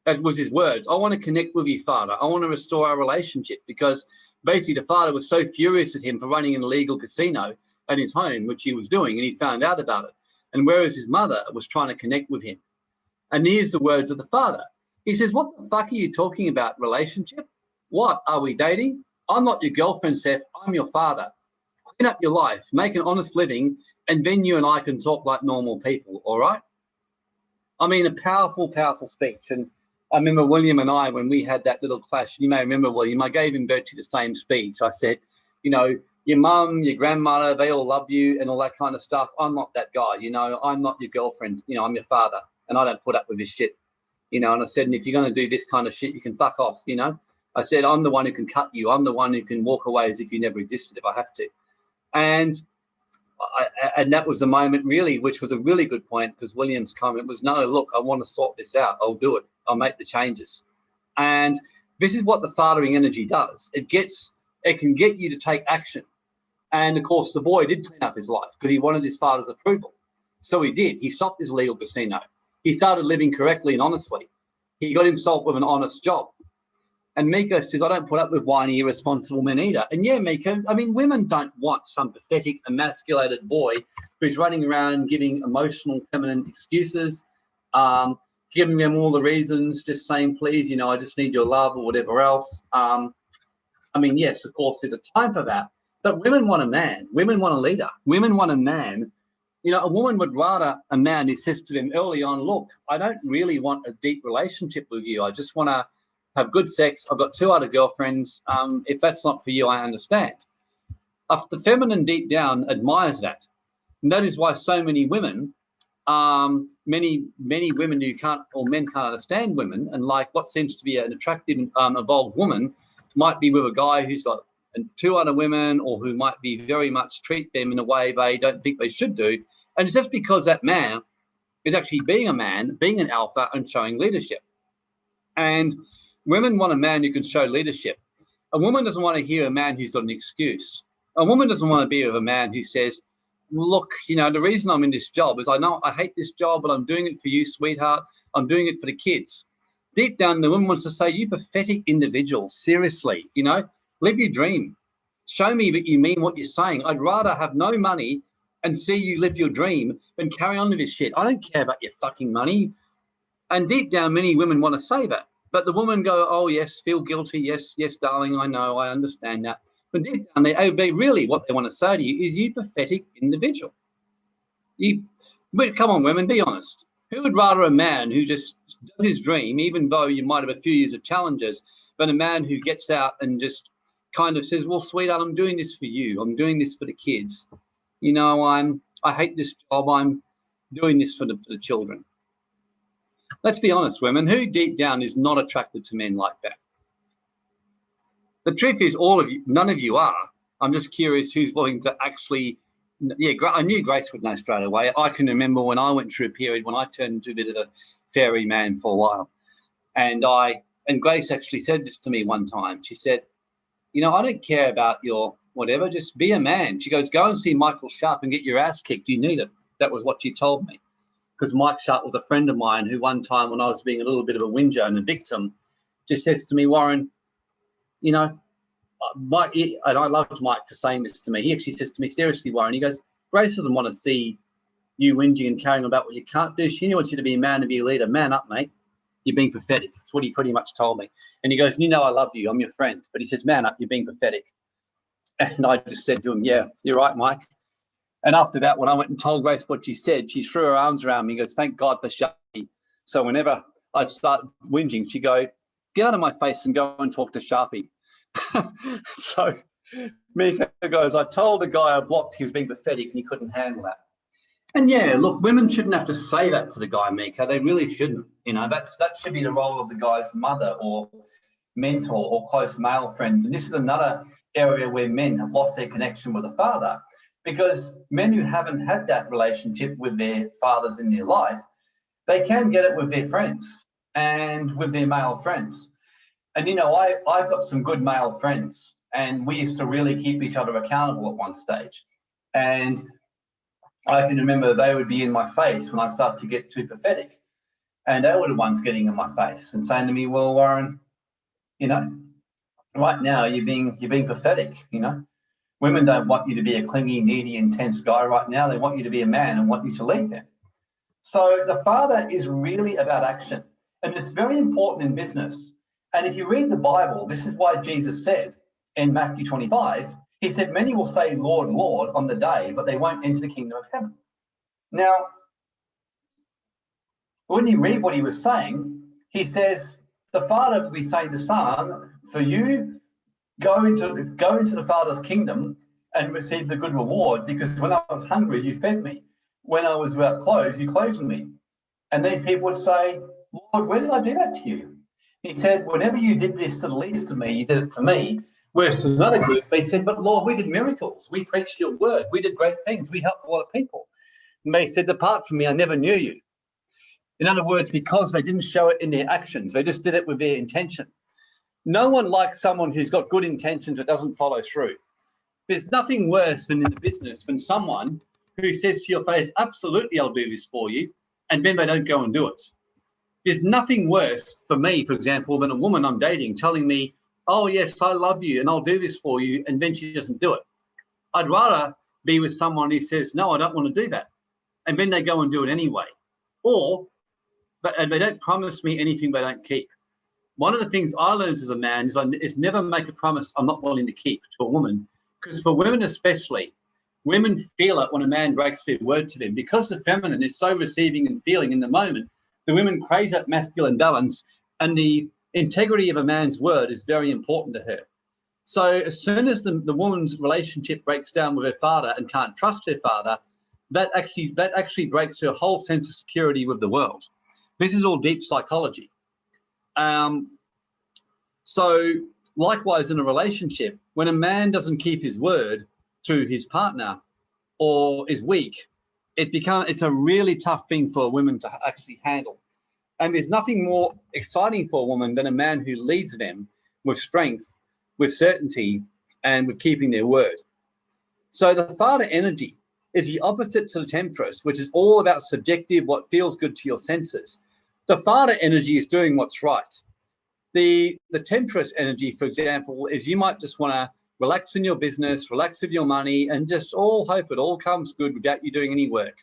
Speaker 1: That was his words. I want to connect with you, Father. I want to restore our relationship, because basically the father was so furious at him for running an illegal casino at his home, which he was doing, and he found out about it. And whereas his mother was trying to connect with him. And here's the words of the father. He says, what the fuck are you talking about, relationship? What, are we dating? I'm not your girlfriend, Seth. I'm your father. Clean up your life, make an honest living, and then you and I can talk like normal people, all right? I mean, a powerful, powerful speech. And I remember William and I, when we had that little clash, you may remember, William, I gave him virtually the same speech. I said, you know, your mum, your grandmother, they all love you and all that kind of stuff. I'm not that guy, you know, I'm not your girlfriend, you know, I'm your father, and I don't put up with this shit, you know. And I said, and if you're going to do this kind of shit, you can fuck off, you know. I said, I'm the one who can cut you. I'm the one who can walk away as if you never existed if I have to. And that was the moment, really, which was a really good point, because William's comment was, no, look, I want to sort this out. I'll do it. I'll make the changes. And this is what the fathering energy does. It can get you to take action. And of course, the boy did clean up his life because he wanted his father's approval. So he did. He stopped his illegal casino. He started living correctly and honestly. He got himself with an honest job. And Mika says, I don't put up with whiny, irresponsible men either. And yeah, Mika, I mean, women don't want some pathetic, emasculated boy who's running around giving emotional, feminine excuses. giving them all the reasons, just saying, please, I just need your love or whatever else. I mean, yes, of course, there's a time for that. But women want a man. Women want a leader. Women want a man. A woman would rather a man who says to them early on, look, I don't really want a deep relationship with you. I just want to have good sex. I've got 2 other girlfriends. If that's not for you, I understand. The feminine deep down admires that. And that is why so many women, many women who can't, or men can't understand women, and like what seems to be an attractive, evolved woman might be with a guy who's got 2 other women, or who might be very much treat them in a way they don't think they should do. And it's just because that man is actually being a man, being an alpha and showing leadership. And women want a man who can show leadership. A woman doesn't want to hear a man who's got an excuse. A woman doesn't want to be with a man who says, look, the reason I'm in this job is I know I hate this job, but I'm doing it for you, sweetheart. I'm doing it for the kids. Deep down, the woman wants to say, you pathetic individual, seriously, live your dream. Show me that you mean what you're saying. I'd rather have no money and see you live your dream than carry on with this shit. I don't care about your fucking money. And deep down, many women want to say that. But the women go, oh, yes, feel guilty. Yes, darling, I know, I understand that. But deep down, they really, what they want to say to you is, you pathetic individual. Come on, women, be honest. Who would rather a man who just does his dream, even though you might have a few years of challenges, than a man who gets out and just kind of says, well, sweetheart, I'm doing this for you. I'm doing this for the kids. I hate this job. I'm doing this for the children. Let's be honest, women. Who deep down is not attracted to men like that? The truth is, all of you, none of you are. I'm just curious who's willing to actually. Yeah, I knew Grace would know straight away. I can remember when I went through a period when I turned into a bit of a fairy man for a while, and Grace actually said this to me one time. She said, I don't care about your whatever, just be a man. She goes, go and see Michael Sharp and get your ass kicked. You need it. That was what she told me. Because Mike Sharp was a friend of mine who one time when I was being a little bit of a whinger and a victim, just says to me, Warren, Mike, and I loved Mike for saying this to me. He actually says to me, seriously, Warren, he goes, Grace doesn't want to see you whinging and carrying on about what you can't do. She wants you to be a man and be a leader. Man up, mate. You're being pathetic. That's what he pretty much told me. And he goes, I love you. I'm your friend. But he says, man up, you're being pathetic. And I just said to him, yeah, you're right, Mike. And after that, when I went and told Grace what she said, she threw her arms around me and goes, thank God for Sharpie. So whenever I start whinging, she go, get out of my face and go and talk to Sharpie. So Mika goes, I told the guy I blocked he was being pathetic and he couldn't handle that. And yeah, look, women shouldn't have to say that to the guy, Mika. They really shouldn't. That should be the role of the guy's mother or mentor or close male friends. And this is another area where men have lost their connection with the father, because men who haven't had that relationship with their fathers in their life, they can get it with their friends and with their male friends. And, I've got some good male friends, and we used to really keep each other accountable at one stage. And I can remember they would be in my face when I started to get too pathetic. And they were the ones getting in my face and saying to me, well, Warren, right now you're being pathetic, Women don't want you to be a clingy, needy, intense guy right now. They want you to be a man and want you to lead them. So the father is really about action. And it's very important in business. And if you read the Bible, this is why Jesus said in Matthew 25, he said, many will say, Lord, Lord, on the day, but they won't enter the kingdom of heaven. Now, when you read what he was saying, he says, the Father will be saying to Son, for you, go into the Father's kingdom and receive the good reward, because when I was hungry, you fed me. When I was without clothes, you clothed me. And these people would say, Lord, where did I do that to you? He said, whenever you did this to the least of me, you did it to me. Whereas to another group, they said, but Lord, we did miracles. We preached your word. We did great things. We helped a lot of people. And they said, depart from me, I never knew you. In other words, because they didn't show it in their actions, they just did it with their intention. No one likes someone who's got good intentions but doesn't follow through. There's nothing worse than in the business than someone who says to your face, absolutely, I'll do this for you, and then they don't go and do it. There's nothing worse for me, for example, than a woman I'm dating telling me, oh, yes, I love you and I'll do this for you, and then she doesn't do it. I'd rather be with someone who says, no, I don't want to do that, and then they go and do it anyway. Or and they don't promise me anything they don't keep. One of the things I learned as a man is never make a promise I'm not willing to keep to a woman, because for women especially, women feel it when a man breaks their word to them. Because the feminine is so receiving and feeling in the moment, the women crave that masculine balance, and the integrity of a man's word is very important to her. So as soon as the woman's relationship breaks down with her father and can't trust her father, that actually breaks her whole sense of security with the world. This is all deep psychology. So likewise in a relationship, when a man doesn't keep his word to his partner or is weak, it's a really tough thing for women to actually handle. And there's nothing more exciting for a woman than a man who leads them with strength, with certainty, and with keeping their word. So the father energy is the opposite to the Temperance, which is all about subjective, what feels good to your senses. The father energy is doing what's right. The Temperance energy, for example, is you might just want to relax in your business, relax with your money, and just all hope it all comes good without you doing any work.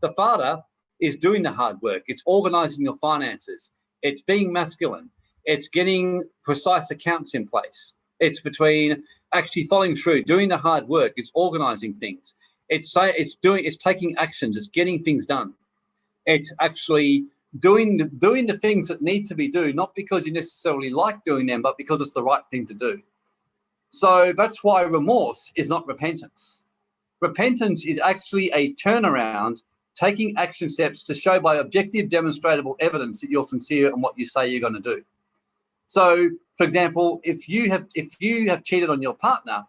Speaker 1: The father is doing the hard work. It's organizing your finances. It's being masculine. It's getting precise accounts in place. It's between actually following through, doing the hard work. It's organizing things. It's taking actions. It's getting things done. It's actually doing the things that need to be done, not because you necessarily like doing them, but because it's the right thing to do. So that's why remorse is not repentance. Repentance is actually a turnaround, taking action steps to show by objective, demonstrable evidence that you're sincere in what you say you're going to do. So, for example, if you have cheated on your partner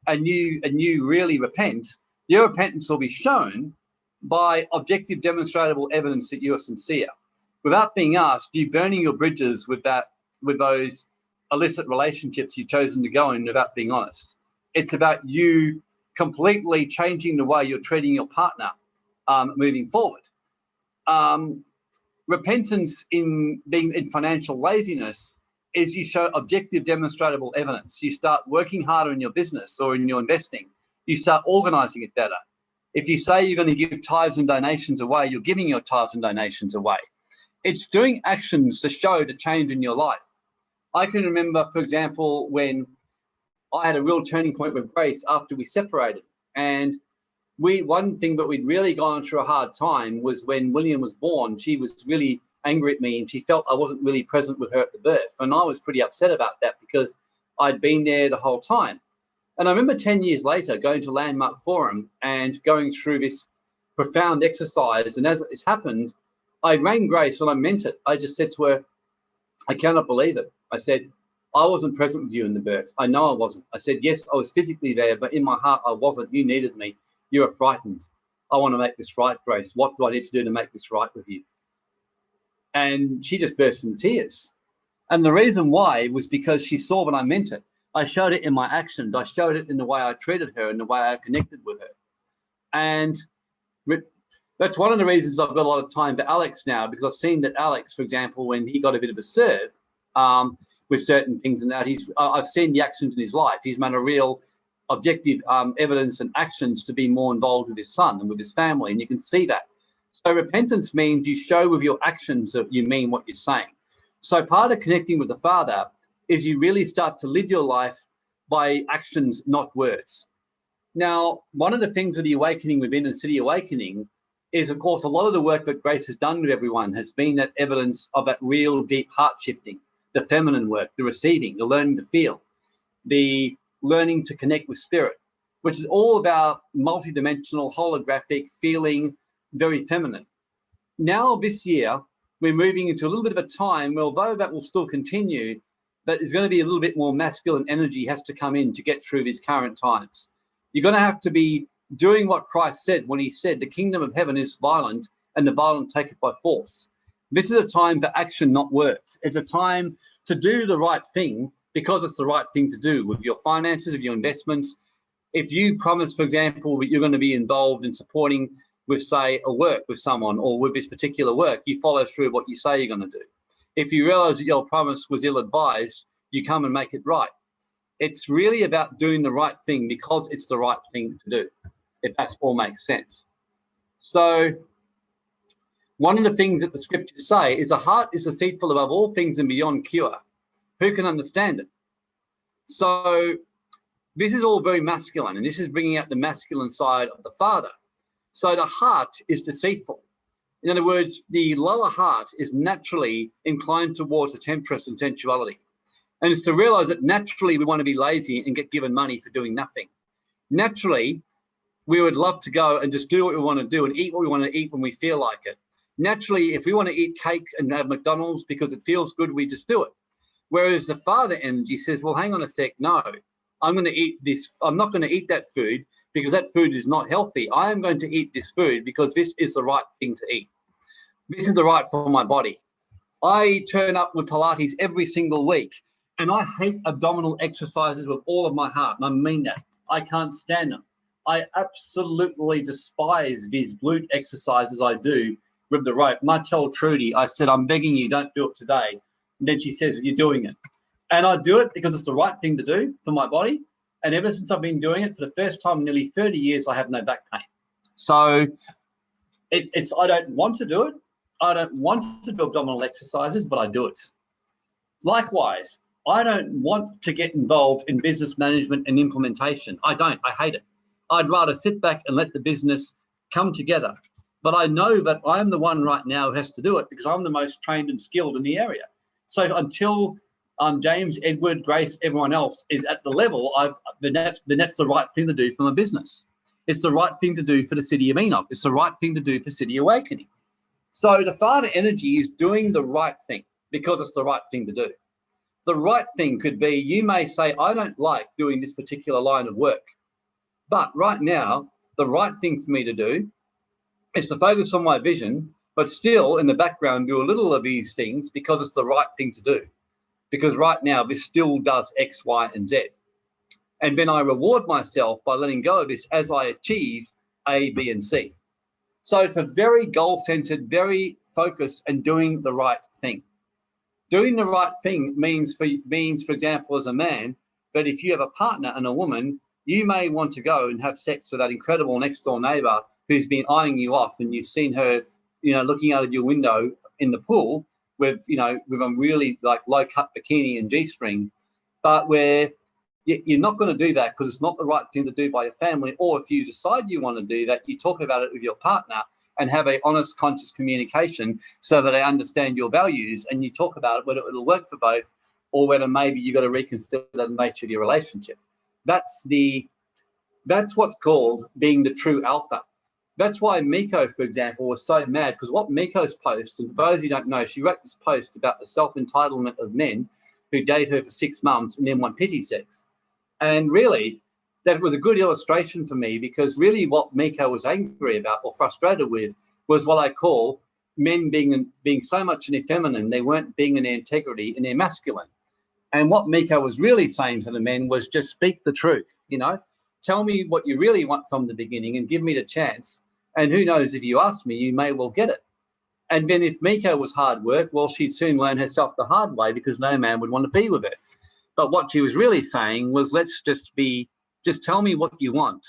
Speaker 1: and you really repent, your repentance will be shown by objective, demonstrable evidence that you are sincere. Without being asked, you burning your bridges with those illicit relationships you've chosen to go in without being honest. It's about you completely changing the way you're treating your partner moving forward. Repentance in financial laziness is you show objective, demonstrable evidence. You start working harder in your business or in your investing. You start organizing it better. If you say you're going to give tithes and donations away, you're giving your tithes and donations away. It's doing actions to show the change in your life. I can remember, for example, when I had a real turning point with Grace after we separated. And one thing that we'd really gone through a hard time was when William was born. She was really angry at me and she felt I wasn't really present with her at the birth. And I was pretty upset about that because I'd been there the whole time. And I remember 10 years later going to Landmark Forum and going through this profound exercise. And as this happened, I rang Grace and I meant it. I just said to her, I cannot believe it. I said, I wasn't present with you in the birth. I know I wasn't. I said, yes, I was physically there, but in my heart, I wasn't. You needed me. You were frightened. I want to make this right, Grace. What do I need to do to make this right with you? And she just burst into tears. And the reason why was because she saw when I meant it. I showed it in my actions. I showed it in the way I treated her and the way I connected with her. And that's one of the reasons I've got a lot of time for Alex now, because I've seen that Alex, for example, when he got a bit of a serve with certain things and that, I've seen the actions in his life. He's made a real objective evidence and actions to be more involved with his son and with his family, and you can see that. So repentance means you show with your actions that you mean what you're saying. So part of connecting with the Father is you really start to live your life by actions, not words. Now, one of the things with the awakening within and City Awakening is, of course, a lot of the work that Grace has done with everyone has been that evidence of that real deep heart shifting, the feminine work, the receiving, the learning to feel, the learning to connect with spirit, which is all about multidimensional, holographic, feeling, very feminine. Now, this year, we're moving into a little bit of a time where, although that will still continue, but there's going to be a little bit more masculine energy has to come in to get through these current times. You're going to have to be doing what Christ said when he said, the kingdom of heaven is violent and the violent take it by force. This is a time for action, not words. It's a time to do the right thing because it's the right thing to do with your finances, with your investments. If you promise, for example, that you're going to be involved in supporting with, say, a work with someone or with this particular work, you follow through what you say you're going to do. If you realize that your promise was ill-advised, you come and make it right. It's really about doing the right thing because it's the right thing to do, if that all makes sense. So One of the things that the scriptures say is the heart is deceitful above all things and beyond cure. Who can understand it? So this is all very masculine, and this is bringing out the masculine side of the father. So the heart is deceitful. In other words, the lower heart is naturally inclined towards the temperance and sensuality. And it's to realize that naturally we want to be lazy and get given money for doing nothing. Naturally, we would love to go and just do what we want to do and eat what we want to eat when we feel like it. Naturally, if we want to eat cake and have McDonald's because it feels good, we just do it. Whereas the father energy says, well, hang on a sec, no, I'm going to eat this. I'm not going to eat that food because that food is not healthy. I am going to eat this food because this is the right thing to eat. This is the right for my body. I turn up with Pilates every single week, and I hate abdominal exercises with all of my heart, and I mean that. I can't stand them. I absolutely despise these glute exercises I do with the rope. I told Trudy, I said, I'm begging you, don't do it today. And then she says, you're doing it. And I do it because it's the right thing to do for my body. And ever since I've been doing it for the first time in nearly 30 years, I have no back pain. So I don't want to do it. I don't want to do abdominal exercises, but I do it. Likewise, I don't want to get involved in business management and implementation. I don't. I hate it. I'd rather sit back and let the business come together. But I know that I'm the one right now who has to do it because I'm the most trained and skilled in the area. So until James, Edward, Grace, everyone else is at the level, then that's the right thing to do for my business. It's the right thing to do for the City of Enoch. It's the right thing to do for City Awakening. So the father energy is doing the right thing because it's the right thing to do. The right thing could be, you may say, I don't like doing this particular line of work. But right now, the right thing for me to do is to focus on my vision, but still in the background do a little of these things because it's the right thing to do. Because right now, this still does X, Y, and Z. And then I reward myself by letting go of this as I achieve A, B, and C. So it's a very goal-centered, very focused and doing the right thing. Doing the right thing means, for example, as a man, that if you have a partner and a woman, you may want to go and have sex with that incredible next-door neighbor who's been eyeing you off, and you've seen her, looking out of your window in the pool with a really like low-cut bikini and G-string, but where you're not going to do that because it's not the right thing to do by your family. Or if you decide you want to do that, you talk about it with your partner and have a honest, conscious communication so that they understand your values, and you talk about it, whether it'll work for both or whether maybe you've got to reconsider the nature of your relationship. That's what's called being the true alpha. That's why Miko, for example, was so mad, because what Miko's post, and for those who don't know, she wrote this post about the self-entitlement of men who date her for 6 months and then want pity sex. And really, that was a good illustration for me, because really what Miko was angry about or frustrated with was what I call men being so much in their feminine, they weren't being in their integrity, in their masculine. And what Miko was really saying to the men was just speak the truth, tell me what you really want from the beginning and give me the chance. And who knows, if you ask me, you may well get it. And then if Miko was hard work, well, she'd soon learn herself the hard way because no man would want to be with her. But what she was really saying was, just tell me what you want.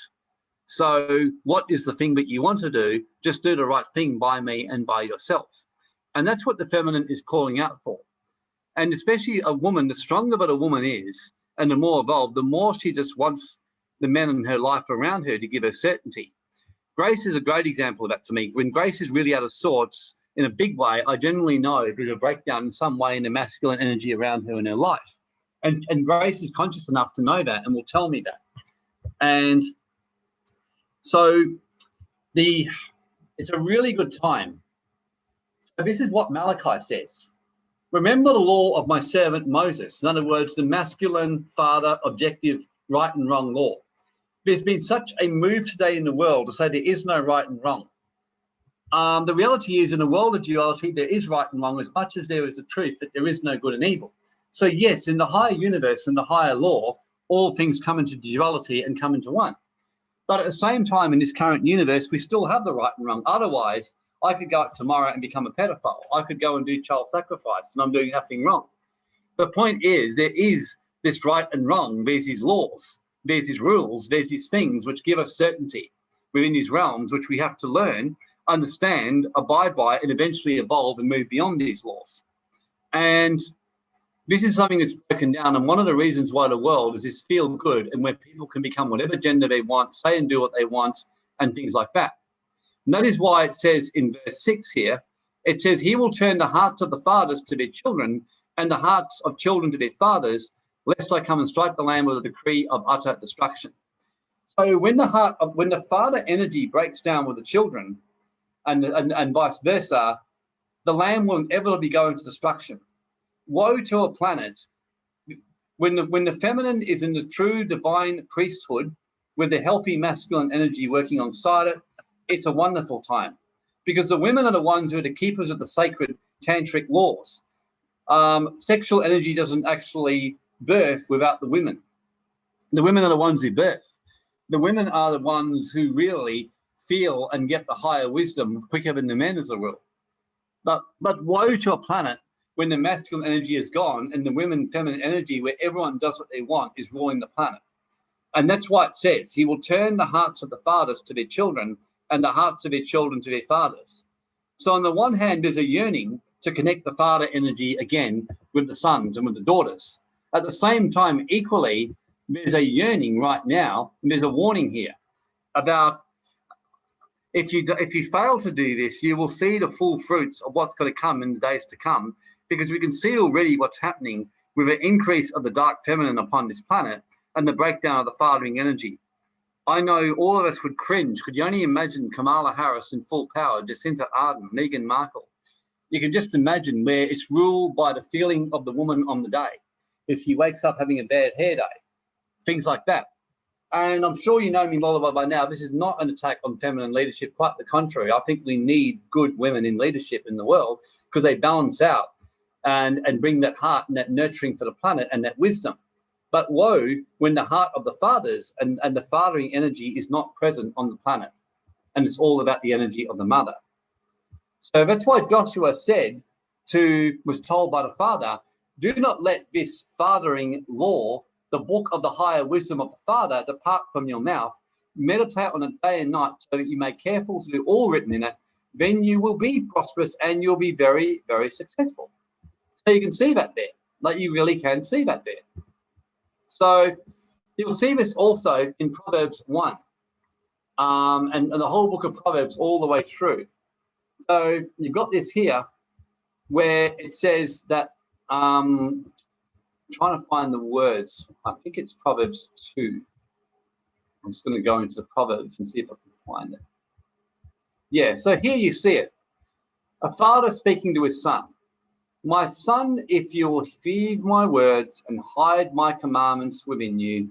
Speaker 1: So what is the thing that you want to do? Just do the right thing by me and by yourself. And that's what the feminine is calling out for. And especially a woman, the stronger that a woman is and the more evolved, the more she just wants the men in her life around her to give her certainty. Grace is a great example of that for me. When Grace is really out of sorts in a big way, I generally know there's a breakdown in some way in the masculine energy around her in her life. And Grace is conscious enough to know that and will tell me that. And so it's a really good time. So this is what Malachi says. Remember the law of my servant Moses. In other words, the masculine father objective right and wrong law. There's been such a move today in the world to say there is no right and wrong. The reality is, in a world of duality, there is right and wrong as much as there is the truth that there is no good and evil. So yes, in the higher universe and the higher law, all things come into duality and come into one. But at the same time, in this current universe, we still have the right and wrong. Otherwise, I could go out tomorrow and become a pedophile. I could go and do child sacrifice, and I'm doing nothing wrong. The point is, there is this right and wrong. There's these laws, there's these rules, there's these things which give us certainty within these realms, which we have to learn understand, abide by, and eventually evolve and move beyond these laws. And this is something that's broken down. And one of the reasons why the world is this feel good and where people can become whatever gender they want, say and do what they want, and things like that. And that is why it says in verse 6 here, it says, he will turn the hearts of the fathers to their children and the hearts of children to their fathers, lest I come and strike the land with a decree of utter destruction. So when the father energy breaks down with the children and vice versa, the land will inevitably go into destruction. Woe to a planet when the feminine is in the true divine priesthood with the healthy masculine energy working alongside it. It's a wonderful time, because the women are the ones who are the keepers of the sacred tantric laws. Sexual energy doesn't actually birth without the women. The women are the ones who birth. The women are the ones who really feel and get the higher wisdom quicker than the men as a rule. But woe to a planet when the masculine energy is gone and the women feminine energy, where everyone does what they want, is ruling the planet. And that's why it says he will turn the hearts of the fathers to their children and the hearts of their children to their fathers. So on the one hand, there's a yearning to connect the father energy again with the sons and with the daughters. At the same time, equally, there's a yearning right now, and there's a warning here about if you fail to do this, you will see the full fruits of what's going to come in the days to come, because we can see already what's happening with an increase of the dark feminine upon this planet and the breakdown of the fathering energy. I know all of us would cringe. Could you only imagine Kamala Harris in full power, Jacinta Ardern, Meghan Markle? You can just imagine where it's ruled by the feeling of the woman on the day. If she wakes up having a bad hair day, things like that. And I'm sure you know me, Lola, by now. This is not an attack on feminine leadership. Quite the contrary. I think we need good women in leadership in the world because they balance out and bring that heart and that nurturing for the planet and that wisdom. But woe when the heart of the fathers and the fathering energy is not present on the planet. And it's all about the energy of the mother. So that's why Joshua was told by the father, do not let this fathering law, the book of the higher wisdom of the Father, depart from your mouth. Meditate on it day and night so that you may careful to do all written in it. Then you will be prosperous and you'll be very, very successful. So you can see that there. Like you really can see that there. So you'll see this also in Proverbs 1 and the whole book of Proverbs all the way through. So you've got this here where it says that trying to find the words. I think it's Proverbs 2. I'm just going to go into the Proverbs and see if I can find it. Yeah, so here you see it. A father speaking to his son. My son, if you will heed my words and hide my commandments within you,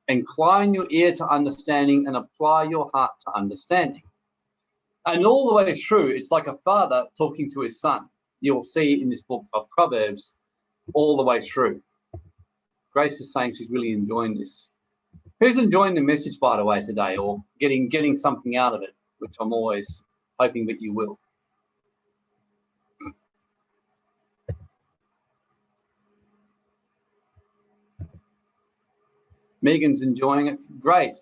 Speaker 1: incline your ear to understanding and apply your heart to understanding. And all the way through, it's like a father talking to his son. You'll see in this book of Proverbs all the way through. Grace is saying she's really enjoying this. Who's enjoying the message, by the way, today, or getting something out of it, which I'm always hoping that you will. Megan's enjoying it. Great.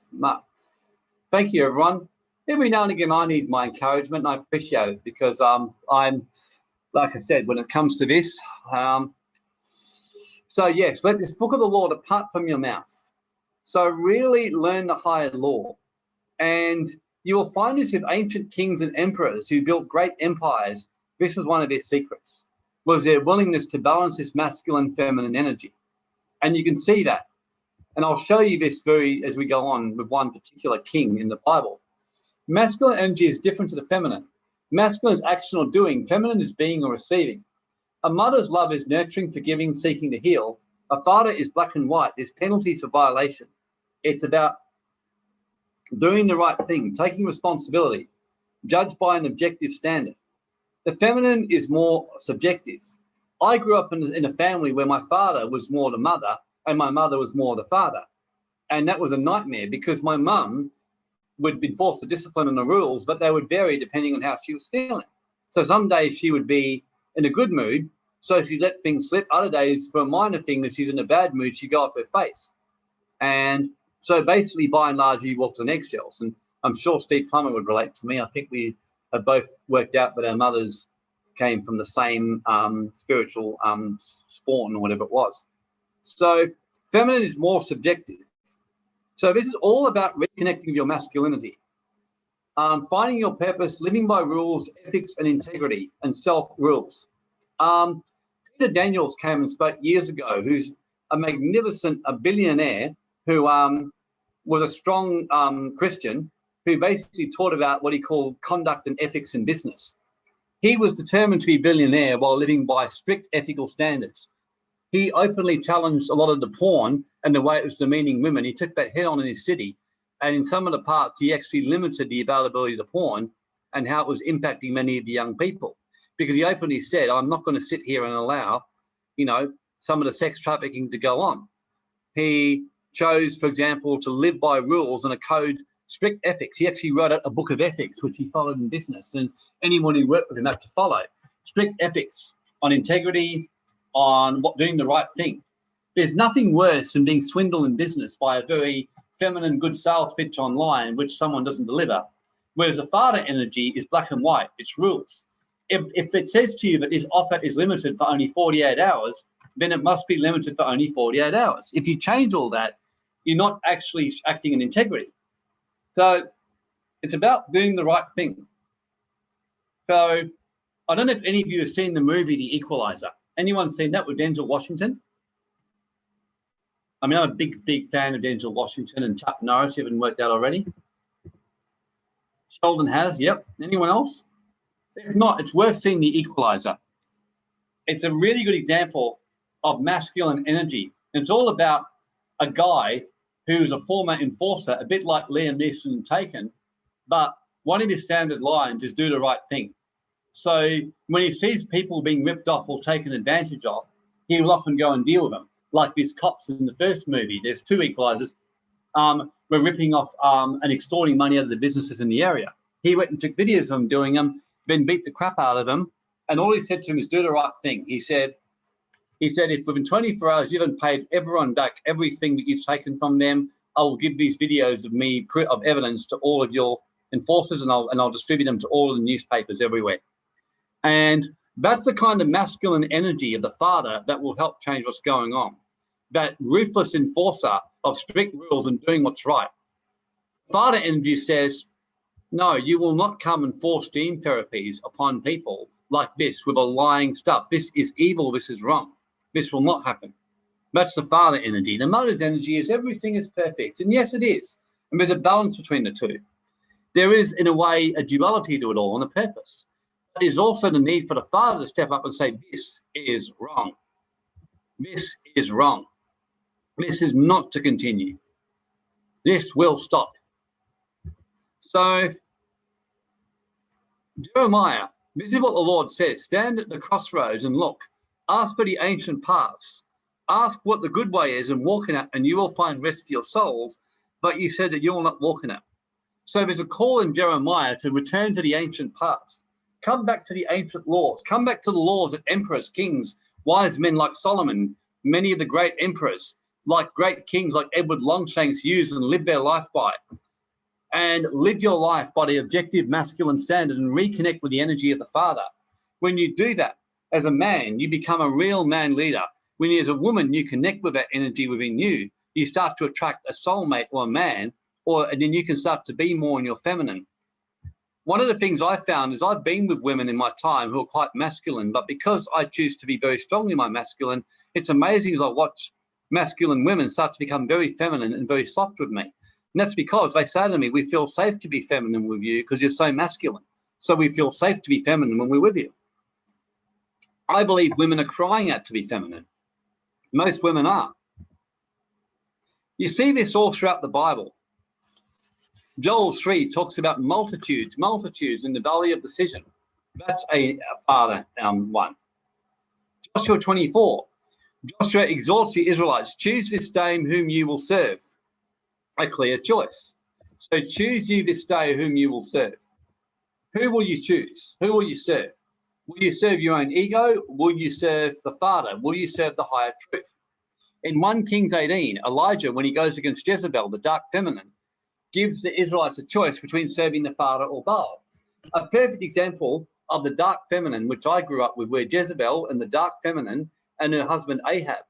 Speaker 1: Thank you, everyone. Every now and again, I need my encouragement, and I appreciate it because I'm, like I said, when it comes to this, so yes, let this book of the law depart from your mouth. So really learn the higher law. And you will find this with ancient kings and emperors who built great empires. This was one of their secrets, was their willingness to balance this masculine, feminine energy. And you can see that. And I'll show you this as we go on with one particular king in the Bible. Masculine energy is different to the feminine. Masculine is action or doing. Feminine is being or receiving. A mother's love is nurturing, forgiving, seeking to heal. A father is black and white. There's penalties for violation. It's about doing the right thing, taking responsibility, judged by an objective standard. The feminine is more subjective. I grew up in a family where my father was more the mother and my mother was more the father. And that was a nightmare because my mum would be forced to discipline on the rules, but they would vary depending on how she was feeling. So some days she would be in a good mood, so she let things slip. Other days, for a minor thing, if she's in a bad mood, she'd go off her face. And so basically, by and large, he walked on eggshells. And I'm sure Steve Plummer would relate to me. I think we have both worked out that our mothers came from the same spiritual spawn or whatever it was. So feminine is more subjective. So this is all about reconnecting with your masculinity, finding your purpose, living by rules, ethics, and integrity, and self-rules. Peter Daniels came and spoke years ago, who's a magnificent billionaire who was a strong Christian who basically taught about what he called conduct and ethics in business. He was determined to be a billionaire while living by strict ethical standards. He openly challenged a lot of the porn and the way it was demeaning women. He took that head on in his city, and in some of the parts, he actually limited the availability of the porn and how it was impacting many of the young people. Because he openly said, I'm not going to sit here and allow, you know, some of the sex trafficking to go on. He chose, for example, to live by rules and a code, strict ethics. He actually wrote a book of ethics, which he followed in business, and anyone who worked with him had to follow. Strict ethics on integrity, on doing the right thing. There's nothing worse than being swindled in business by a very feminine, good sales pitch online, which someone doesn't deliver. Whereas the father energy is black and white, it's rules. If it says to you that this offer is limited for only 48 hours, then it must be limited for only 48 hours. If you change all that, you're not actually acting in integrity. So it's about doing the right thing. So I don't know if any of you have seen the movie The Equalizer. Anyone seen that with Denzel Washington? I mean, I'm a big fan of Denzel Washington and Chuck Norris. You haven't worked out already? Sheldon has, yep. Anyone else? If not, it's worth seeing The Equalizer. It's a really good example of masculine energy. It's all about a guy who's a former enforcer, a bit like Liam Neeson in Taken, but one of his standard lines is do the right thing. So when he sees people being ripped off or taken advantage of, he will often go and deal with them. Like these cops in the first movie, there's two equalizers, were ripping off and extorting money out of the businesses in the area. He went and took videos of them doing them, then beat the crap out of them, and all he said to him is do the right thing. He said, if within 24 hours you haven't paid everyone back everything that you've taken from them, I will give these videos of me of evidence to all of your enforcers, and I'll distribute them to all of the newspapers everywhere. And that's the kind of masculine energy of the father that will help change what's going on. That ruthless enforcer of strict rules and doing what's right. Father energy says, no, you will not come and force gene therapies upon people like this with a lying stuff. This is evil. This is wrong. This will not happen. That's the father energy. The mother's energy is everything is perfect. And yes, it is. And there's a balance between the two. There is, in a way, a duality to it all and a purpose. There is also the need for the father to step up and say, this is wrong. This is wrong. This is not to continue. This will stop. So, Jeremiah, this is what the Lord says. Stand at the crossroads and look. Ask for the ancient paths. Ask what the good way is and walk in it, and you will find rest for your souls. But you said that you will not walk in it. So there's a call in Jeremiah to return to the ancient paths. Come back to the ancient laws. Come back to the laws that emperors, kings, wise men like Solomon, many of the great emperors, like great kings like Edward Longshanks used and lived their life by. And live your life by the objective masculine standard and reconnect with the energy of the father. When you do that, as a man, you become a real man leader. When you, as a woman, you connect with that energy within you, you start to attract a soulmate or a man, and then you can start to be more in your feminine. One of the things I found is I've been with women in my time who are quite masculine, but because I choose to be very strongly my masculine, it's amazing as I watch masculine women start to become very feminine and very soft with me. And that's because they say to me, we feel safe to be feminine with you because you're so masculine. So we feel safe to be feminine when we're with you. I believe women are crying out to be feminine. Most women are. You see this all throughout the Bible. Joel 3 talks about multitudes in the valley of decision. That's a father one. Joshua 24. Joshua exhorts the Israelites, choose this day whom you will serve. A clear choice. So choose you this day whom you will serve. Who will you choose? Who will you serve? Will you serve your own ego? Will you serve the Father? Will you serve the higher truth? In 1 Kings 18, Elijah, when he goes against Jezebel, the dark feminine, gives the Israelites a choice between serving the Father or Baal. a perfect example of the dark feminine, which I grew up with, where Jezebel and the dark feminine and her husband Ahab,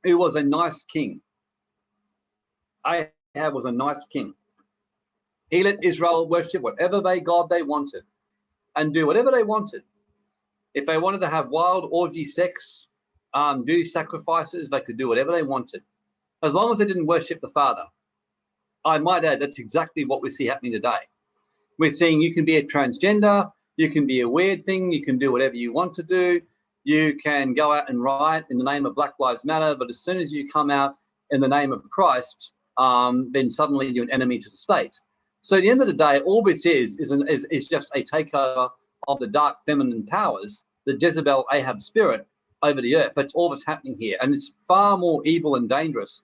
Speaker 1: who was a nice king. Ahab was a nice king. He let Israel worship whatever God they wanted and do whatever they wanted. If they wanted to have wild orgy sex, do sacrifices, they could do whatever they wanted, as long as they didn't worship the Father. I might add, that's exactly what we see happening today. We're seeing you can be a transgender, you can be a weird thing, you can do whatever you want to do, you can go out and riot in the name of Black Lives Matter, but as soon as you come out in the name of Christ, then suddenly you're an enemy to the state. So at the end of the day, all this is just a takeover of the dark feminine powers, the Jezebel Ahab spirit over the earth. That's all that's happening here. And it's far more evil and dangerous.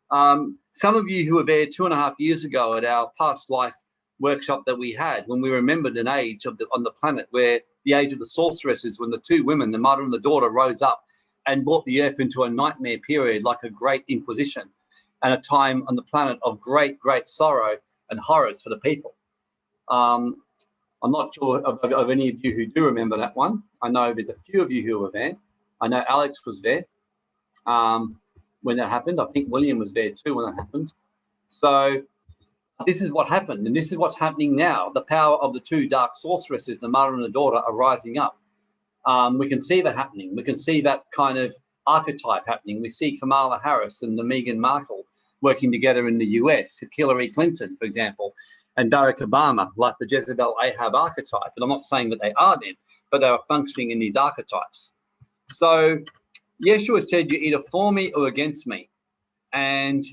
Speaker 1: Some of you who were there 2.5 years ago at our past life workshop that we had, when we remembered an age on the planet where the age of the sorceresses, when the two women, the mother and the daughter, rose up and brought the earth into a nightmare period, like a great inquisition, and a time on the planet of great, great sorrow and horrors for the people. I'm not sure of any of you who do remember that one. I know there's a few of you who were there. I know Alex was there when that happened. I think William was there too when that happened. So this is what happened, and this is what's happening now. The power of the two dark sorceresses, the mother and the daughter, are rising up. We can see that happening. We can see that kind of archetype happening. We see Kamala Harris and the Meghan Markle working together in the US, Hillary Clinton, for example, and Barack Obama, like the Jezebel Ahab archetype. And I'm not saying that they are them, but they are functioning in these archetypes. So Yeshua said, you're either for me or against me. And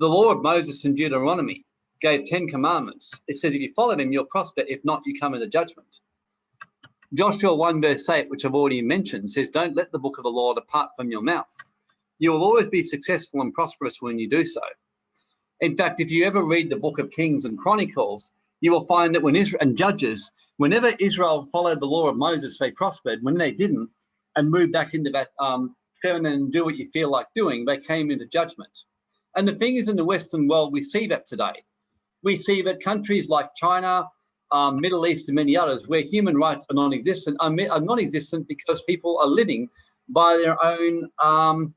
Speaker 1: the law of Moses in Deuteronomy gave 10 commandments. It says, if you follow them, you'll prosper. If not, you come into judgment. Joshua 1 verse 8, which I've already mentioned, says, don't let the book of the law depart from your mouth. You will always be successful and prosperous when you do so. In fact, if you ever read the book of Kings and Chronicles, you will find that when Israel and Judges, whenever Israel followed the law of Moses, they prospered. When they didn't and moved back into that feminine, do what you feel like doing, they came into judgment. And the thing is, in the Western world, we see that today. We see that countries like China, Middle East, and many others, where human rights are non-existent, are non-existent because people are living by their own,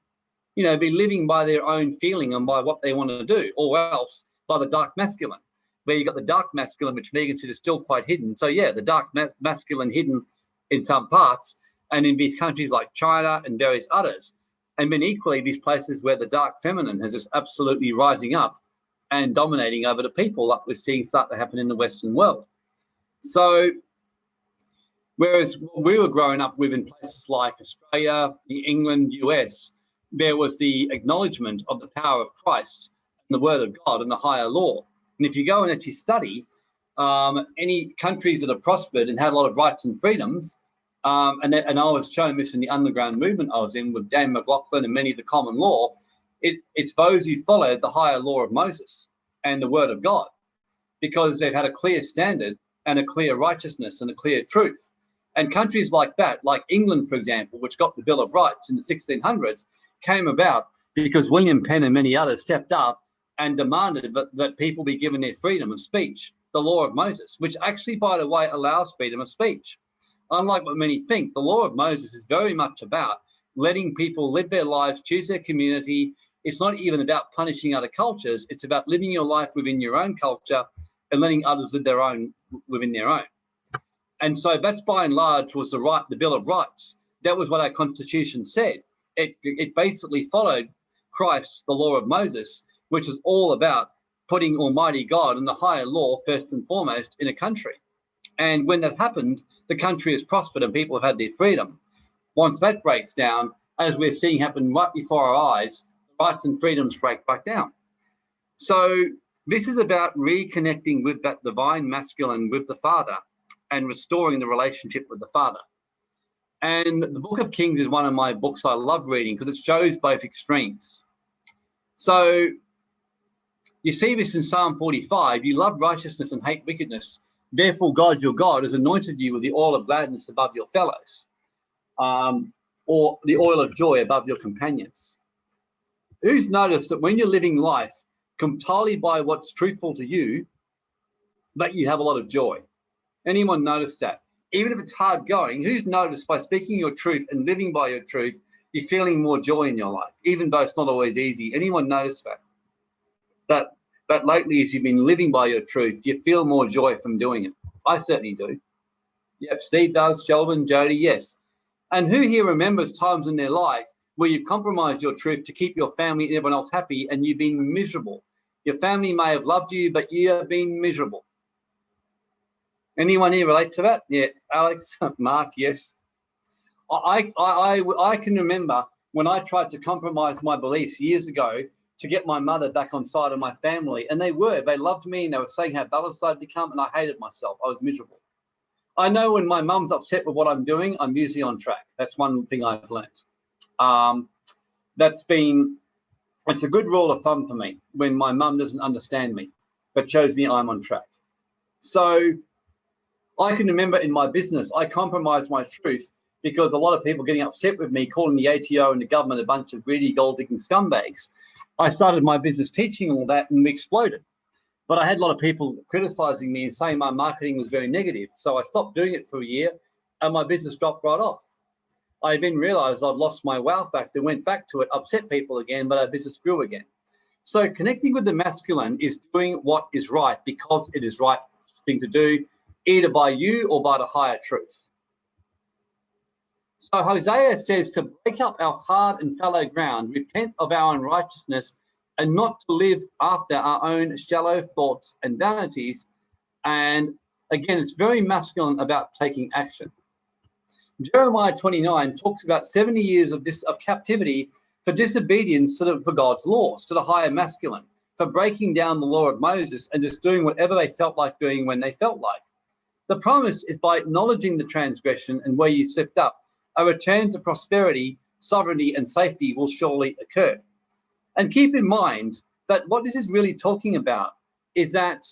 Speaker 1: be living by their own feeling and by what they want to do, or else by the dark masculine, where you've got the dark masculine, which Megan said is still quite hidden. So yeah, the dark masculine hidden in some parts, and in these countries like China and various others. And then equally, these places where the dark feminine is just absolutely rising up and dominating over the people, like we're seeing start to happen in the Western world. So whereas we were growing up with in places like Australia, England, US, there was the acknowledgement of the power of Christ and the word of God and the higher law. And if you go and actually study any countries that have prospered and had a lot of rights and freedoms, and I was showing this in the underground movement I was in with Dan McLaughlin and many of the common law, it's those who followed the higher law of Moses and the word of God, because they've had a clear standard and a clear righteousness and a clear truth. And countries like that, like England, for example, which got the Bill of Rights in the 1600s, came about because William Penn and many others stepped up and demanded that people be given their freedom of speech, the law of Moses, which actually, by the way, allows freedom of speech. Unlike what many think, the law of Moses is very much about letting people live their lives, choose their community. It's not even about punishing other cultures. It's about living your life within your own culture and letting others live their own within their own. And so that's by and large was the Bill of Rights. That was what our Constitution said. It basically followed Christ, the law of Moses, which is all about putting Almighty God and the higher law first and foremost in a country. And when that happened, the country has prospered and people have had their freedom. Once that breaks down, as we're seeing happen right before our eyes, rights and freedoms break back down. So this is about reconnecting with that divine masculine, with the Father, and restoring the relationship with the Father. And the Book of Kings is one of my books I love reading because it shows both extremes. So you see this in Psalm 45, you love righteousness and hate wickedness. Therefore, God, your God, has anointed you with the oil of gladness above your fellows, or the oil of joy above your companions. Who's noticed that when you're living life entirely by what's truthful to you, that you have a lot of joy? Anyone notice that? Even if it's hard going, who's noticed by speaking your truth and living by your truth, you're feeling more joy in your life, even though it's not always easy? Anyone notice that? That lately, as you've been living by your truth, you feel more joy from doing it. I certainly do. Yep, Steve does, Sheldon, Jody, yes. And who here remembers times in their life where you've compromised your truth to keep your family and everyone else happy and you've been miserable? Your family may have loved you, but you have been miserable. Anyone here relate to that? Yeah, Alex, Mark, yes. I can remember when I tried to compromise my beliefs years ago to get my mother back on side of my family, and they loved me and they were saying how balanced I'd become, and I hated myself. I was miserable. I know when my mum's upset with what I'm doing, I'm usually on track. That's one thing I've learnt. It's a good rule of thumb for me when my mum doesn't understand me, but shows me I'm on track. So I can remember in my business, I compromised my truth because a lot of people getting upset with me, calling the ATO and the government a bunch of greedy, gold-digging scumbags. I started my business teaching all that and we exploded. But I had a lot of people criticizing me and saying my marketing was very negative. So I stopped doing it for a year and my business dropped right off. I then realized I'd lost my wow factor, went back to it, upset people again, but our business grew again. So connecting with the masculine is doing what is right because it is right thing to do, either by you or by the higher truth. So Hosea says to break up our hard and fallow ground, repent of our unrighteousness, and not to live after our own shallow thoughts and vanities. And again, it's very masculine about taking action. Jeremiah 29 talks about 70 years of captivity for disobedience for God's laws, to the higher masculine, for breaking down the law of Moses and just doing whatever they felt like doing when they felt like. The promise is by acknowledging the transgression and where you slipped up, a return to prosperity, sovereignty, and safety will surely occur. And keep in mind that what this is really talking about is that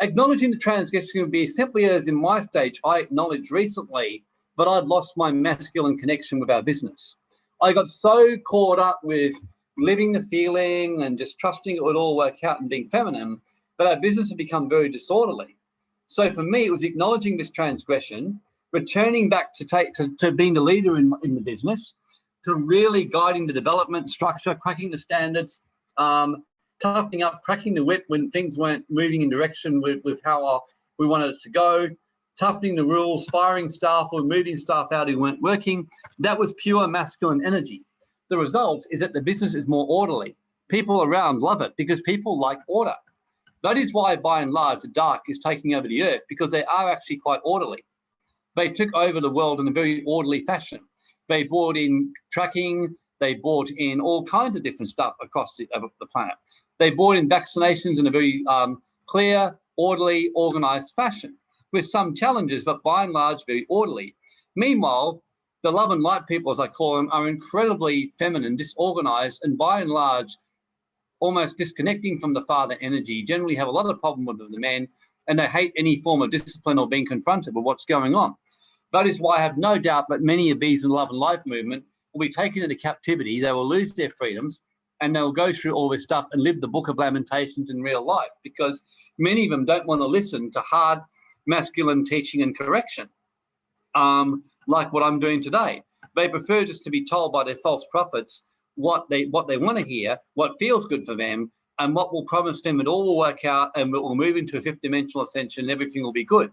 Speaker 1: acknowledging the transgression would be simply as in my stage, I acknowledged recently that I'd lost my masculine connection with our business. I got so caught up with living the feeling and just trusting it would all work out and being feminine, that our business had become very disorderly. So for me, it was acknowledging this transgression, returning back to being the leader in the business, to really guiding the development structure, cracking the standards, toughening up, cracking the whip when things weren't moving in direction with how we wanted it to go, toughening the rules, firing staff or moving staff out who weren't working. That was pure masculine energy. The result is that the business is more orderly. People around love it because people like order. That is why, by and large, the dark is taking over the earth, because they are actually quite orderly. They took over the world in a very orderly fashion. They brought in tracking. They brought in all kinds of different stuff across the planet. They brought in vaccinations in a very clear, orderly, organized fashion, with some challenges, but by and large, very orderly. Meanwhile, the love and light people, as I call them, are incredibly feminine, disorganized, and by and large, almost disconnecting from the father energy, generally have a lot of problem with the men, and they hate any form of discipline or being confronted with what's going on. That is why I have no doubt that many of these in the love and life movement will be taken into captivity. They will lose their freedoms, and they'll go through all this stuff and live the book of Lamentations in real life, because many of them don't want to listen to hard masculine teaching and correction, like what I'm doing today. They prefer just to be told by their false prophets what they want to hear, what feels good for them, and what will promise them it all will work out and we'll move into a fifth dimensional ascension and everything will be good.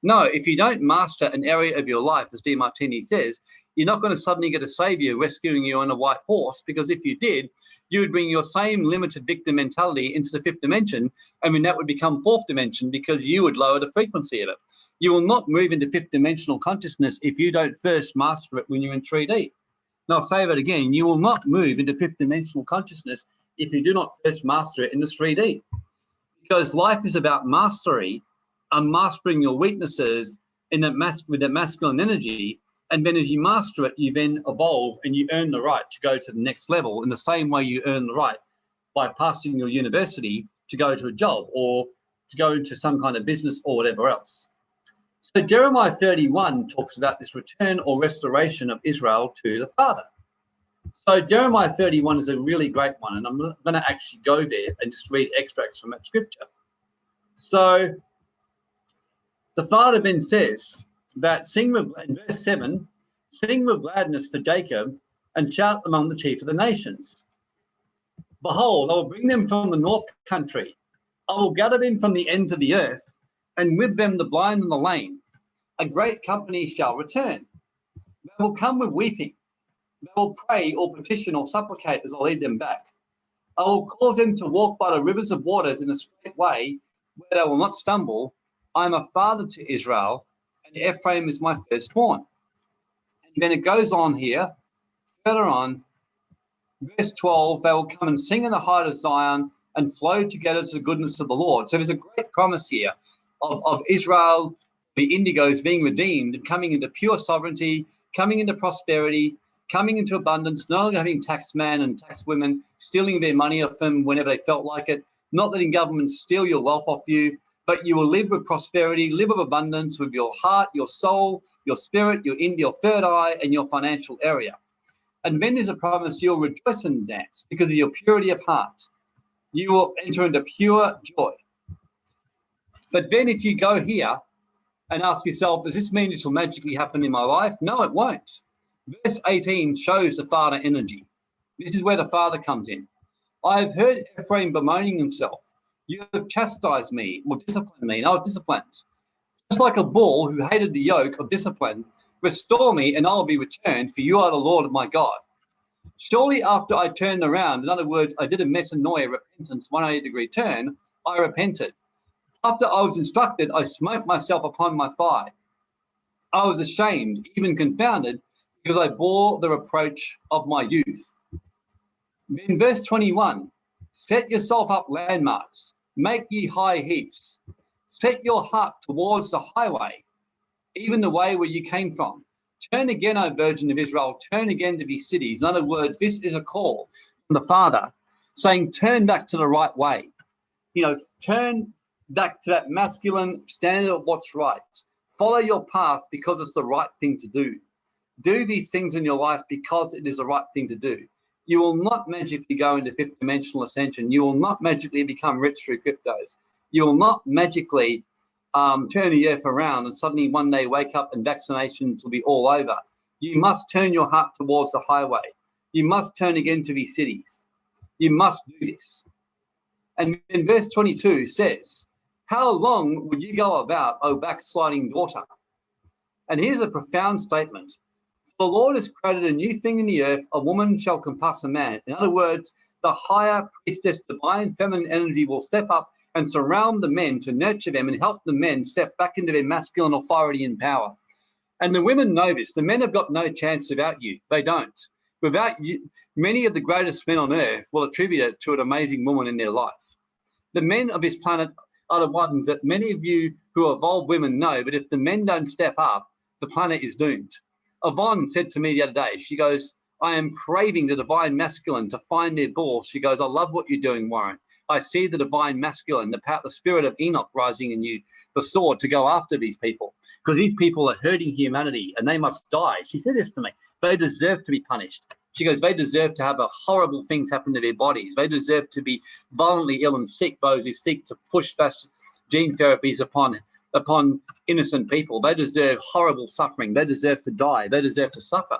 Speaker 1: No, if you don't master an area of your life, as DeMartini says, you're not going to suddenly get a savior rescuing you on a white horse, because if you did, you would bring your same limited victim mentality into the fifth dimension. I mean, that would become fourth dimension, because you would lower the frequency of it. You will not move into fifth dimensional consciousness if you don't first master it when you're in 3D. And I'll say that again, you will not move into fifth dimensional consciousness if you do not first master it in the 3D. Because life is about mastery and mastering your weaknesses with the masculine energy. And then as you master it, you then evolve and you earn the right to go to the next level in the same way you earn the right by passing your university to go to a job or to go into some kind of business or whatever else. So Jeremiah 31 talks about this return or restoration of Israel to the Father. So Jeremiah 31 is a really great one, and I'm going to actually go there and just read extracts from that scripture. So The Father then says that in verse 7, sing with gladness for Jacob and shout among the chief of the nations. Behold, I will bring them from the north country. I will gather them from the ends of the earth, and with them the blind and the lame. A great company shall return. They will come with weeping. They will pray or petition or supplicate as I lead them back. I will cause them to walk by the rivers of waters in a straight way, where they will not stumble. I am a father to Israel, and Ephraim is my firstborn. And then it goes on here, further on, verse 12, they will come and sing in the height of Zion and flow together to the goodness of the Lord. So there's a great promise here of Israel, the indigos being redeemed and coming into pure sovereignty, coming into prosperity, coming into abundance, no longer having taxmen and taxwomen stealing their money off them whenever they felt like it, not letting governments steal your wealth off you, but you will live with prosperity, live with abundance with your heart, your soul, your spirit, your third eye, and your financial area. And then there's a promise you'll rejoice and dance because of your purity of heart. You will enter into pure joy. But then if you go here and ask yourself, does this mean this will magically happen in my life? No, it won't. Verse 18 shows the Father energy. This is where the Father comes in. I have heard Ephraim bemoaning himself. You have chastised me or disciplined me, and I was disciplined. Just like a bull who hated the yoke of discipline, restore me and I will be returned, for you are the Lord of my God. Surely after I turned around, in other words, I did a metanoia, repentance, 180-degree turn, I repented. After I was instructed, I smote myself upon my thigh. I was ashamed, even confounded, because I bore the reproach of my youth. In verse 21, set yourself up landmarks, make ye high heaps, set your heart towards the highway, even the way where you came from. Turn again, O Virgin of Israel, turn again to these cities. In other words, this is a call from the Father saying, turn back to the right way. Turn back to that masculine standard of what's right. Follow your path because it's the right thing to do. Do these things in your life because it is the right thing to do. You will not magically go into fifth dimensional ascension. You will not magically become rich through cryptos. You will not magically turn the earth around and suddenly one day wake up and vaccinations will be all over. You must turn your heart towards the highway. You must turn again to these cities. You must do this. And in verse 22 says, how long would you go about, O backsliding daughter? And here's a profound statement. The Lord has created a new thing in the earth, a woman shall compass a man. In other words, the higher priestess, divine feminine energy will step up and surround the men to nurture them and help the men step back into their masculine authority and power. And the women know this. The men have got no chance without you. They don't. Without you, many of the greatest men on earth will attribute it to an amazing woman in their life. The men of this planet are the ones that many of you who evolved women know, but if the men don't step up, the planet is doomed. Yvonne said to me the other day, she goes, I am craving the divine masculine to find their balls. She goes, I love what you're doing, Warren. I see the divine masculine, the spirit of Enoch rising in you, the sword to go after these people, because these people are hurting humanity and they must die. She said this to me. They deserve to be punished. She goes, they deserve to have horrible things happen to their bodies. They deserve to be violently ill and sick, those who seek to push fast gene therapies upon innocent people. They deserve horrible suffering. They deserve to die. They deserve to suffer.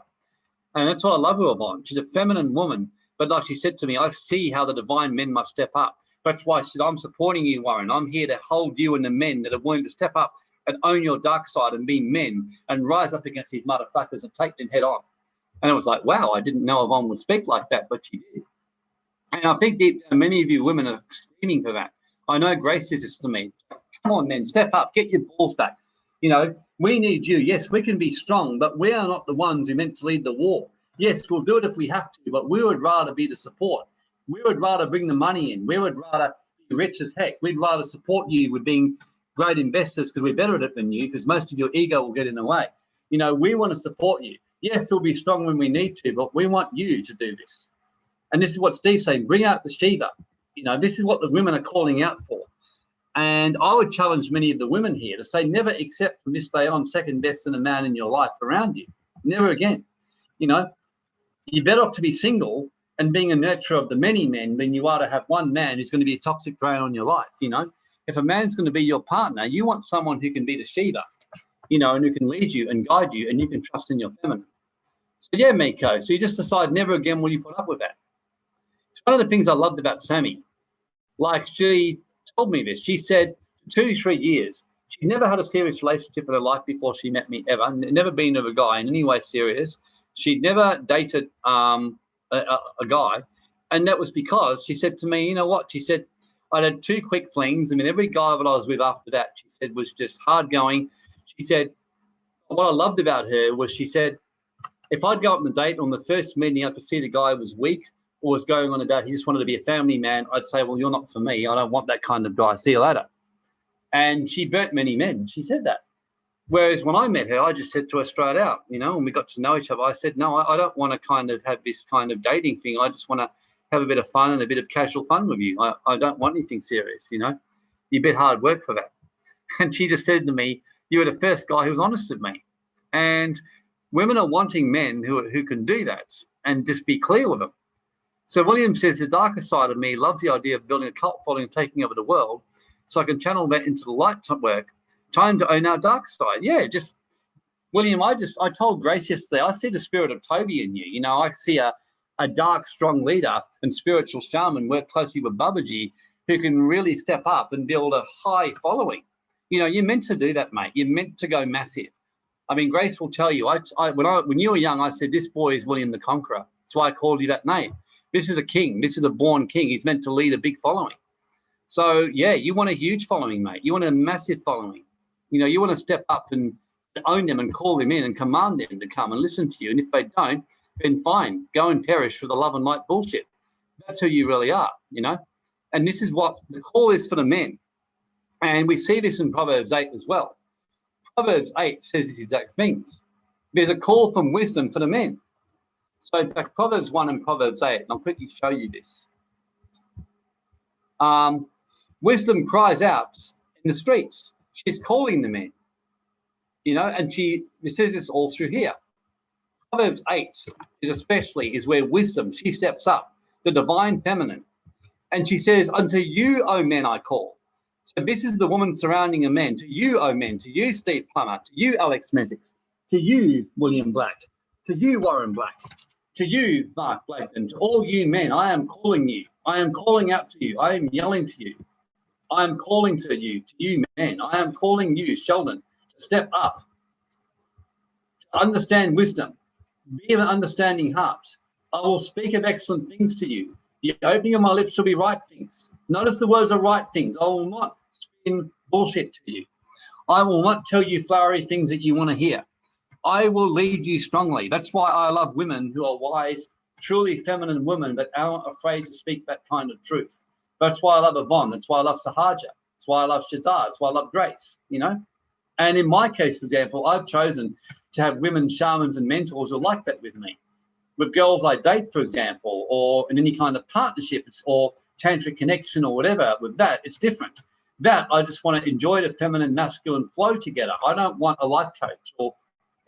Speaker 1: And that's what I love her about. She's a feminine woman. But like she said to me, I see how the divine men must step up. That's why she said, I'm supporting you, Warren. I'm here to hold you and the men that are willing to step up and own your dark side and be men and rise up against these motherfuckers and take them head on. And I was like, wow, I didn't know Yvonne would speak like that, but she did. And I think that many of you women are screaming for that. I know Grace says this to me. Come on, men, step up, get your balls back. We need you. Yes, we can be strong, but we are not the ones who are meant to lead the war. Yes, we'll do it if we have to, but we would rather be the support. We would rather bring the money in. We would rather be rich as heck. We'd rather support you with being great investors because we're better at it than you, because most of your ego will get in the way. We want to support you. Yes, we'll be strong when we need to, but we want you to do this. And this is what Steve's saying, bring out the Shiva. This is what the women are calling out for. And I would challenge many of the women here to say, never accept from this day on second best in a man in your life around you. Never again. You're better off to be single and being a nurturer of the many men than you are to have one man who's going to be a toxic drain on your life. If a man's going to be your partner, you want someone who can be the Shiva, you know, and who can lead you and guide you, and you can trust in your feminine. So yeah, Miko, so you just decide never again will you put up with that. One of the things I loved about Sammy, like she told me this, she said 2 to 3 years, she never had a serious relationship in her life before she met me ever, never been with a guy in any way serious. She'd never dated a guy. And that was because she said to me, you know what? She said, I'd had 2 quick flings. I mean, every guy that I was with after that, she said, was just hard going. She said, what I loved about her was she said, if I'd go up on a date on the first meeting, I could see the guy was weak or was going on about he just wanted to be a family man, I'd say, well, you're not for me. I don't want that kind of guy. See you later. And she burnt many men. She said that. Whereas when I met her, I just said to her straight out, you know, when we got to know each other, I said, no, I don't want to kind of have this kind of dating thing. I just want to have a bit of fun and a bit of casual fun with you. I don't want anything serious, you know. You're a bit hard work for that. And she just said to me, you were the first guy who was honest with me. And women are wanting men who can do that and just be clear with them. So William says, the darker side of me loves the idea of building a cult following and taking over the world so I can channel that into the light work. Time to own our dark side. Yeah, just, William, I told Grace yesterday, I see the spirit of Toby in you. You know, I see a dark, strong leader and spiritual shaman work closely with Babaji who can really step up and build a high following. You know, you're meant to do that, mate. You're meant to go massive. I mean, Grace will tell you, when you were young, I said, this boy is William the Conqueror. That's why I called you that name. This is a king. This is a born king. He's meant to lead a big following. So, yeah, you want a huge following, mate. You want a massive following. You know, you want to step up and own them and call them in and command them to come and listen to you. And if they don't, then fine, go and perish for the love and light bullshit. That's who you really are, you know. And this is what the call is for the men. And we see this in Proverbs 8 as well. Proverbs 8 says these exact things. There's a call from wisdom for the men. So in fact, Proverbs 1 and Proverbs 8, and I'll quickly show you this. Wisdom cries out in the streets. She's calling the men, you know, and she says this all through here. Proverbs 8 is where wisdom, she steps up, the divine feminine. And she says, unto you, O men, I call. So this is the woman surrounding a men. To you, O men, to you, Steve Plummer, to you, Alex Mesick, to you, William Black, to you, Warren Black, to you, Mark Blackton, to all you men, I am calling you. I am calling out to you. I am yelling to you. I am calling to you men. I am calling you, Sheldon, to step up, to understand wisdom, be of an understanding heart. I will speak of excellent things to you. The opening of my lips shall be right things. Notice the words are right things. I will not spin bullshit to you. I will not tell you flowery things that you want to hear. I will lead you strongly. That's why I love women who are wise, truly feminine women, but aren't afraid to speak that kind of truth. That's why I love Yvonne. That's why I love Sahaja. That's why I love Shazar. That's why I love Grace, you know? And in my case, for example, I've chosen to have women shamans and mentors who are like that with me. With girls I date, for example, or in any kind of partnership or tantric connection or whatever, with that, it's different. That, I just want to enjoy the feminine, masculine flow together. I don't want a life coach or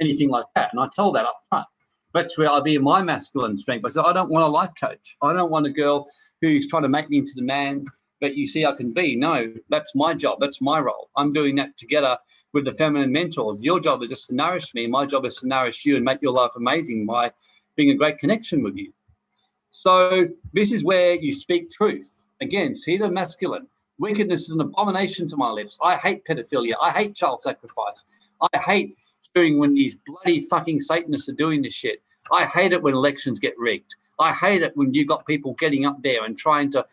Speaker 1: anything like that. And I tell that up front. That's where I'll be in my masculine strength. I said, I don't want a life coach. I don't want a girl who's trying to make me into the man that you see I can be. No, that's my job. That's my role. I'm doing that together with the feminine mentors. Your job is just to nourish me. My job is to nourish you and make your life amazing by being a great connection with you. So this is where you speak truth. Again, see the masculine. Wickedness is an abomination to my lips. I hate pedophilia. I hate child sacrifice. I hate hearing when these bloody fucking Satanists are doing this shit. I hate it when elections get rigged. I hate it when you got people getting up there and trying to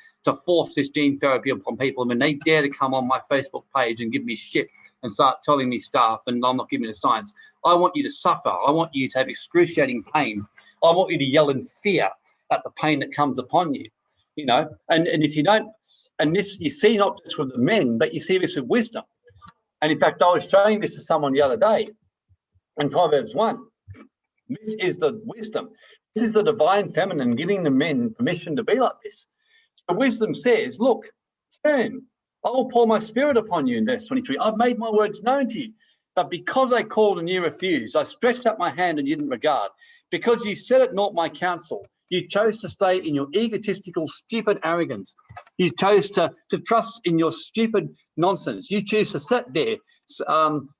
Speaker 1: force this gene therapy upon people. And when they dare to come on my Facebook page and give me shit and start telling me stuff and I'm not giving the science. I want you to suffer. I want you to have excruciating pain. I want you to yell in fear at the pain that comes upon you, you know. And if you don't, and this you see not just with the men, but you see this with wisdom. And in fact, I was showing this to someone the other day in Proverbs 1. This is the wisdom. This is the divine feminine giving the men permission to be like this. So wisdom says, look, turn. I will pour my spirit upon you in verse 23. I've made my words known to you. But because I called and you refused, I stretched out my hand and you didn't regard. Because you set at naught my counsel, You chose to stay in your egotistical, stupid arrogance. You chose to trust in your stupid nonsense. You choose to sit there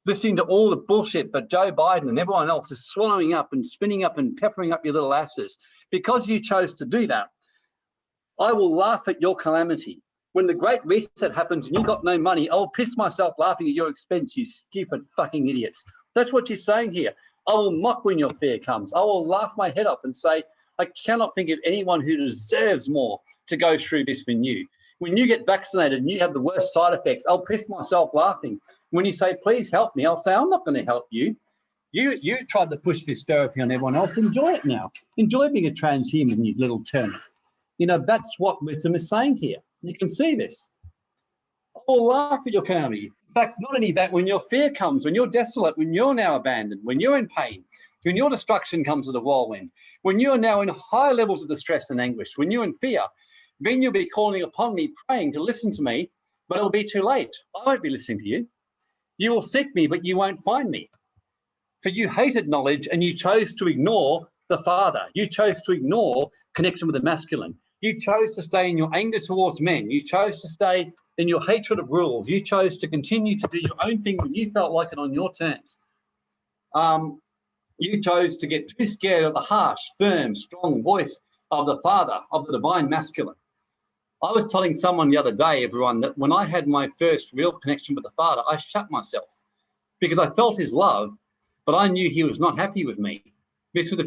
Speaker 1: listening to all the bullshit that Joe Biden and everyone else is swallowing up and spinning up and peppering up your little asses. Because you chose to do that, I will laugh at your calamity. When the Great Reset happens and you got no money, I'll piss myself laughing at your expense, you stupid fucking idiots. That's what you're saying here. I will mock when your fear comes. I will laugh my head off and say, I cannot think of anyone who deserves more to go through this than you. When you get vaccinated and you have the worst side effects, I'll piss myself laughing. When you say, please help me, I'll say, I'm not going to help you. You tried to push this therapy on everyone else. Enjoy it now. Enjoy being a transhuman, you little turnip. You know, that's what wisdom is saying here. You can see this. I'll laugh at your calamity. In fact, not only that, when your fear comes, when you're desolate, when you're now abandoned, when you're in pain, when your destruction comes as a whirlwind, when you're now in high levels of distress and anguish, when you're in fear, then you'll be calling upon me, praying to listen to me, but it'll be too late. I won't be listening to you. You will seek me, but you won't find me. For you hated knowledge and you chose to ignore the Father. You chose to ignore connection with the masculine. You chose to stay in your anger towards men. You chose to stay in your hatred of rules. You chose to continue to do your own thing when you felt like it on your terms. You chose to get too scared of the harsh, firm, strong voice of the Father, of the divine masculine. I was telling someone the other day, everyone, that when I had my first real connection with the Father, I shut myself because I felt his love, but I knew he was not happy with me. This was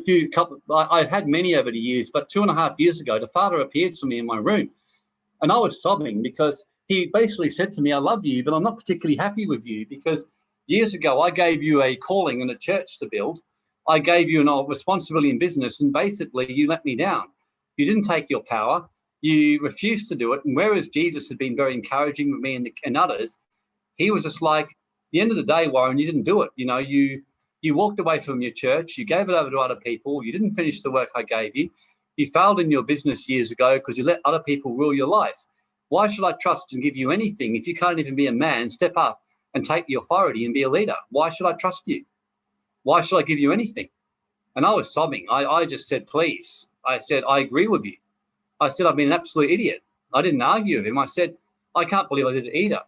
Speaker 1: I've had many over the years, but 2.5 years ago, the Father appeared to me in my room and I was sobbing because he basically said to me, I love you, but I'm not particularly happy with you because years ago, I gave you a calling and a church to build. I gave you a responsibility in business and basically you let me down. You didn't take your power. You refused to do it. And whereas Jesus had been very encouraging with me and others, he was just like, at the end of the day, Warren, you didn't do it. You know, you walked away from your church. You gave it over to other people. You didn't finish the work I gave you. You failed in your business years ago because you let other people rule your life. Why should I trust and give you anything if you can't even be a man, step up and take the authority and be a leader? Why should I trust you? Why should I give you anything? And I was sobbing. I just said, please. I said, I agree with you. I said, I've been an absolute idiot. I didn't argue with him. I said, I can't believe I did it either.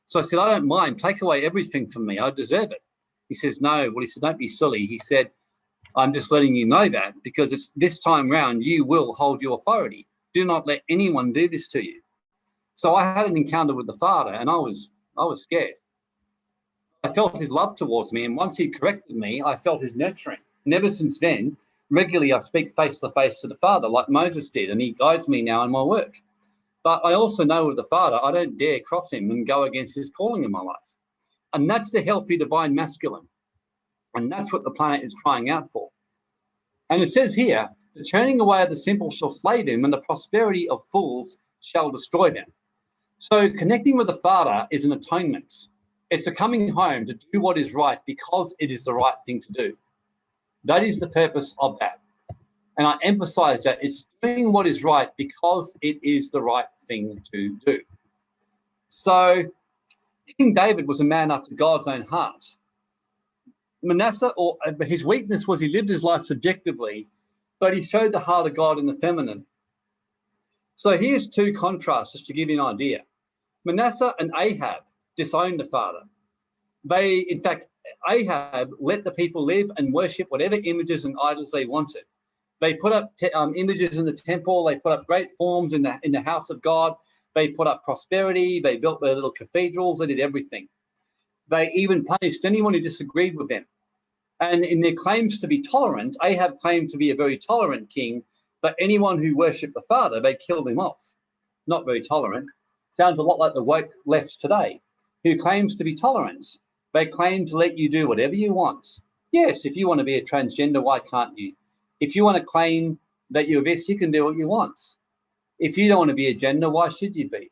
Speaker 1: So I said, I don't mind. Take away everything from me. I deserve it. He says, no. Well, he said, don't be silly. He said, I'm just letting you know that because it's this time round, you will hold your authority. Do not let anyone do this to you. So I had an encounter with the Father and I was scared. I felt his love towards me. And once he corrected me, I felt his nurturing. And ever since then, regularly I speak face to face to the Father like Moses did, and he guides me now in my work. But I also know with the Father, I don't dare cross him and go against his calling in my life. And that's the healthy divine masculine. And that's what the planet is crying out for. And it says here, the turning away of the simple shall slay them, and the prosperity of fools shall destroy them. So connecting with the Father is an atonement. It's a coming home to do what is right because it is the right thing to do. That is the purpose of that. And I emphasize that it's doing what is right because it is the right thing to do. So King David was a man after God's own heart. Manasseh, his weakness was he lived his life subjectively, but he showed the heart of God in the feminine. So here's two contrasts just to give you an idea. Manasseh and Ahab disowned the Father. In fact, Ahab let the people live and worship whatever images and idols they wanted. They put up images in the temple. They put up great forms in the house of God. They put up prosperity. They built their little cathedrals. They did everything. They even punished anyone who disagreed with them. And in their claims to be tolerant, Ahab claimed to be a very tolerant king, but anyone who worshipped the Father, they killed him off. Not very tolerant. Sounds a lot like the woke left today, who claims to be tolerant. They claim to let you do whatever you want. Yes, if you want to be a transgender, why can't you? If you want to claim that you're this, you can do what you want. If you don't want to be a gender, why should you be?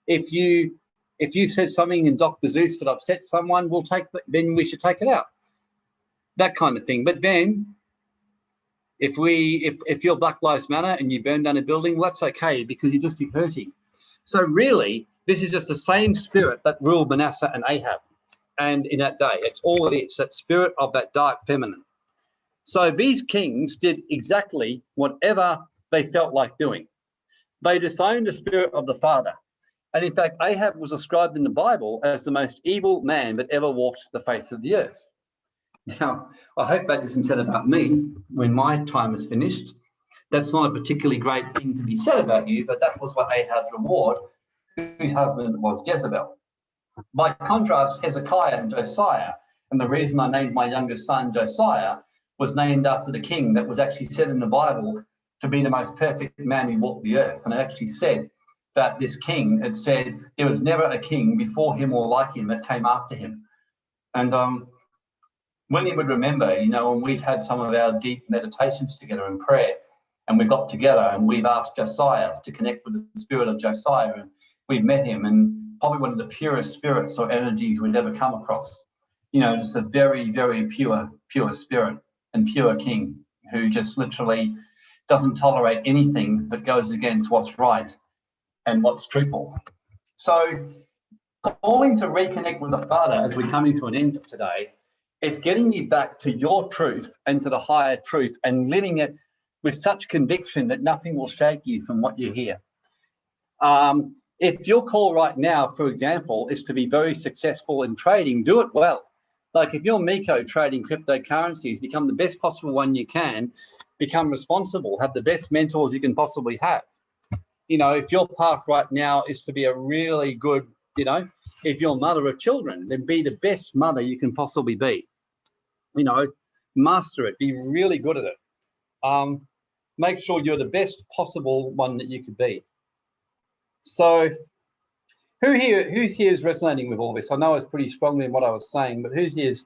Speaker 1: If you said something in Dr. Zeus that upset someone, then we should take it out. That kind of thing. But then if you're Black Lives Matter and you burn down a building, well, that's okay because you're just hurting. So really, this is just the same spirit that ruled Manasseh and Ahab. And in that day, it's all it is, that spirit of that dark feminine. So these kings did exactly whatever they felt like doing. They disowned the spirit of the Father. And in fact, Ahab was described in the Bible as the most evil man that ever walked the face of the earth. Now, I hope that isn't said about me when my time is finished. That's not a particularly great thing to be said about you, but that was what Ahab's reward, whose husband was Jezebel. By contrast, Hezekiah and Josiah, and the reason I named my youngest son Josiah, was named after the king that was actually said in the Bible to be the most perfect man who walked the earth. And it actually said that this king had said there was never a king before him or like him that came after him. And when you would remember, you know, when we've had some of our deep meditations together in prayer, and we got together and we've asked Josiah to connect with the spirit of Josiah, and we've met him, and probably one of the purest spirits or energies we'd ever come across. You know, just a very, very pure spirit and pure king who just literally doesn't tolerate anything that goes against what's right and what's truthful. So calling to reconnect with the Father as we come into an end of today is getting you back to your truth and to the higher truth and living it with such conviction that nothing will shake you from what you hear. If your call right now, for example, is to be very successful in trading, do it well. Like if you're Miko trading cryptocurrencies, become the best possible one you can, become responsible, have the best mentors you can possibly have. You know, if your path right now is to be a really good, you know, if you're a mother of children, then be the best mother you can possibly be. You know, master it, be really good at it. Make sure you're the best possible one that you could be. So who's here is resonating with all this? I know it's pretty strongly in what I was saying, but who's here is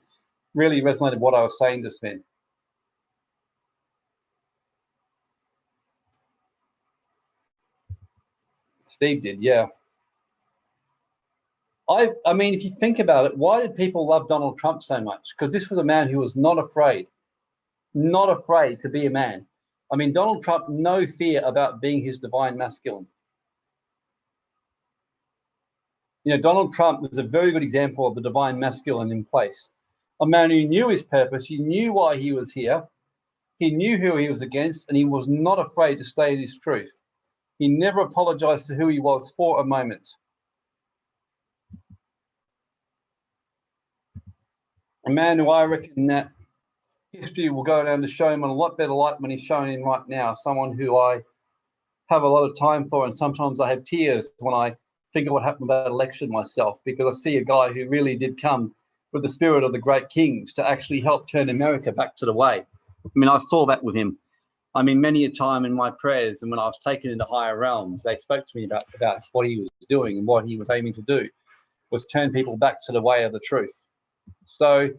Speaker 1: really resonated with what I was saying just then? Steve did, yeah. I mean, if you think about it, why did people love Donald Trump so much? Because this was a man who was not afraid to be a man. I mean, Donald Trump, no fear about being his divine masculine. You know, Donald Trump was a very good example of the divine masculine in place. A man who knew his purpose, he knew why he was here, he knew who he was against, and he was not afraid to stay in his truth. He never apologized for who he was for a moment. A man who I reckon that history will go down to show him in a lot better light when he's shown in right now. Someone who I have a lot of time for, and sometimes I have tears when I think of what happened with that election myself, because I see a guy who really did come with the spirit of the great kings to actually help turn America back to the way. I mean, I saw that with him. I mean, many a time in my prayers and when I was taken into higher realms, they spoke to me about what he was doing, and what he was aiming to do was turn people back to the way of the truth. So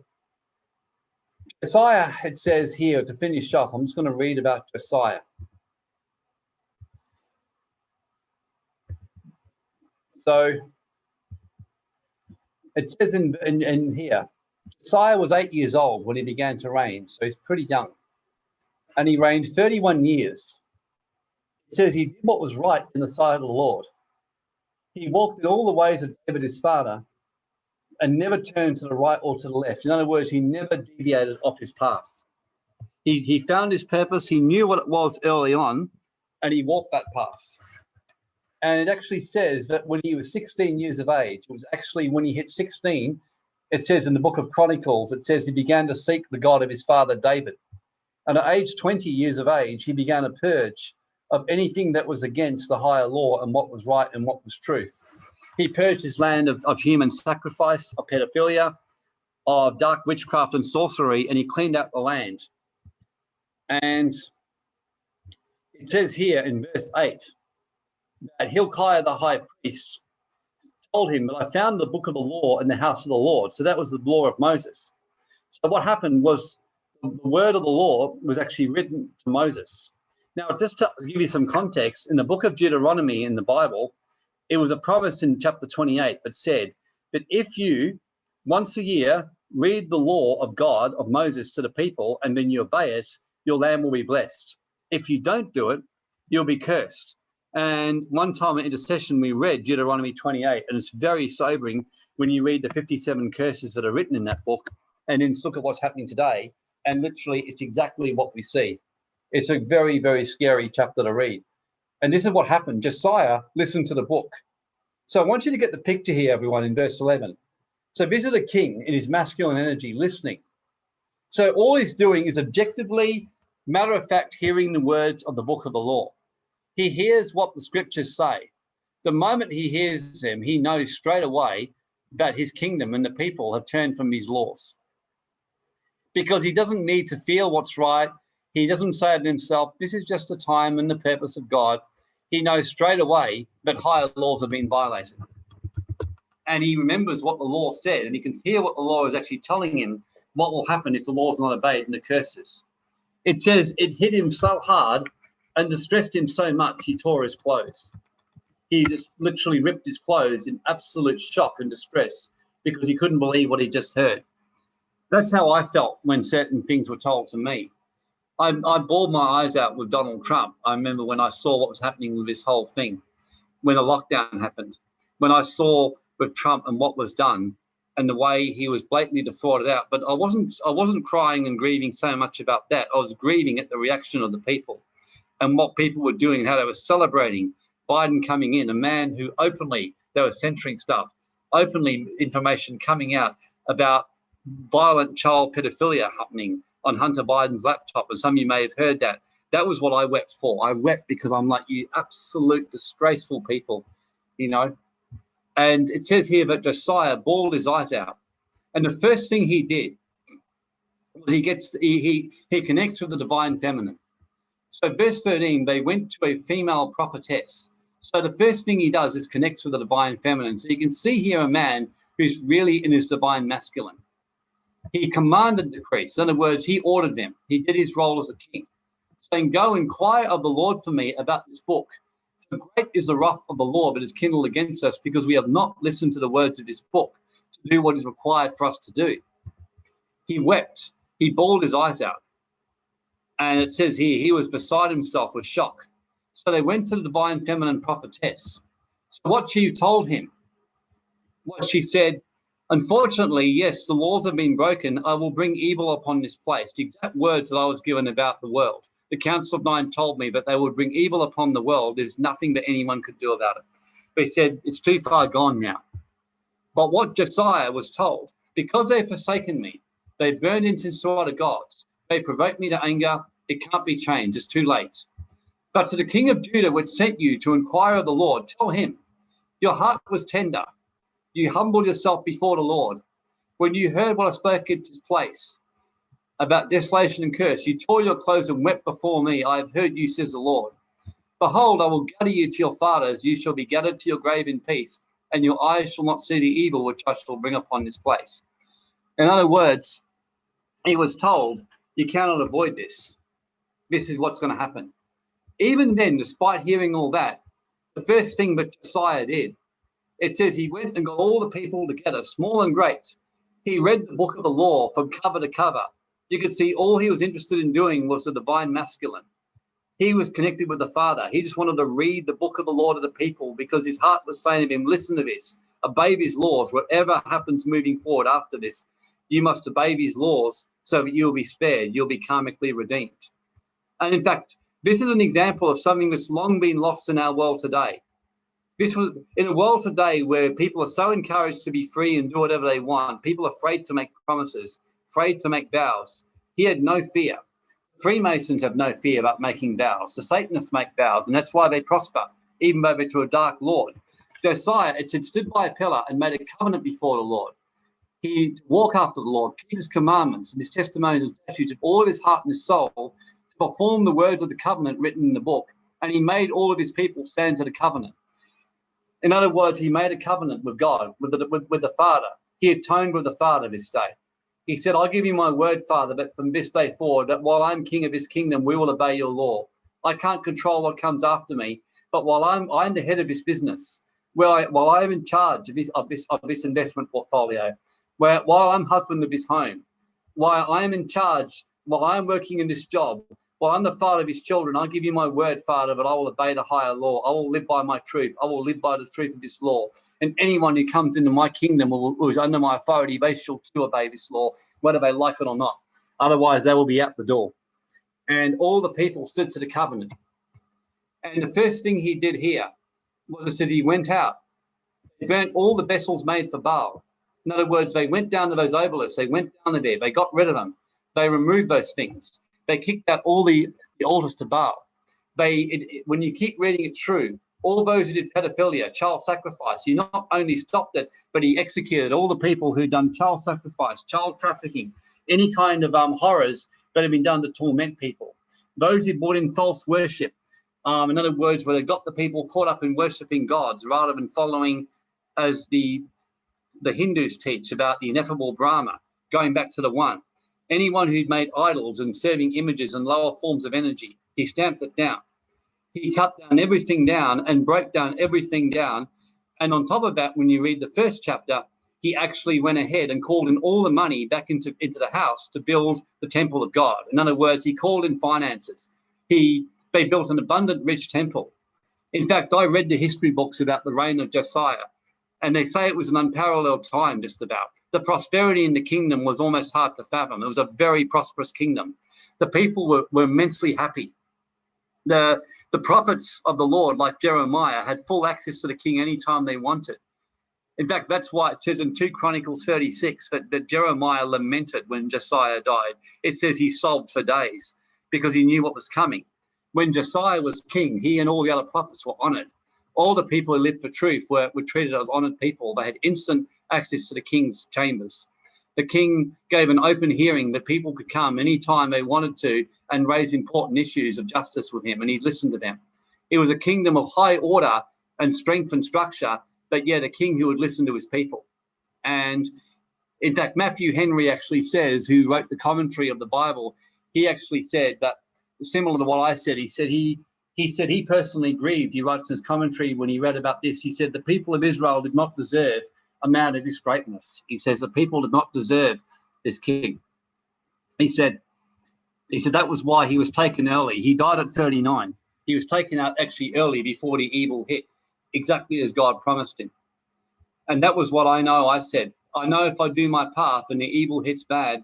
Speaker 1: Josiah, it says here, to finish off, I'm just going to read about Josiah. So it says in here, Josiah was 8 years old when he began to reign, so he's pretty young. And he reigned 31 years. It says he did what was right in the sight of the Lord. He walked in all the ways of David his father and never turned to the right or to the left. In other words, he never deviated off his path. He found his purpose, he knew what it was early on, and he walked that path. And it actually says that when he was 16 years of age, it was actually when he hit 16, it says in the book of Chronicles, it says he began to seek the God of his father David. And at age 20 years of age, he began a purge of anything that was against the higher law and what was right and what was truth. He purged his land of human sacrifice, of pedophilia, of dark witchcraft and sorcery, and he cleaned out the land. And it says here in verse 8 that Hilkiah the high priest told him, "But I found the book of the law in the house of the Lord." So that was the law of Moses. So what happened was the word of the law was actually written to Moses. Now, just to give you some context, in the book of Deuteronomy in the Bible, it was a promise in chapter 28 that said that if you once a year read the law of God, of Moses to the people, and then you obey it, your land will be blessed. If you don't do it, you'll be cursed. And one time in intercession, we read Deuteronomy 28, and it's very sobering when you read the 57 curses that are written in that book, and then look at what's happening today. And literally, it's exactly what we see. It's a very, very scary chapter to read. And this is what happened. Josiah listened to the book. So I want you to get the picture here, everyone, in verse 11. So this is a king in his masculine energy listening. So all he's doing is objectively, matter of fact, hearing the words of the book of the law. He hears what the scriptures say. The moment he hears them, he knows straight away that his kingdom and the people have turned from these laws. Because he doesn't need to feel what's right. He doesn't say to himself, this is just the time and the purpose of God. He knows straight away that higher laws have been violated. And he remembers what the law said, and he can hear what the law is actually telling him what will happen if the law is not obeyed and the curses. It says it hit him so hard and distressed him so much he tore his clothes. He just literally ripped his clothes in absolute shock and distress because he couldn't believe what he just heard. That's how I felt when certain things were told to me. I bawled my eyes out with Donald Trump. I remember when I saw what was happening with this whole thing, when the lockdown happened, when I saw with Trump and what was done and the way he was blatantly defrauded out. But I wasn't crying and grieving so much about that. I was grieving at the reaction of the people and what people were doing and how they were celebrating Biden coming in, a man who openly, they were censoring stuff, openly information coming out about violent child pedophilia happening on Hunter Biden's laptop, and some of you may have heard that. That was what I wept for. I wept because I'm like, you absolute disgraceful people, you know. And it says here that Josiah bawled his eyes out. And the first thing he did was he connects with the divine feminine. So verse 13, they went to a female prophetess. So the first thing he does is connects with the divine feminine. So you can see here a man who's really in his divine masculine. He commanded the priests. In other words, he ordered them. He did his role as a king, saying, go inquire of the Lord for me about this book. For great is the wrath of the Lord that is kindled against us, because we have not listened to the words of this book to do what is required for us to do. He wept. He bawled his eyes out. And it says here, he was beside himself with shock. So they went to the divine feminine prophetess. So what she told him, what she said, unfortunately, yes, the laws have been broken. I will bring evil upon this place. The exact words that I was given about the world. The Council of Nine told me that they would bring evil upon the world. There's nothing that anyone could do about it. They said, it's too far gone now. But what Josiah was told, because they've forsaken me, they burned incense to other gods, they provoked me to anger, it can't be changed, it's too late. But to the king of Judah, which sent you to inquire of the Lord, tell him, your heart was tender. You humbled yourself before the Lord. When you heard what I spoke at this place about desolation and curse, you tore your clothes and wept before me. I have heard you, says the Lord. Behold, I will gather you to your fathers. You shall be gathered to your grave in peace, and your eyes shall not see the evil which I shall bring upon this place. In other words, he was told, you cannot avoid this. This is what's going to happen. Even then, despite hearing all that, the first thing that Josiah did, it says he went and got all the people together, small and great. He read the book of the law from cover to cover. You could see all he was interested in doing was the divine masculine. He was connected with the Father. He just wanted to read the book of the law to the people because his heart was saying to him, listen to this, obey his laws. Whatever happens moving forward after this, you must obey his laws so that you'll be spared. You'll be karmically redeemed. And in fact, this is an example of something that's long been lost in our world today. This was in a world today where people are so encouraged to be free and do whatever they want. People are afraid to make promises, afraid to make vows. He had no fear. Freemasons have no fear about making vows. The Satanists make vows, and that's why they prosper, even though they're to a dark lord. Josiah, it said, stood by a pillar and made a covenant before the Lord. He walked after the Lord, keep his commandments and his testimonies and statutes of all of his heart and his soul, to perform the words of the covenant written in the book. And he made all of his people stand to the covenant. In other words, he made a covenant with God, with the Father. He atoned with the Father this day. He said, I'll give you my word, Father, that from this day forward, that while I'm king of this kingdom, we will obey your law. I can't control what comes after me, but while I'm the head of this business, while I'm in charge of this investment portfolio, while I'm husband of this home, while I'm in charge, while I'm working in this job, while I'm the father of his children, I give you my word, Father, that I will obey the higher law. I will live by my truth. I will live by the truth of this law. And anyone who comes into my kingdom who is under my authority, they shall too obey this law, whether they like it or not. Otherwise, they will be out the door. And all the people stood to the covenant. And the first thing he did here was that he went out. He burnt all the vessels made for Baal. In other words, they went down to those obelisks. They went down there. They got rid of them. They removed those things. They kicked out all the altars to Baal. When you keep reading it through, all those who did pedophilia, child sacrifice, he not only stopped it, but he executed all the people who'd done child sacrifice, child trafficking, any kind of horrors that had been done to torment people. Those who brought in false worship, in other words, where they got the people caught up in worshipping gods rather than following, as the Hindus teach, about the ineffable Brahma, going back to the one. Anyone who'd made idols and serving images and lower forms of energy, he stamped it down. He cut down everything down and broke down everything down. And on top of that, when you read the first chapter, he actually went ahead and called in all the money back into the house to build the temple of God. In other words, he called in finances. They built an abundant, rich temple. In fact, I read the history books about the reign of Josiah, and they say it was an unparalleled time, just about. The prosperity in the kingdom was almost hard to fathom. It was a very prosperous kingdom. The people were immensely happy. The prophets of the Lord, like Jeremiah, had full access to the king anytime they wanted. In fact, that's why it says in 2 Chronicles 36 that Jeremiah lamented when Josiah died. It says he sobbed for days because he knew what was coming. When Josiah was king, he and all the other prophets were honored. All the people who lived for truth were treated as honored people. They had instant access to the king's chambers. The king gave an open hearing that people could come anytime they wanted to and raise important issues of justice with him, and he'd listen to them. It was a kingdom of high order and strength and structure, but yet a king who would listen to his people. And in fact, Matthew Henry actually says, who wrote the commentary of the Bible, he actually said that, similar to what I said, he said he personally grieved. He writes his commentary when he read about this. He said the people of Israel did not deserve a man of this greatness. He says the people did not deserve this king. He said that was why he was taken early. He died at 39. He was taken out actually early before the evil hit, exactly as God promised him. And that was what I know. I said, I know if I do my path and the evil hits bad,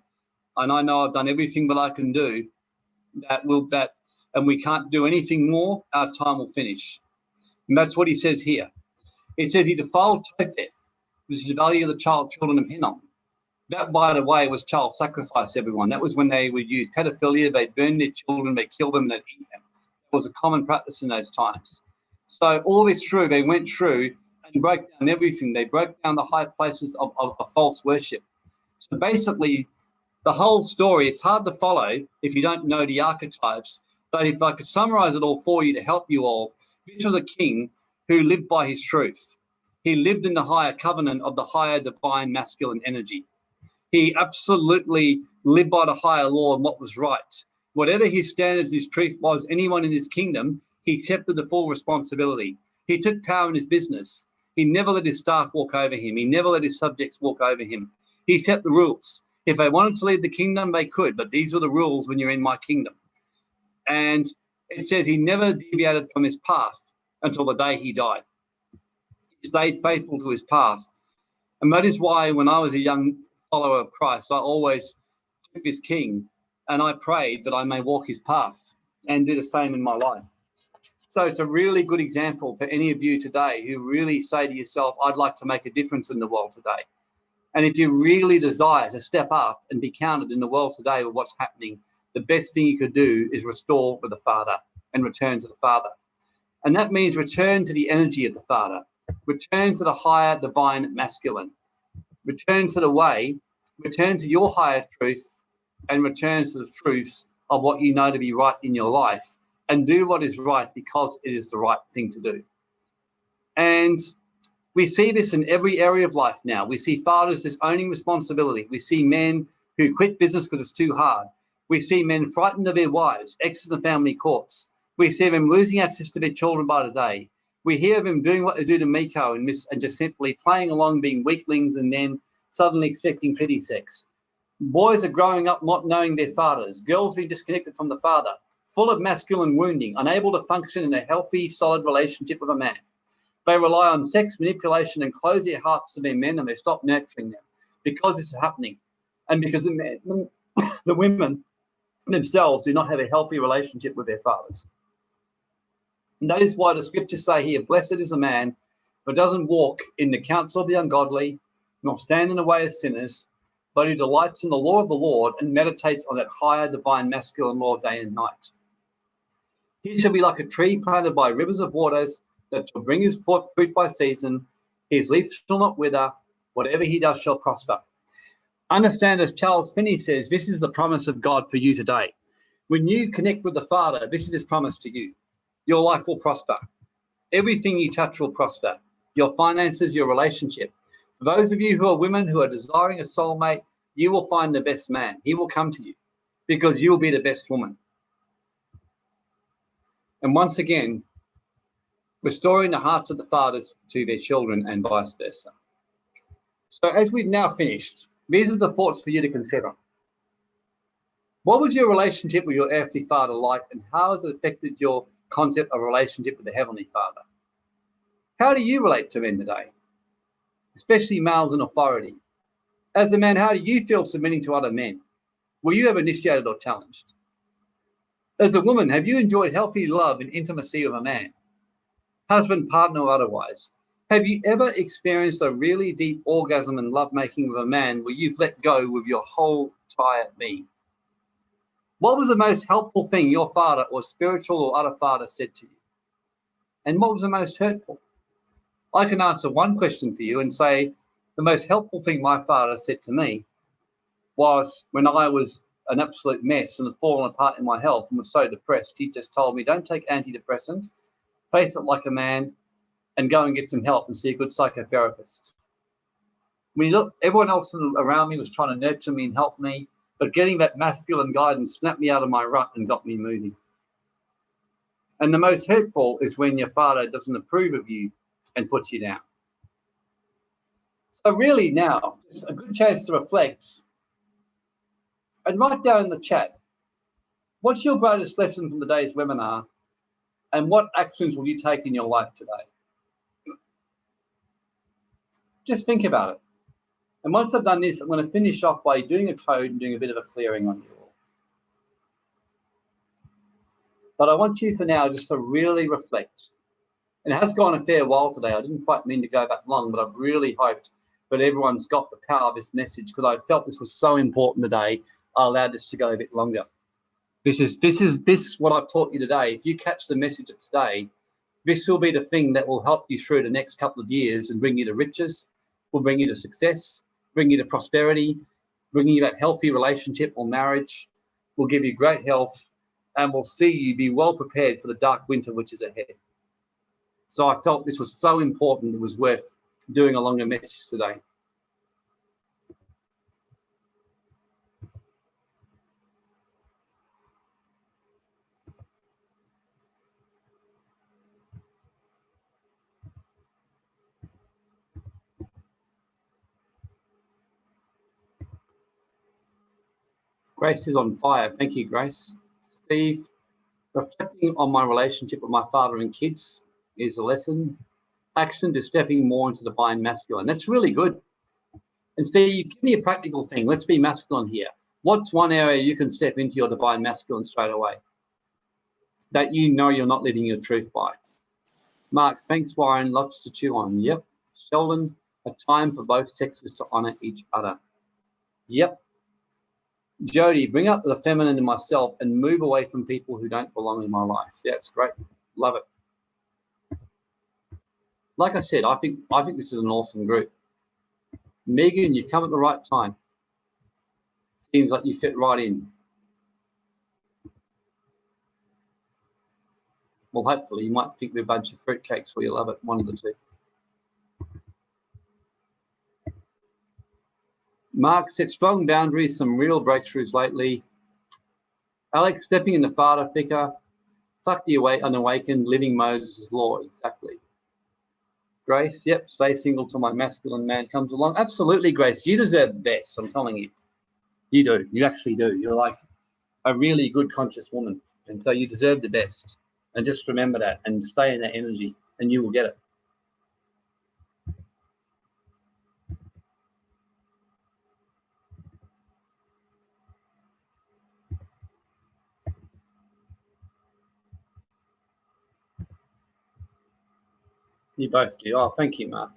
Speaker 1: and I know I've done everything that I can do, and we can't do anything more, our time will finish. And that's what he says here. It says he defiled Topheth, which is the valley of the children of Hinnom. That, by the way, was child sacrifice, everyone. That was when they would use pedophilia. They'd burn their children, they'd kill them, and they'd eat them. It was a common practice in those times. So all this through, they went through and broke down everything. They broke down the high places of false worship. So basically, the whole story, it's hard to follow if you don't know the archetypes, but if I could summarize it all for you to help you all, this was a king who lived by his truth. He lived in the higher covenant of the higher divine masculine energy. He absolutely lived by the higher law and what was right. Whatever his standards, his truth was, anyone in his kingdom, he accepted the full responsibility. He took power in his business. He never let his staff walk over him. He never let his subjects walk over him. He set the rules. If they wanted to leave the kingdom, they could, but these were the rules when you're in my kingdom. And it says he never deviated from his path until the day he died. He stayed faithful to his path. And that is why when I was a young follower of Christ, I always took this king and I prayed that I may walk his path and do the same in my life. So it's a really good example for any of you today who really say to yourself, I'd like to make a difference in the world today. And if you really desire to step up and be counted in the world today with what's happening, the best thing you could do is restore with the Father and return to the Father. And that means return to the energy of the Father, return to the higher divine masculine, return to the way, return to your higher truth, and return to the truths of what you know to be right in your life, and do what is right because it is the right thing to do. And we see this in every area of life now. We see fathers just owning responsibility. We see men who quit business because it's too hard. We see men frightened of their wives, exes in the family courts. We see them losing access to their children by the day. We hear them doing what they do to Miko and just simply playing along, being weaklings, and then suddenly expecting pity sex. Boys are growing up not knowing their fathers. Girls being disconnected from the father, full of masculine wounding, unable to function in a healthy, solid relationship with a man. They rely on sex manipulation and close their hearts to their men, and they stop nurturing them because this is happening. And because the women themselves do not have a healthy relationship with their fathers. And that is why the scriptures say here, blessed is the man who doesn't walk in the counsel of the ungodly, nor stand in the way of sinners, but who delights in the law of the Lord and meditates on that higher divine masculine law day and night. He shall be like a tree planted by rivers of waters that shall bring his fruit by season. His leaf shall not wither. Whatever he does shall prosper. Understand, as Charles Finney says, this is the promise of God for you today. When you connect with the Father, this is his promise to you. Your life will prosper. Everything you touch will prosper. Your finances, your relationship. For those of you who are women who are desiring a soulmate, you will find the best man. He will come to you because you will be the best woman. And once again, restoring the hearts of the fathers to their children and vice versa. So as we've now finished, these are the thoughts for you to consider. What was your relationship with your earthly father like, and how has it affected your concept of relationship with the Heavenly Father? How do you relate to men today, especially males in authority? As a man, how do you feel submitting to other men? Were you ever initiated or challenged? As a woman, have you enjoyed healthy love and intimacy with a man, husband, partner, or otherwise? Have you ever experienced a really deep orgasm and lovemaking with a man where you've let go with your whole entire being? What was the most helpful thing your father or spiritual or other father said to you? And what was the most hurtful? I can answer one question for you and say the most helpful thing my father said to me was when I was an absolute mess and had fallen apart in my health and was so depressed. He just told me, don't take antidepressants, face it like a man, and go and get some help and see a good psychotherapist. When you look, everyone else around me was trying to nurture me and help me, but getting that masculine guidance snapped me out of my rut and got me moving. And the most hurtful is when your father doesn't approve of you and puts you down. So really now, it's a good chance to reflect and write down in the chat, what's your greatest lesson from today's webinar, and what actions will you take in your life today? Just think about it. And once I've done this, I'm going to finish off by doing a code and doing a bit of a clearing on you all. But I want you for now just to really reflect. And it has gone a fair while today. I didn't quite mean to go that long, but I've really hoped that everyone's got the power of this message, because I felt this was so important today. I allowed this to go a bit longer. This what I've taught you today. If you catch the message of today, this will be the thing that will help you through the next couple of years and bring you to riches, will bring you to success, bring you to prosperity, bringing you that healthy relationship or marriage, will give you great health, and will see you be well prepared for the dark winter which is ahead. So I felt this was so important, it was worth doing a longer message today. Grace is on fire. Thank you, Grace. Steve, reflecting on my relationship with my father and kids is a lesson. Action to stepping more into divine masculine. That's really good. And Steve, give me a practical thing. Let's be masculine here. What's one area you can step into your divine masculine straight away that you know you're not living your truth by? Mark, thanks, Warren. Lots to chew on. Yep. Sheldon, a time for both sexes to honor each other. Yep. Jody, bring up the feminine in myself and move away from people who don't belong in my life. Yeah, it's great. Love it. Like I said, I think this is an awesome group. Megan, you've come at the right time. Seems like you fit right in. Well, hopefully you might think we're a bunch of fruitcakes or you love it, one of the two. Mark, set strong boundaries, some real breakthroughs lately. Alex, stepping in the father figure. Fuck the unawakened, living Moses' law. Exactly. Grace, yep, stay single till my masculine man comes along. Absolutely, Grace. You deserve the best, I'm telling you. You do. You actually do. You're like a really good conscious woman. And so you deserve the best. And just remember that and stay in that energy and you will get it. You both do. Oh, thank you, Mark.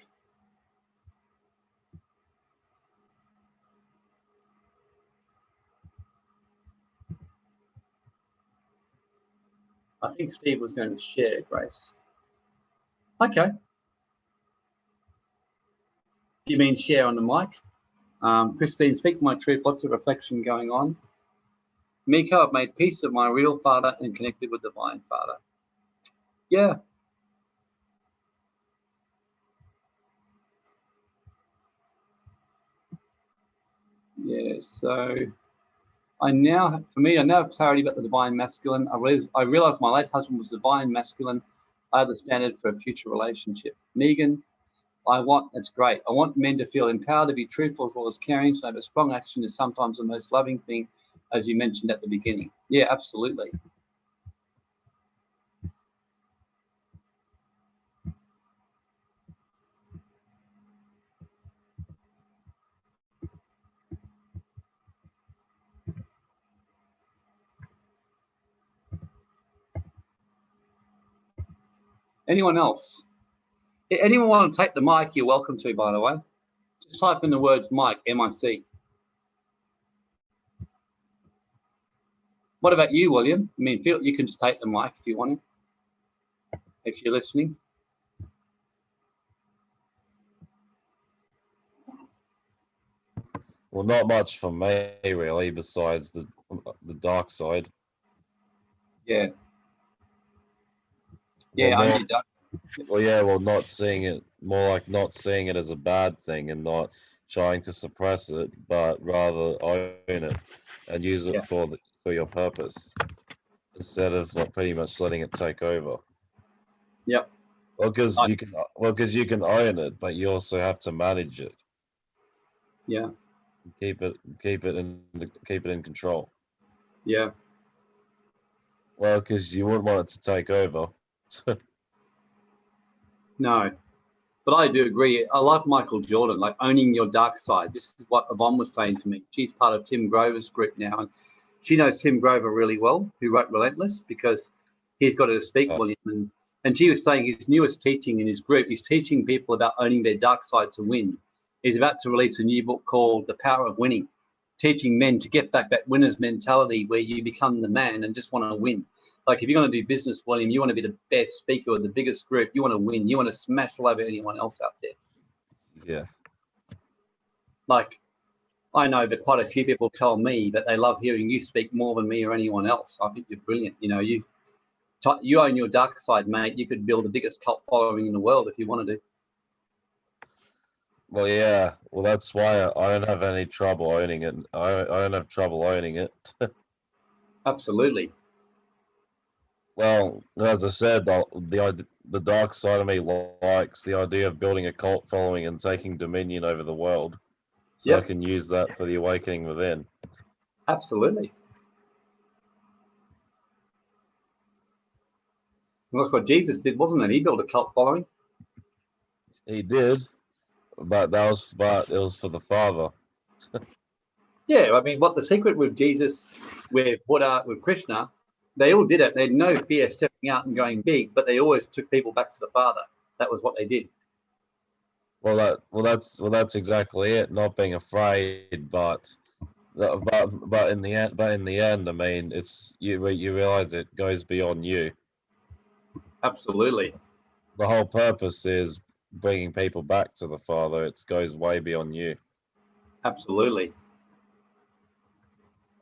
Speaker 1: I think Steve was going to share, Grace. Okay. You mean share on the mic? Christine, speak my truth. Lots of reflection going on. Mika, I've made peace with my real father and connected with Divine Father. Yeah. Yeah, so I now have clarity about the divine masculine. I realized my late husband was divine masculine. I have the standard for a future relationship. Megan, that's great. I want men to feel empowered to be truthful as well as caring, so that strong action is sometimes the most loving thing, as you mentioned at the beginning. Yeah, absolutely. Anyone else? Anyone want to take the mic? You're welcome to, by the way. Just type in the words mic, M-I-C. What about you, William? I mean, you can just take the mic if you want to, if you're listening.
Speaker 5: Well, not much for me really, besides the dark side.
Speaker 1: Yeah. Yeah,
Speaker 5: Well,
Speaker 1: I need that.
Speaker 5: well, not seeing it, more like not seeing it as a bad thing and not trying to suppress it, but rather own it and use it for your purpose instead of like pretty much letting it take over.
Speaker 1: Yep.
Speaker 5: Well, because you can own it, but you also have to manage it.
Speaker 1: Yeah.
Speaker 5: Keep it in control.
Speaker 1: Yeah.
Speaker 5: Well, because you wouldn't want it to take over.
Speaker 1: No, but I do agree. I like Michael Jordan, like owning your dark side. This is what Yvonne was saying to me. She's part of Tim Grover's group now, and she knows Tim Grover really well, who wrote Relentless, because he's got her to speak, William. And she was saying his newest teaching in his group is teaching people about owning their dark side to win. He's about to release a new book called The Power of Winning, teaching men to get back that winner's mentality where you become the man and just want to win. Like if you're going to do business, William, you want to be the best speaker or the biggest group. You want to win. You want to smash all over anyone else out there.
Speaker 5: Yeah.
Speaker 1: Like I know that quite a few people tell me that they love hearing you speak more than me or anyone else. I think you're brilliant. You know, you own your dark side, mate. You could build the biggest cult following in the world if you wanted to.
Speaker 5: Well, yeah. Well, that's why I don't have any trouble owning it. I don't have trouble owning it.
Speaker 1: Absolutely.
Speaker 5: Well, as I said, the dark side of me likes the idea of building a cult following and taking dominion over the world. So I can use that for the awakening within.
Speaker 1: Absolutely. Well, that's what Jesus did, wasn't it? He built a cult following.
Speaker 5: He did, but it was for the Father.
Speaker 1: Yeah, I mean, what the secret with Jesus, with Buddha, with Krishna, they all did it. They had no fear stepping out and going big, but they always took people back to the Father. That was what they did.
Speaker 5: That's exactly it. Not being afraid, but in the end, I mean, it's you realize it goes beyond you.
Speaker 1: Absolutely.
Speaker 5: The whole purpose is bringing people back to the Father. It goes way beyond you.
Speaker 1: Absolutely.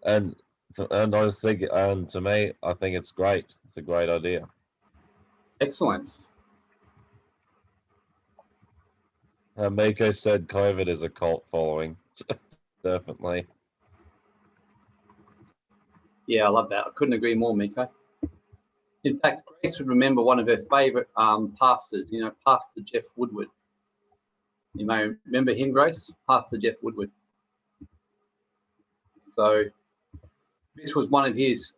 Speaker 5: And I was thinking, and to me, I think it's great. It's a great idea.
Speaker 1: Excellent.
Speaker 5: Miko said COVID is a cult following. Definitely.
Speaker 1: Yeah, I love that. I couldn't agree more, Miko. In fact, Grace would remember one of her favourite pastors, you know, Pastor Jeff Woodward. You may remember him, Grace? Pastor Jeff Woodward. So this was one of his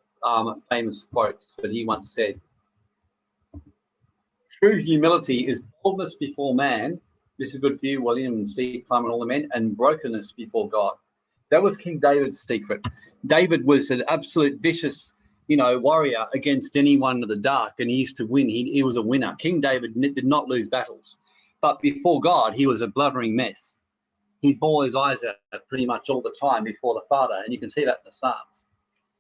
Speaker 1: famous quotes that he once said. True humility is boldness before man. This is good for you, William and Steve Plum and all the men, and brokenness before God. That was King David's secret. David was an absolute vicious warrior against anyone of the dark, and he used to win. He was a winner. King David did not lose battles, but before God, he was a blubbering mess. He bore his eyes out pretty much all the time before the Father, and you can see that in the Psalms.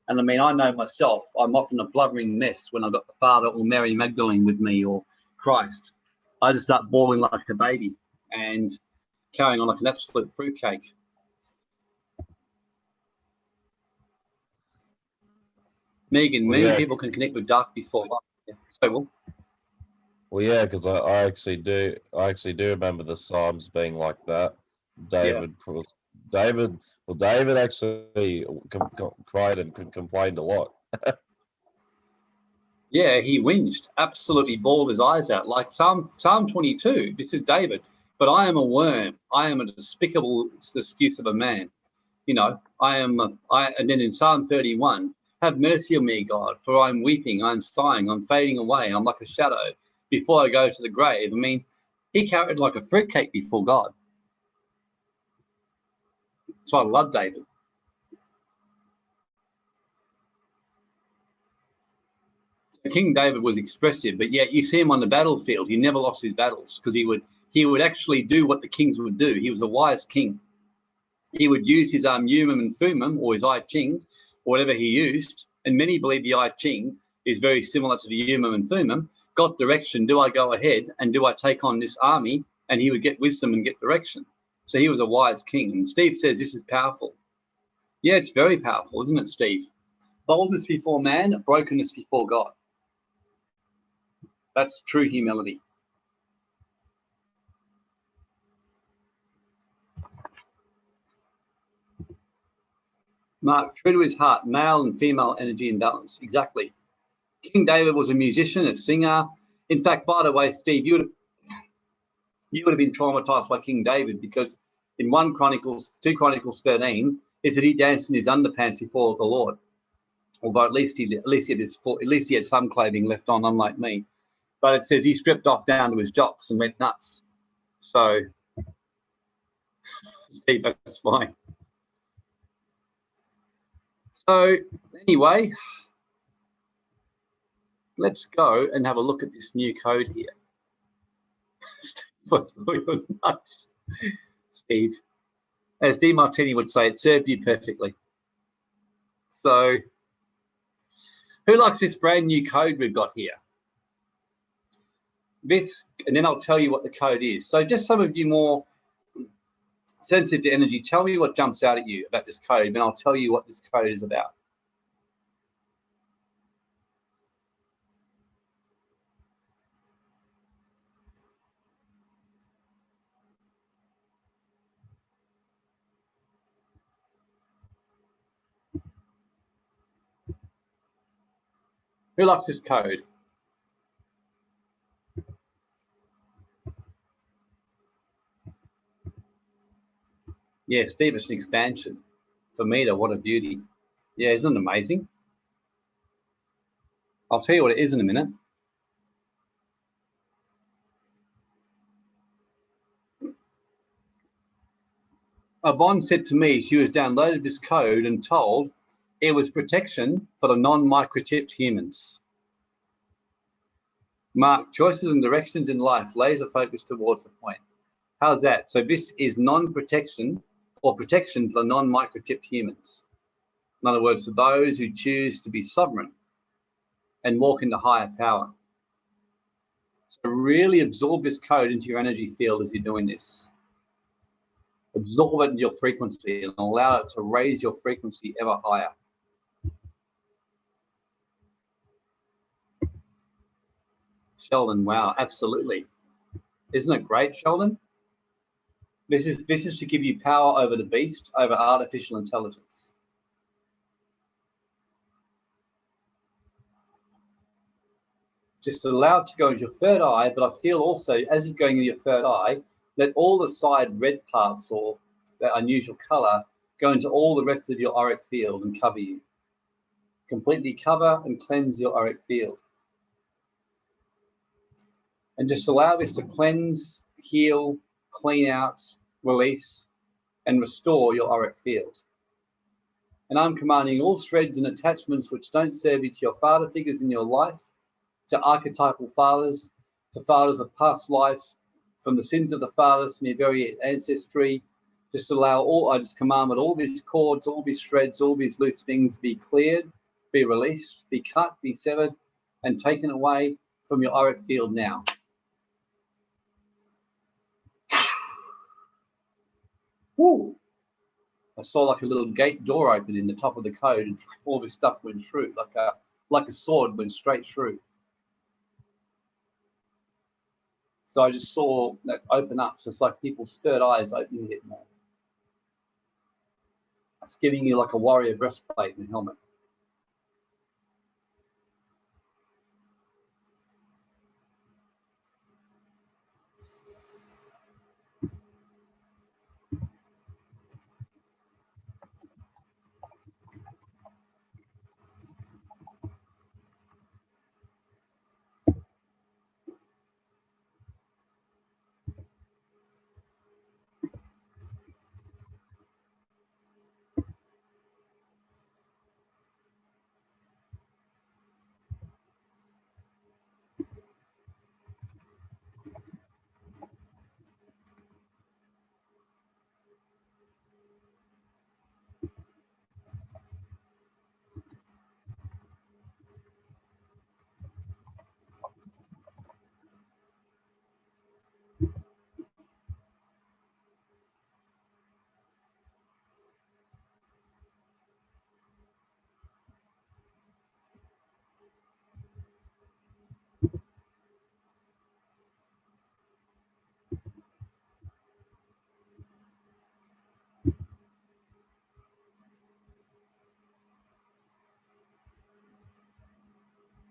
Speaker 1: And I mean, I know myself, I'm often a blubbering mess when I've got the Father or Mary Magdalene with me or Christ. I just start bawling like a baby and carrying on like an absolute fruitcake. Megan, many people can connect with dark before light. Yeah. So,
Speaker 5: Well, yeah, because I actually do remember the Psalms being like that. David actually cried and complained a lot.
Speaker 1: yeah, he whinged, absolutely bawled his eyes out. Like Psalm 22, this is David. But I am a worm. I am a despicable excuse of a man. And then in Psalm 31, have mercy on me, God, for I'm weeping, I'm sighing, I'm fading away, I'm like a shadow before I go to the grave. I mean, he carried like a fruitcake before God. So I love David. King David was expressive, but yet you see him on the battlefield. He never lost his battles because he would actually do what the kings would do. He was a wise king. He would use his Urim and Thummim, or his I Ching, whatever he used. And many believe the I Ching is very similar to the Urim and Thummim. Got direction. Do I go ahead and do I take on this army? And he would get wisdom and get direction. So he was a wise king. And Steve says this is powerful. Yeah, it's very powerful, isn't it, Steve? Boldness before man, brokenness before God. That's true humility. Mark, true to his heart, male and female energy in balance. Exactly. King David was a musician, a singer. In fact, by the way, Steve, you would have been traumatized by King David because in 2 Chronicles 13, is that he danced in his underpants before the Lord. Although at least he had some clothing left on, unlike me. But it says he stripped off down to his jocks and went nuts. So, Steve, that's fine. So, anyway, let's go and have a look at this new code here. Nuts. Steve, as D. Martini would say, it served you perfectly. So, who likes this brand new code we've got here? This, and then I'll tell you what the code is. So just some of you more sensitive to energy, tell me what jumps out at you about this code, and I'll tell you what this code is about. Who likes this code? Yeah, Steve, it's an expansion. For me, what a beauty. Yeah, isn't it amazing? I'll tell you what it is in a minute. Yvonne said to me she was downloaded this code and told it was protection for the non-microchipped humans. Mark, choices and directions in life, laser focus towards the point. How's that? So this is non-protection or protection for the non-microchipped humans. In other words, for those who choose to be sovereign and walk into higher power. So really absorb this code into your energy field as you're doing this. Absorb it into your frequency and allow it to raise your frequency ever higher. Sheldon, wow, absolutely. Isn't it great, Sheldon? This is to give you power over the beast, over artificial intelligence. Just allow it to go into your third eye, but I feel also, as it's going into your third eye, let all the side red parts or that unusual color go into all the rest of your auric field and cover you. Completely cover and cleanse your auric field. And just allow this to cleanse, heal, clean out, release, and restore your auric field. And I'm commanding all threads and attachments which don't serve you to your father figures in your life, to archetypal fathers, to fathers of past lives, from the sins of the fathers, from your very ancestry. Just allow all, I just command that all these cords, all these threads, all these loose things be cleared, be released, be cut, be severed, and taken away from your auric field now. Woo! I saw like a little gate door open in the top of the code, and all this stuff went through, like a sword went straight through. So I just saw that open up. So it's like people's third eyes opening a bit more. It's giving you like a warrior breastplate and a helmet.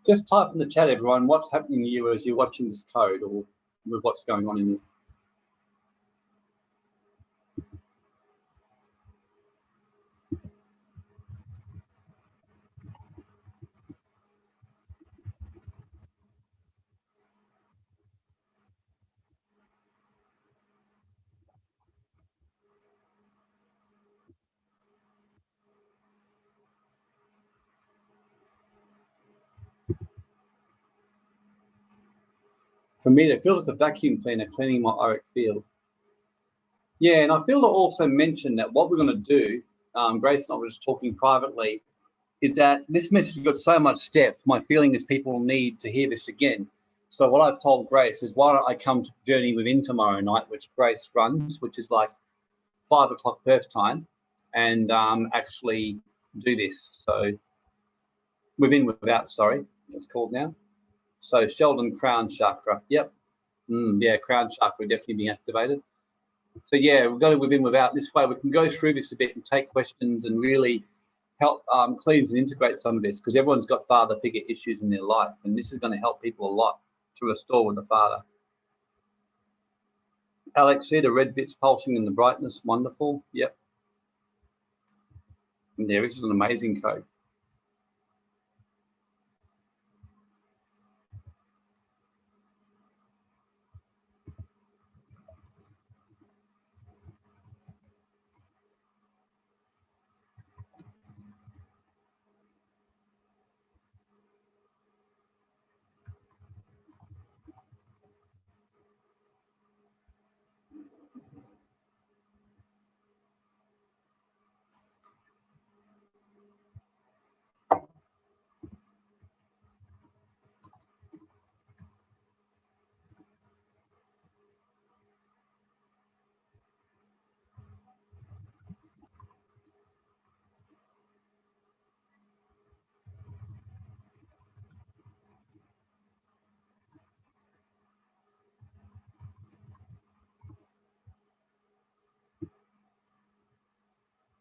Speaker 1: Just type in the chat, everyone, what's happening to you as you're watching this code, or with what's going on in you. For me, it feels like a vacuum cleaner cleaning my auric field. Yeah, and I feel to also mention that what we're going to do, Grace and I were just talking privately, is that this message has got so much depth. My feeling is people need to hear this again. So what I've told Grace is, why don't I come to Journey Within tomorrow night, which Grace runs, which is like 5 o'clock Perth time, and actually do this. So Within Without, sorry, it's called now. So Sheldon Crown Chakra. Yep. Yeah, Crown Chakra definitely being activated. So yeah, we've got to Within Without. This way we can go through this a bit and take questions and really help cleanse and integrate some of this, because everyone's got father figure issues in their life, and this is going to help people a lot to restore with the father. Alex, see the red bits pulsing in the brightness. Wonderful. Yep. And there is an amazing code.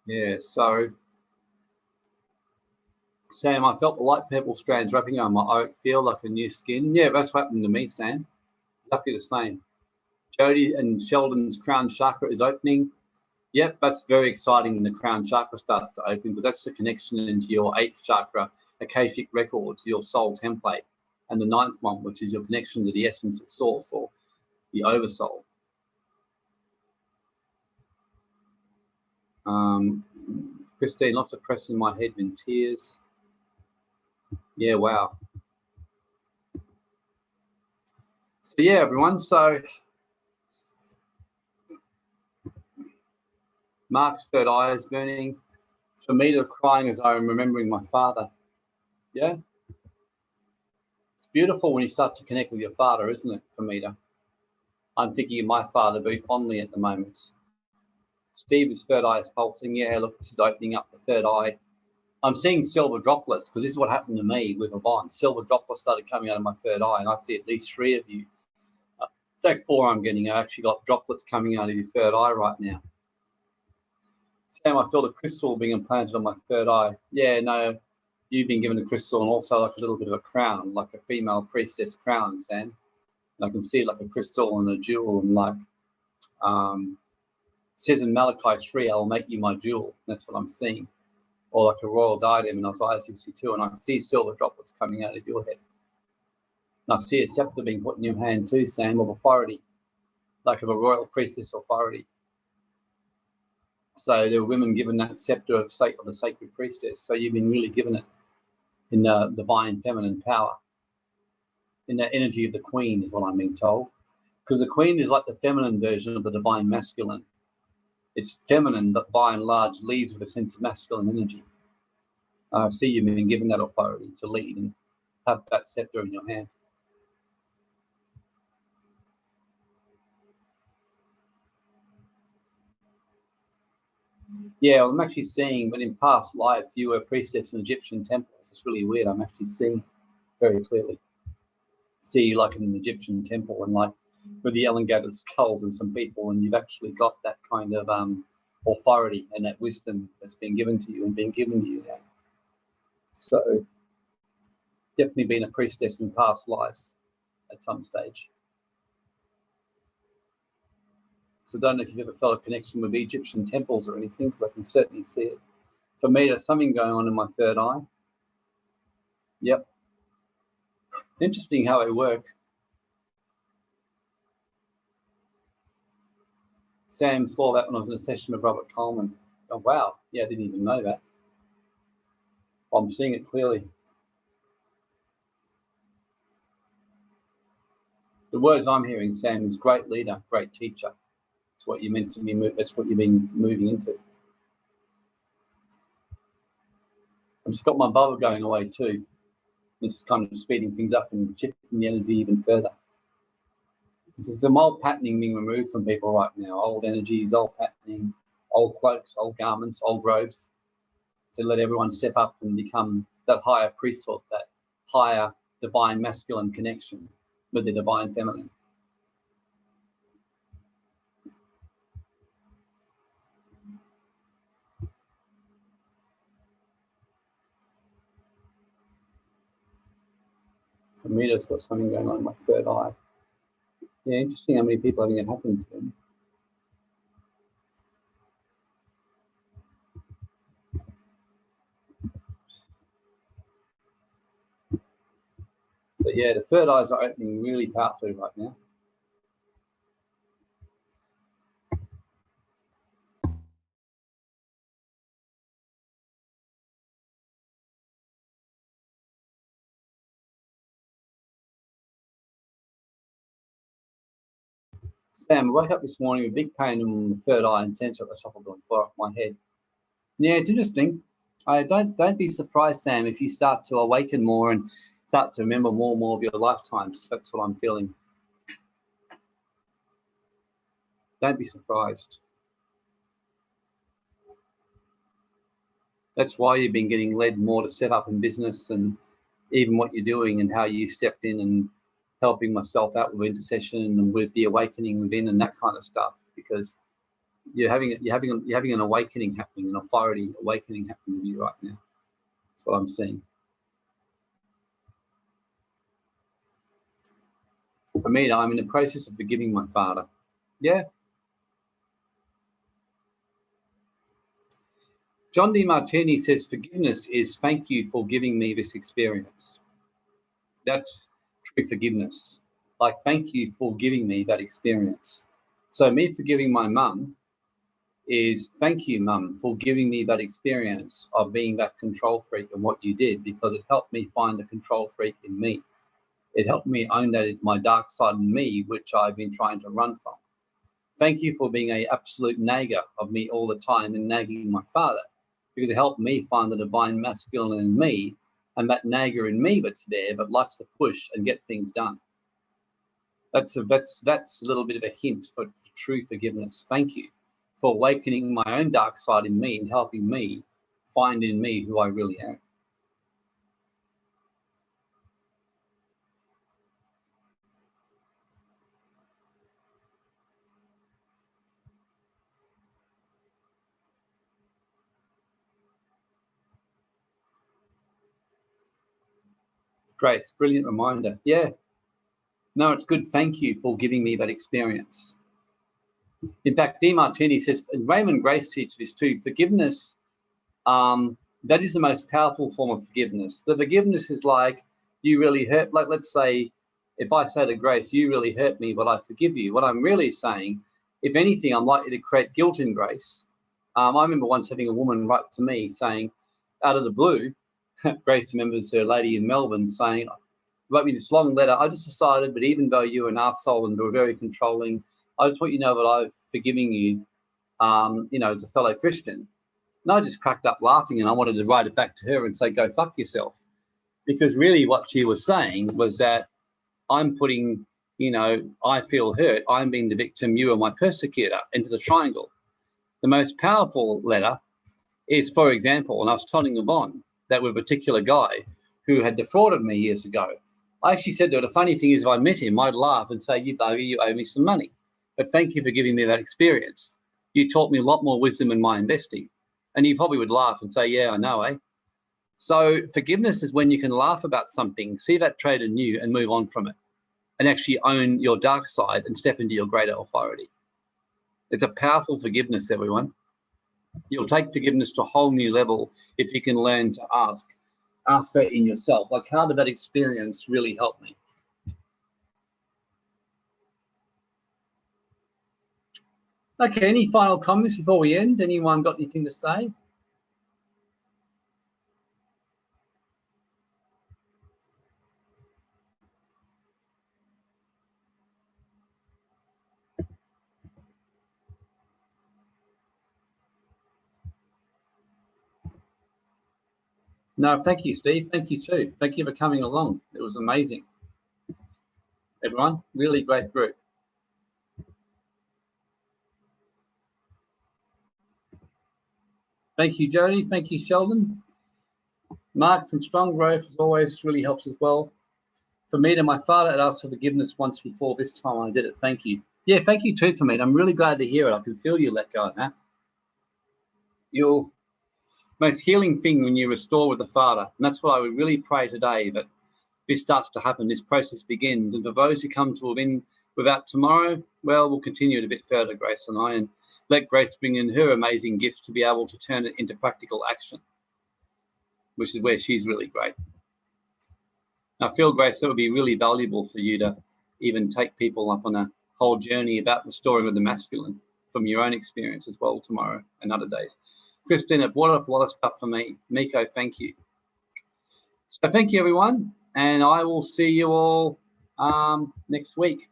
Speaker 1: Yeah, so Sam, I felt the light purple strands wrapping around my auric field like a new skin. Yeah, that's what happened to me, Sam. Exactly the same. Jody and Sheldon's crown chakra is opening. Yep, that's very exciting when the crown chakra starts to open, because that's the connection into your 8th chakra, Akashic records, your soul template, and the 9th one, which is your connection to the essence of source, or the oversoul. Christine, lots of pressing my head in tears. Yeah, wow. So yeah, everyone. So Mark's third eye is burning. For me, to crying as I'm remembering my father. Yeah. It's beautiful when you start to connect with your father, isn't it, for me to? I'm thinking of my father very fondly at the moment. Steve's third eye is pulsing. Yeah, look, this is opening up the third eye. I'm seeing silver droplets because this is what happened to me with Yvonne. Silver droplets started coming out of my third eye, and I see at least 3 of you. It's like 4 I'm getting. I actually got droplets coming out of your third eye right now. Sam, I feel the crystal being implanted on my third eye. Yeah, no, you've been given a crystal and also like a little bit of a crown, like a female priestess crown, Sam. And I can see it like a crystal and a jewel, and like it says in Malachi 3, I'll make you my jewel. That's what I'm seeing. Or like a royal diadem in Isaiah 62, and I see silver droplets coming out of your head. And I see a scepter being put in your hand too, Sam, of authority, like of a royal priestess authority. So there were women given that scepter of the sacred priestess. So you've been really given it in the divine feminine power, in the energy of the queen is what I'm being told. Because the queen is like the feminine version of the divine masculine. It's feminine, but by and large leads with a sense of masculine energy. I see you've been given that authority to lead and have that scepter in your hand. Yeah, I'm actually seeing, but in past life, you were a priestess in Egyptian temples. It's really weird. I'm actually seeing very clearly. See you like in an Egyptian temple and like with the elongated skulls and some people, and you've actually got that kind of authority and that wisdom that's been given to you and being given to you now. So definitely been a priestess in past lives at some stage. So I don't know if you've ever felt a connection with Egyptian temples or anything, but I can certainly see it. For me, there's something going on in my third eye. Yep. Interesting how they work. Sam saw that when I was in a session with Robert Coleman. Oh, wow. Yeah, I didn't even know that. I'm seeing it clearly. The words I'm hearing, Sam, is great leader, great teacher. It's what you're meant to be. That's what you've been moving into. I've just got my bubble going away too. This is kind of speeding things up and shifting the energy even further. There's some old patterning being removed from people right now. Old energies, old patterning, old cloaks, old garments, old robes, to let everyone step up and become that higher priesthood, that higher divine masculine connection with the divine feminine. Amita's got something going on in my third eye. Yeah, interesting how many people having it happen to them. So yeah, the third eyes are opening really powerfully right now. Sam, I woke up this morning with big pain in the third eye and center at the top of my head. Yeah, it's interesting. Don't be surprised, Sam, if you start to awaken more and start to remember more and more of your lifetimes. That's what I'm feeling. Don't be surprised. That's why you've been getting led more to step up in business and even what you're doing and how you stepped in and helping myself out with intercession and with the awakening within and that kind of stuff, because you're having an awakening happening, an authority awakening happening in you right now. That's what I'm seeing. For me, I'm in the process of forgiving my father. Yeah. John D. Martini says forgiveness is thank you for giving me this experience. That's true forgiveness. Like, thank you for giving me that experience. So me forgiving my mum is thank you, Mum, for giving me that experience of being that control freak and what you did, because it helped me find the control freak in me. It helped me own that my dark side in me, which I've been trying to run from. Thank you for being an absolute nagger of me all the time and nagging my father, because it helped me find the divine masculine in me and that nagger in me that's there but likes to push and get things done. That's a little bit of a hint for true forgiveness. Thank you for awakening my own dark side in me and helping me find in me who I really am. Grace, brilliant reminder. Yeah. No, it's good. Thank you for giving me that experience. In fact, D. Martini says, and Raymond Grace teaches this too, forgiveness, that is the most powerful form of forgiveness. The forgiveness is like, you really hurt, like let's say, if I say to Grace, you really hurt me, but I forgive you. What I'm really saying, if anything, I'm likely to create guilt in Grace. I remember once having a woman write to me saying, out of the blue, Grace remembers her lady in Melbourne saying, wrote me this long letter. I just decided, but even though you're an arsehole and you're very controlling, I just want you to know that I've forgiven you, as a fellow Christian. And I just cracked up laughing, and I wanted to write it back to her and say, go fuck yourself. Because really what she was saying was that I'm putting, I feel hurt, I'm being the victim, you are my persecutor, into the triangle. The most powerful letter is, for example, and I was telling Yvonne that with a particular guy who had defrauded me years ago, I actually said to her, the funny thing is, if I met him, I'd laugh and say, you owe me some money. But thank you for giving me that experience. You taught me a lot more wisdom in my investing. And he probably would laugh and say, yeah, I know, eh? So forgiveness is when you can laugh about something, see that trait in you and move on from it and actually own your dark side and step into your greater authority. It's a powerful forgiveness, everyone. You'll take forgiveness to a whole new level if you can learn to ask that in yourself. Like, how did that experience really help me? Okay, any final comments before we end? Anyone got anything to say? No, thank you, Steve. Thank you too. Thank you for coming along. It was amazing. Everyone, really great group. Thank you, Jody. Thank you, Sheldon. Mark, some strong growth as always really helps as well. For me, to my father, had asked for forgiveness once before. This time I did it. Thank you. Yeah, thank you too, for me. I'm really glad to hear it. I can feel you let go of that. Your most healing thing when you restore with the Father. And that's what I would really pray today, that this starts to happen, this process begins. And for those who come to within without tomorrow, well, we'll continue it a bit further, Grace and I, and let Grace bring in her amazing gifts to be able to turn it into practical action, which is where she's really great. I feel, Grace, that would be really valuable for you to even take people up on a whole journey about restoring with the masculine from your own experience as well tomorrow and other days. Christine, it brought up a lot of stuff for me. Miko, thank you. So thank you, everyone. And I will see you all next week.